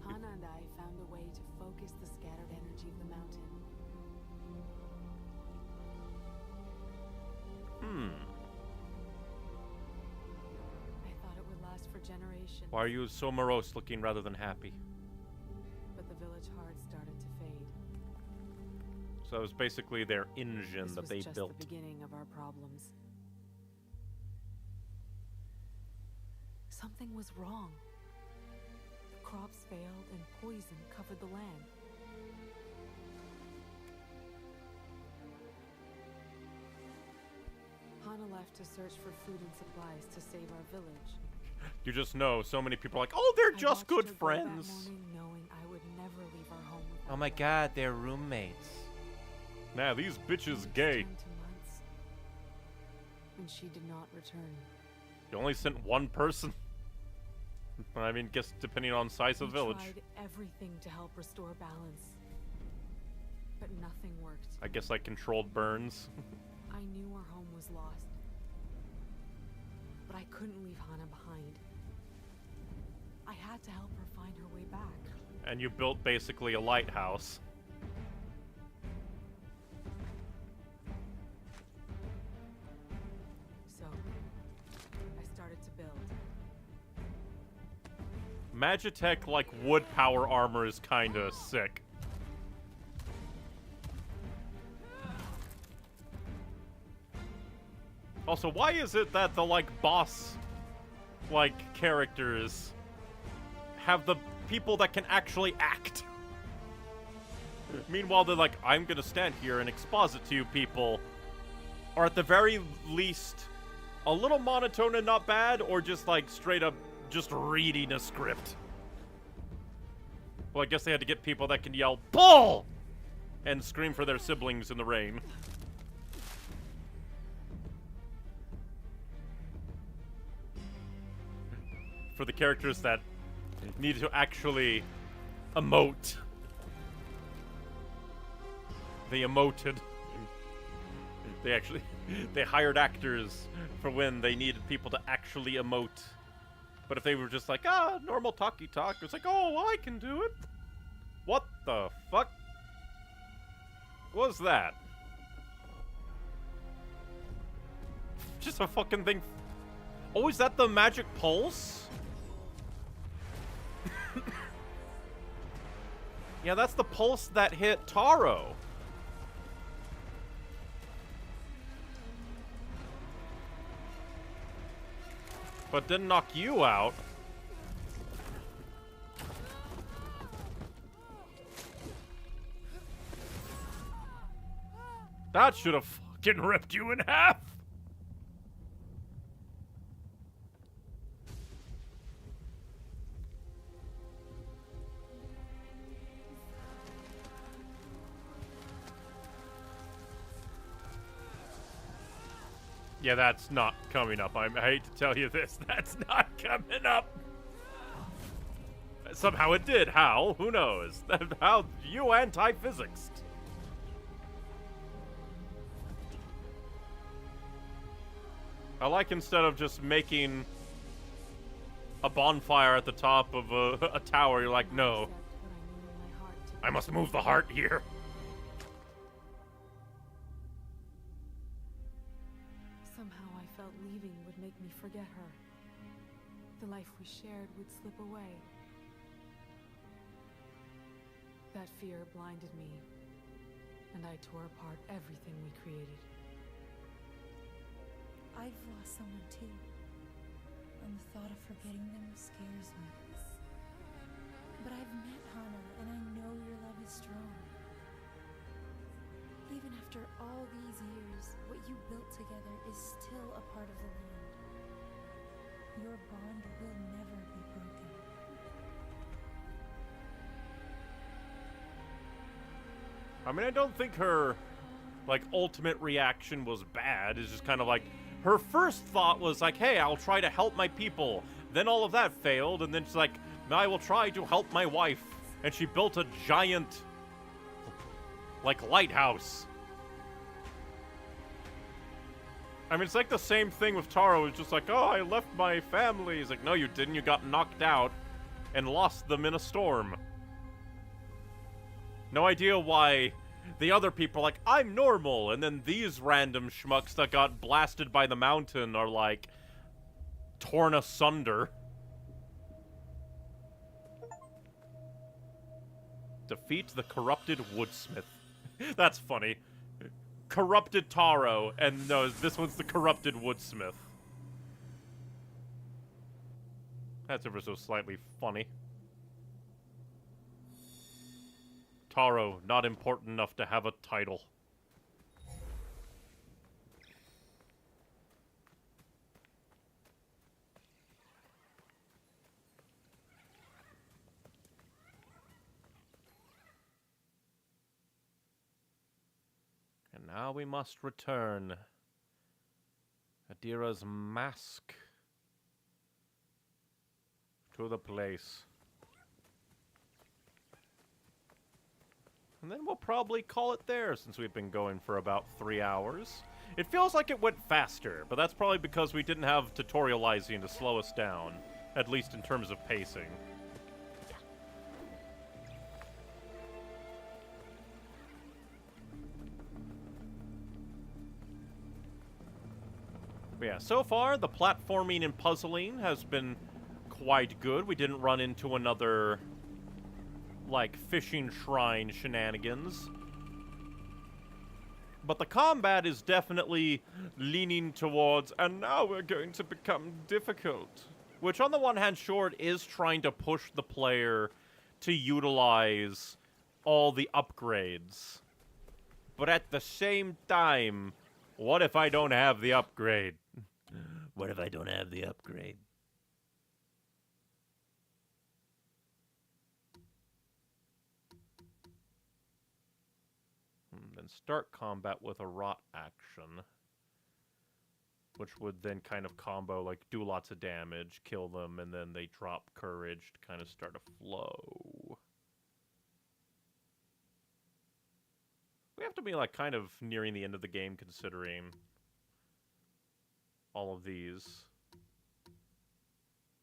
Hana and I found a way to focus the scattered energy of the mountain. I thought it would last for generations. Why are you so morose looking rather than happy? But the village heart started to fade. So it was basically their engine This that was they just built. the beginning of our problems. Something was wrong. The crops failed and poison covered the land. Hana left to search for food and supplies to save our village. You just know so many people are like, oh, they're I just watched good her go that friends. morning knowing I would never leave our home without Oh my her. god, they're roommates. Nah, these bitches Weeks gay. turned to months, and she did not return. You only sent one person. I mean, guess depending on size of We village. tried everything to help restore balance, but nothing worked. I guess I controlled burns. I knew our home was lost, but I couldn't leave Hana behind. I had to help her find her way back. And you built basically a lighthouse. So, I started to build. Magitech, like, wood power armor is kinda sick. Also, why is it that the, like, boss, like, characters have the people that can actually act? Meanwhile, they're like, I'm gonna stand here and exposit to you people. Or at the very least, a little monotone and not bad, or just, like, straight up just reading a script. Well, I guess they had to get people that can yell, "Bull!" and scream for their siblings in the rain. For the characters that need to actually emote. They emoted. They actually, they hired actors for when they needed people to actually emote. But if they were just like, normal talky talk, it's like, oh, well, I can do it. What the fuck? What was that? Just a fucking thing. Oh, is that the magic pulse? Yeah, that's the pulse that hit Taro. But didn't knock you out. That should have fucking ripped you in half. Yeah, that's not coming up. I hate to tell you this. That's not coming up. Somehow it did. How? Who knows? How? You anti-physics. I like instead of just making a bonfire at the top of a tower, you're like, no. I must move the heart here. Somehow I felt leaving would make me forget her. The life we shared would slip away. That fear blinded me, and I tore apart everything we created. I've lost someone too, and the thought of forgetting them scares me. But I've met Hana, and I know your love is strong. Even after all these years, what you built together is still a part of the land. Your bond will never be broken. I mean, I don't think her, like, ultimate reaction was bad. It's just kind of like, her first thought was like, hey, I'll try to help my people. Then all of that failed, and then she's like, I will try to help my wife. And she built a giant, like, lighthouse. I mean, it's like the same thing with Taro. It's just like, oh, I left my family. It's like, no, you didn't. You got knocked out and lost them in a storm. No idea why the other people are like, I'm normal. And then these random schmucks that got blasted by the mountain are like, torn asunder. Defeat the corrupted woodsmith. That's funny. Corrupted Taro, and no, this one's the corrupted woodsmith. That's ever so slightly funny. Taro, not important enough to have a title. And now we must return Adira's mask to the place. And then we'll probably call it there, since we've been going for about 3 hours. It feels like it went faster, but that's probably because we didn't have tutorializing to slow us down, at least in terms of pacing. But yeah, so far, the platforming and puzzling has been quite good. We didn't run into another, like, fishing shrine shenanigans. But the combat is definitely leaning towards, and now we're going to become difficult. Which, on the one hand, sure, it is trying to push the player to utilize all the upgrades. But at the same time, what if I don't have the upgrade? What if I don't have the upgrade? Then start combat with a rot action, which would then kind of combo, like, do lots of damage, kill them, and then they drop courage to kind of start a flow. We have to be, like, kind of nearing the end of the game, considering all of these.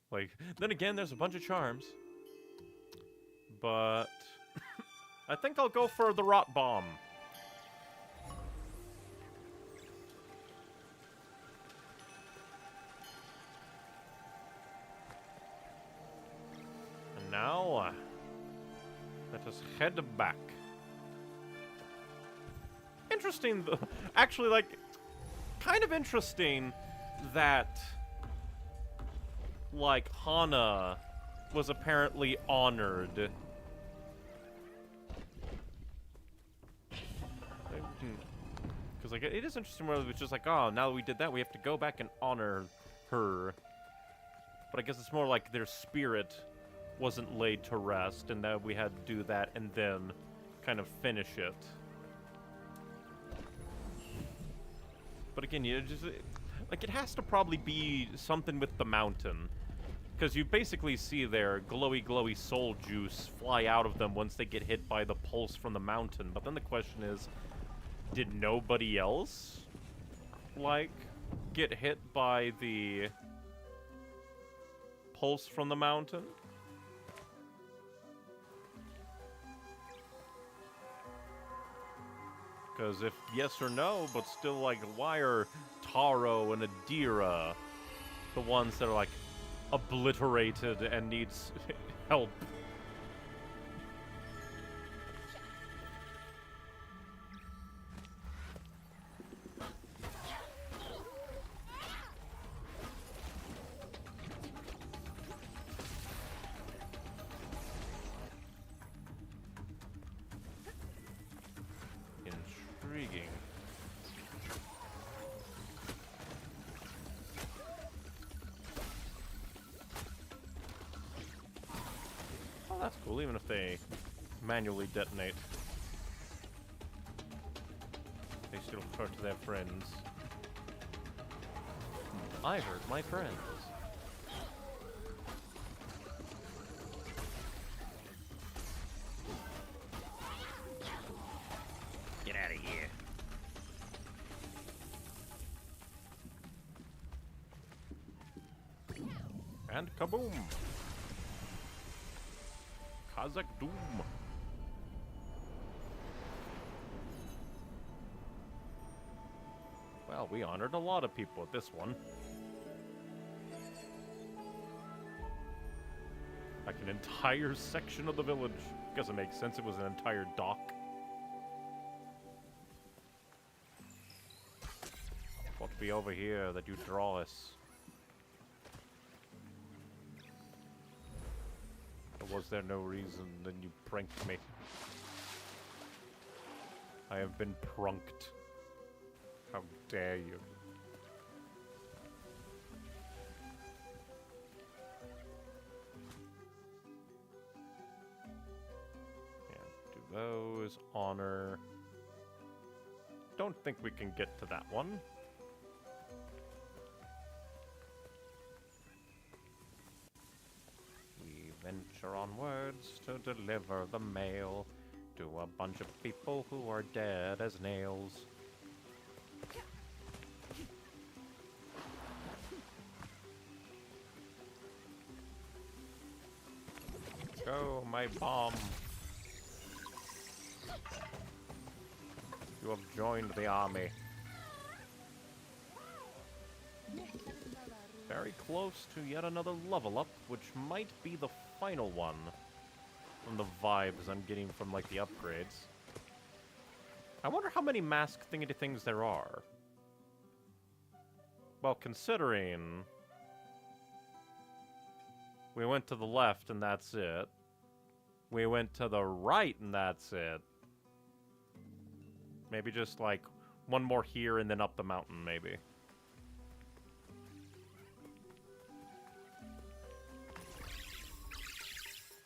Like, then again, there's a bunch of charms. But I think I'll go for the Rot Bomb. And now, let us head back. Interesting, actually, like, kind of interesting that, like, Hana was apparently honored. Because, like, it is interesting where it's just like, oh, now that we did that, we have to go back and honor her. But I guess it's more like their spirit wasn't laid to rest, and that we had to do that and then kind of finish it. But again, you just, like, it has to probably be something with the mountain. Because you basically see their glowy, glowy soul juice fly out of them once they get hit by the pulse from the mountain. But then the question is, did nobody else, like, get hit by the pulse from the mountain? Because if yes or no, but still, like, why are Taro and Adira the ones that are, like, obliterated and needs help? Intriguing. Oh, that's cool, even if they manually detonate. They still refer to their friends. I heard my friends. Get out of here. And kaboom! Kazakh Doom. Well, we honored a lot of people at this one. Like an entire section of the village. Guess it makes sense, it was an entire dock. What be over here that you draw us? Or was there no reason, then you pranked me? I have been prunked. How dare you? Yeah, do those, honor. Don't think we can get to that one. We venture onwards to deliver the mail to a bunch of people who are dead as nails. Go, my bomb. You have joined the army. Very close to yet another level up, which might be the final one from the vibes I'm getting from, like, the upgrades. I wonder how many mask thingy things there are. Well, considering we went to the left and that's it. We went to the right and that's it. Maybe just, like, one more here and then up the mountain, maybe.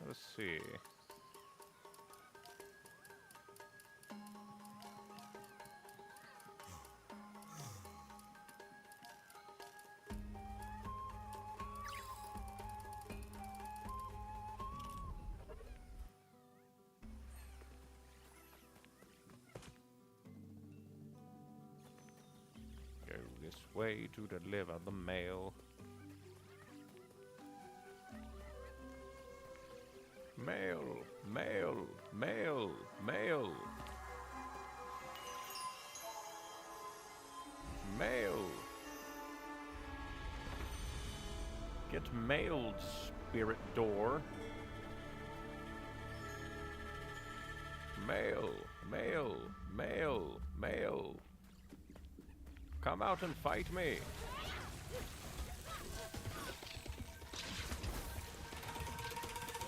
Let's see. this way to deliver the mail. Mail, mail, mail, mail. Mail. Get mailed, spirit door. Mail, mail, mail, mail. Come out and fight me.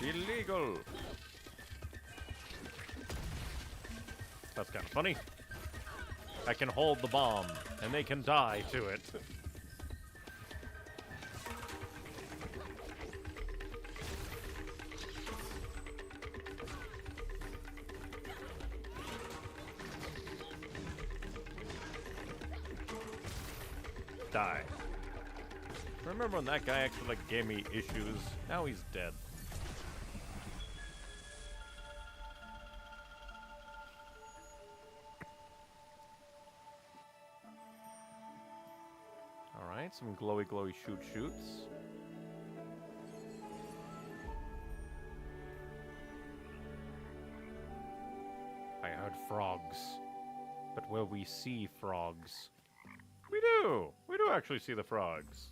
Illegal. That's kind of funny. I can hold the bomb, and they can die to it. Die. Remember when that guy actually like gave me issues? Now he's dead. Alright, some glowy shoots. I heard frogs. But will we see frogs? We do! We do actually see the frogs.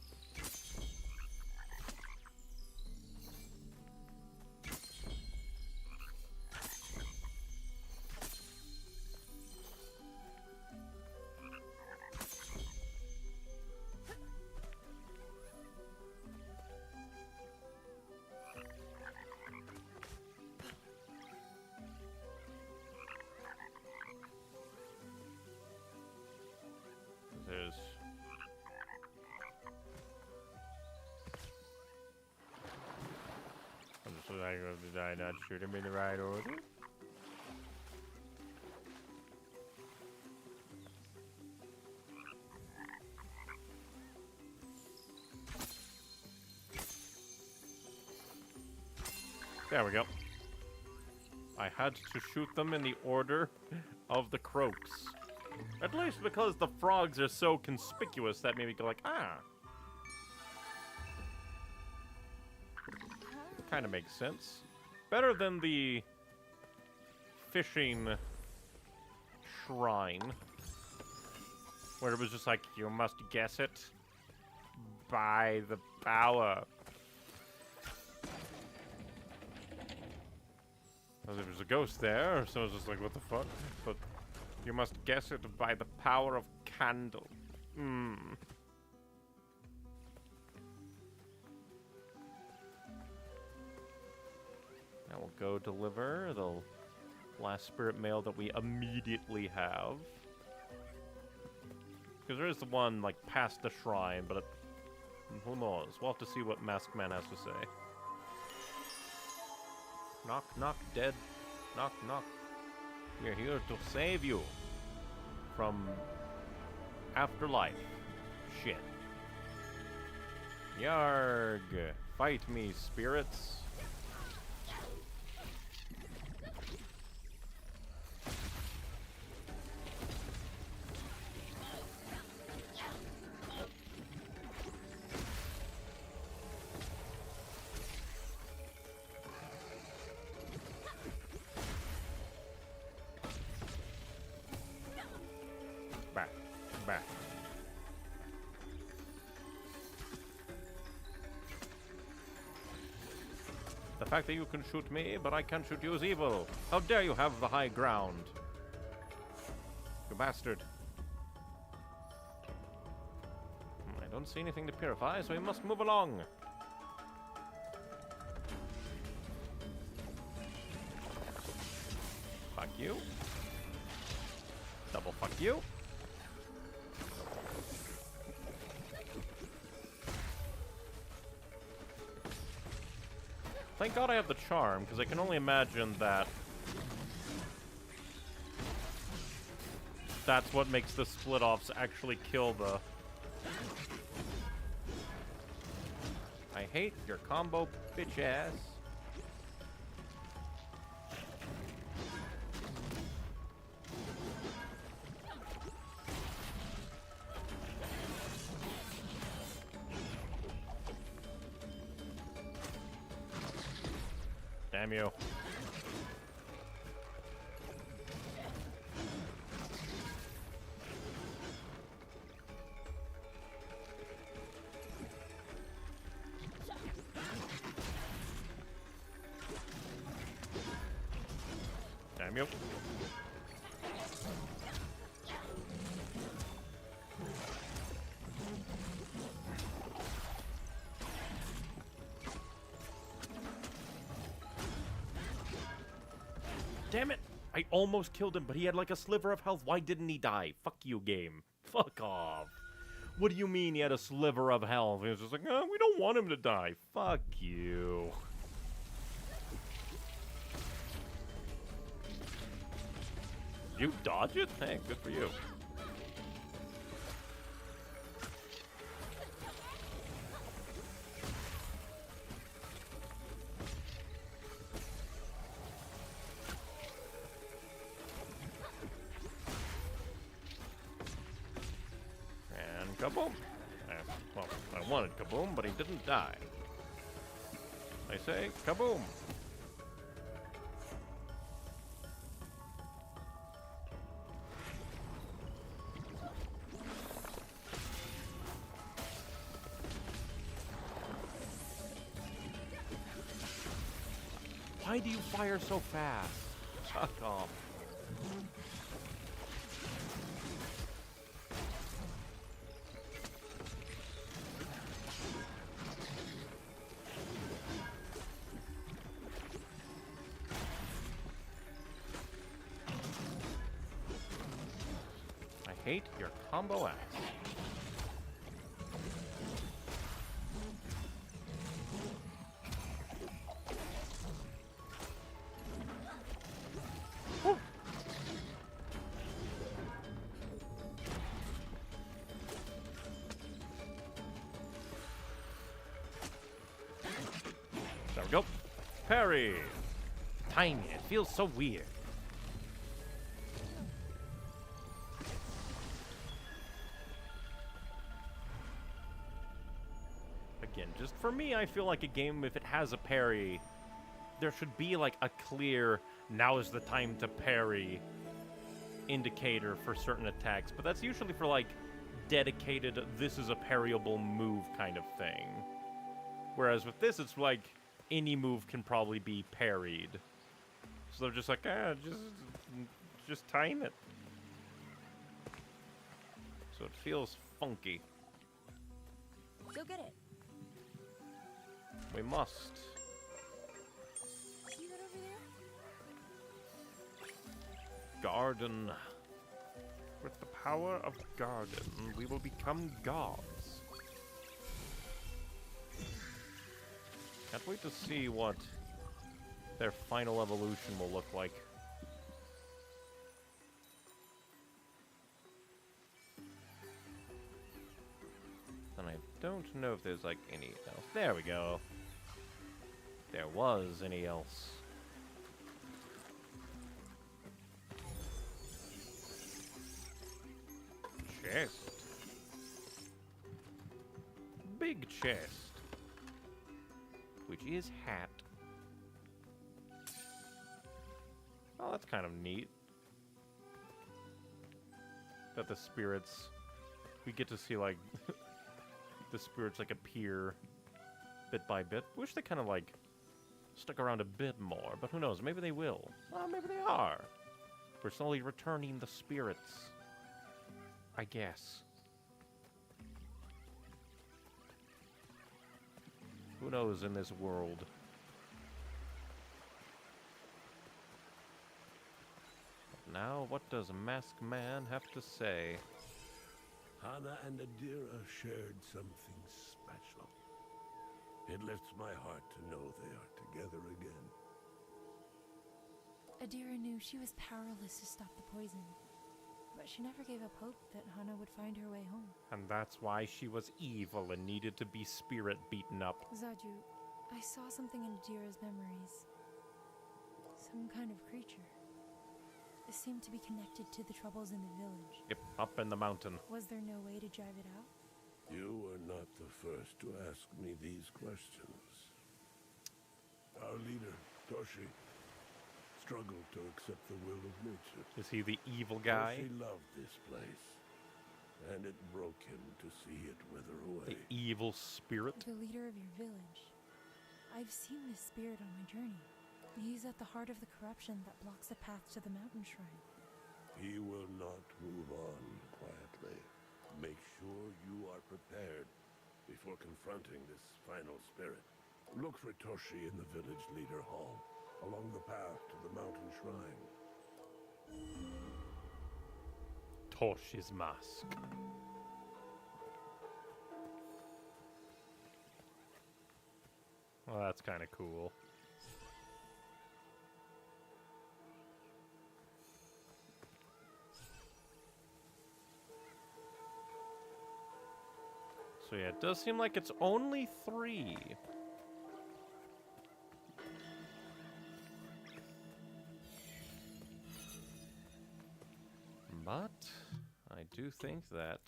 There's... I'm just like, did I not shoot him in the right order? There we go. I had to shoot them in the order of the croaks. At least because the frogs are so conspicuous that made me go like, ah. Kind of makes sense. Better than the fishing shrine, where it was just like, you must guess it by the power. As if there's a ghost there, so I was just like, what the fuck? But you must guess it by the power of candle. Hmm. Now we'll go deliver the last spirit mail that we immediately have. Because there is the one, like, past the shrine, but who knows? We'll have to see what Masked Man has to say. Knock, knock, dead. Knock, knock. We're here to save you from afterlife. Shit. Yarg. Fight me, spirits. Back. The fact that you can shoot me, but I can't shoot you is evil. How dare you have the high ground? You bastard. I don't see anything to purify, so we must move along. Fuck you. Double fuck you. Thank God I have the charm, because I can only imagine that that's what makes the split-offs actually kill the... I hate your combo, bitch ass. Damn you. Damn you. Damn it! I almost killed him, but he had like a sliver of health. Why didn't he die? Fuck you, game. Fuck off. What do you mean he had a sliver of health? He was just like, oh, we don't want him to die. Fuck you. You dodge it? Hey, good for you. And kaboom. Well, I wanted kaboom, but he didn't die. I say kaboom. Why do you fire so fast? Fuck off. I hate your combo axe. There we go. Parry. Tiny. It feels so weird. Again, just for me, I feel like a game, if it has a parry, there should be like a clear, now is the time to parry indicator for certain attacks. But that's usually for like dedicated, this is a parryable move kind of thing. Whereas with this, it's like any move can probably be parried. So they're just like, just time it. So it feels funky. Go get it. We must. See that over there? Garden. With the power of garden, we will become gods. Can't wait to see what their final evolution will look like. And I don't know if there's like any else. There we go. There was any else. Chest. Big chest. Which is hat. Oh, that's kind of neat. That the spirits... We get to see, like... the spirits, like, appear bit by bit. Wish they kind of, like, stuck around a bit more. But who knows? Maybe they will. Well, maybe they are. We're slowly returning the spirits. I guess. Who knows in this world? But now, what does Masked Man have to say? Hana and Adira shared something special. It lifts my heart to know they are together again. Adira knew she was powerless to stop the poison, but she never gave up hope that Hana would find her way home. And that's why she was evil and needed to be spirit beaten up. Zaju, I saw something in Adira's memories. Some kind of creature. It seemed to be connected to the troubles in the village. Yep, up in the mountain. Was there no way to drive it out? You were not the first to ask me these questions. Our leader, Toshi struggled to accept the will of nature. Is he the evil guy? Toshi loved this place, and it broke him to see it wither The away. evil spirit? The leader of your village. I've seen this spirit on my journey. He's at the heart of the corruption that blocks the path to the mountain shrine. He will not move on quietly. Make sure you are prepared before confronting this final spirit. Look for Toshi in the village leader hall, along the path to the mountain shrine. Toshi's mask. Well, that's kind of cool. So yeah, it does seem like it's only 3. But I do think that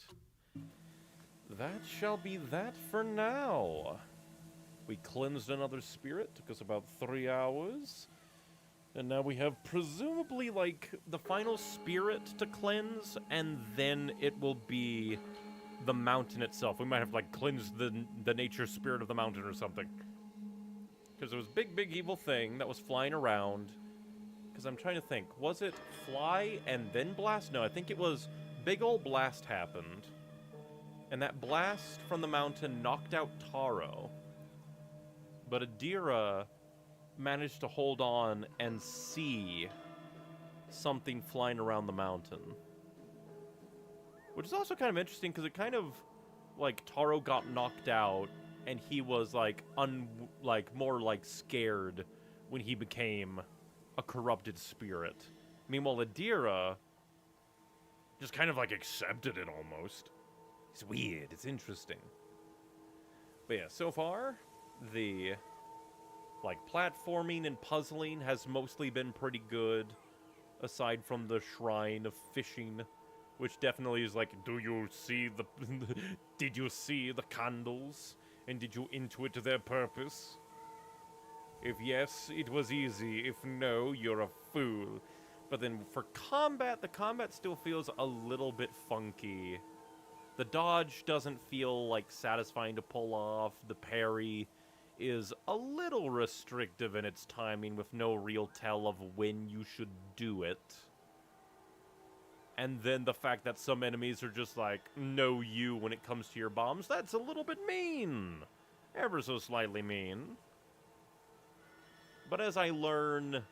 shall be that for now. We cleansed another spirit, took us about 3 hours. And now we have presumably, like, the final spirit to cleanse, and then it will be the mountain itself. We might have, like, cleansed the nature spirit of the mountain or something. Because there was big evil thing that was flying around. Because I'm trying to think, was it fly and then blast? No, I think it was big old blast happened. And that blast from the mountain knocked out Taro. But Adira managed to hold on and see something flying around the mountain. Which is also kind of interesting, because it kind of, like, Taro got knocked out, and he was, like, more, like, scared when he became a corrupted spirit. Meanwhile, Adira just kind of, like, accepted it almost. It's weird. It's interesting. But yeah, so far, the, like, platforming and puzzling has mostly been pretty good, aside from the shrine of fishing, which definitely is like, do you see the... did you see the candles? And did you intuit their purpose? If yes, it was easy. If no, you're a fool. But then for combat, the combat still feels a little bit funky. The dodge doesn't feel, like, satisfying to pull off. The parry is a little restrictive in its timing, with no real tell of when you should do it. And then the fact that some enemies are just like, no you when it comes to your bombs, that's a little bit mean. Ever so slightly mean. But as I learn,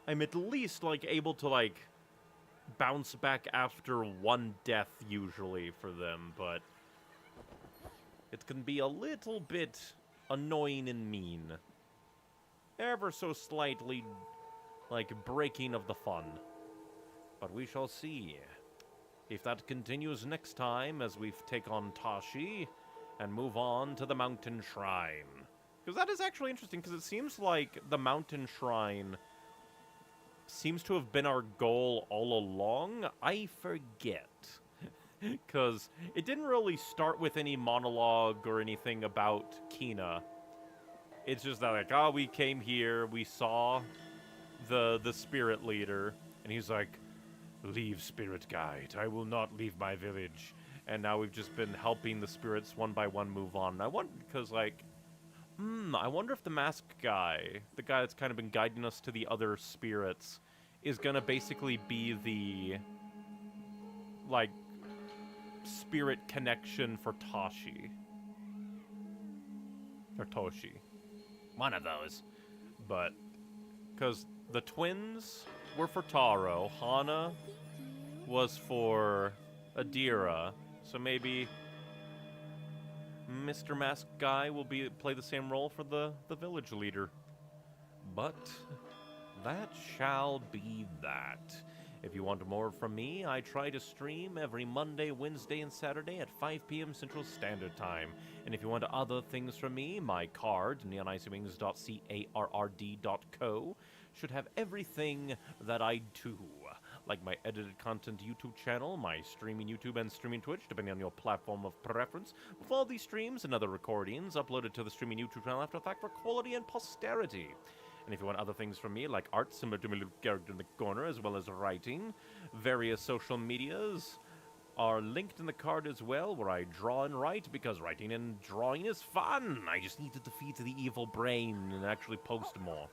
I'm at least, like, able to, like, bounce back after one death, usually, for them, but it can be a little bit annoying and mean. Ever so slightly, like, breaking of the fun. But we shall see if that continues next time as we take on Tashi and move on to the mountain shrine. Because that is actually interesting, because it seems like the mountain shrine seems to have been our goal all along. I forget. Because it didn't really start with any monologue or anything about Kina. It's just that, like, oh, we came here, we saw the spirit leader, and he's like, leave, spirit guide. I will not leave my village. And now we've just been helping the spirits one by one move on. And I wonder, because, like, I wonder if the masked guy, the guy that's kind of been guiding us to the other spirits, is gonna basically be the, like, spirit connection for Tashi. Or Toshi. One of those. But, because the twins were for Taro, Hana was for Adira, so maybe Mr. Masked Guy will play the same role for the village leader. But that shall be that. If you want more from me, I try to stream every Monday, Wednesday, and Saturday at 5 p.m. Central Standard Time. And if you want other things from me, my card, neonicywings.carrd.co, should have everything that I do. Like my edited content YouTube channel, my streaming YouTube and streaming Twitch, depending on your platform of preference, with all these streams and other recordings uploaded to the streaming YouTube channel after the fact for quality and posterity. And if you want other things from me, like art similar to my little character in the corner, as well as writing, various social medias are linked in the card as well, where I draw and write, because writing and drawing is fun. I just need to defeat the evil brain and actually post more.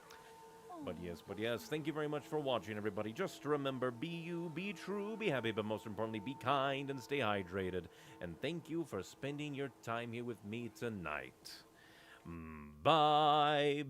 But yes, thank you very much for watching, everybody. Just remember, be you, be true, be happy, but most importantly, be kind and stay hydrated. And thank you for spending your time here with me tonight. Bye-bye.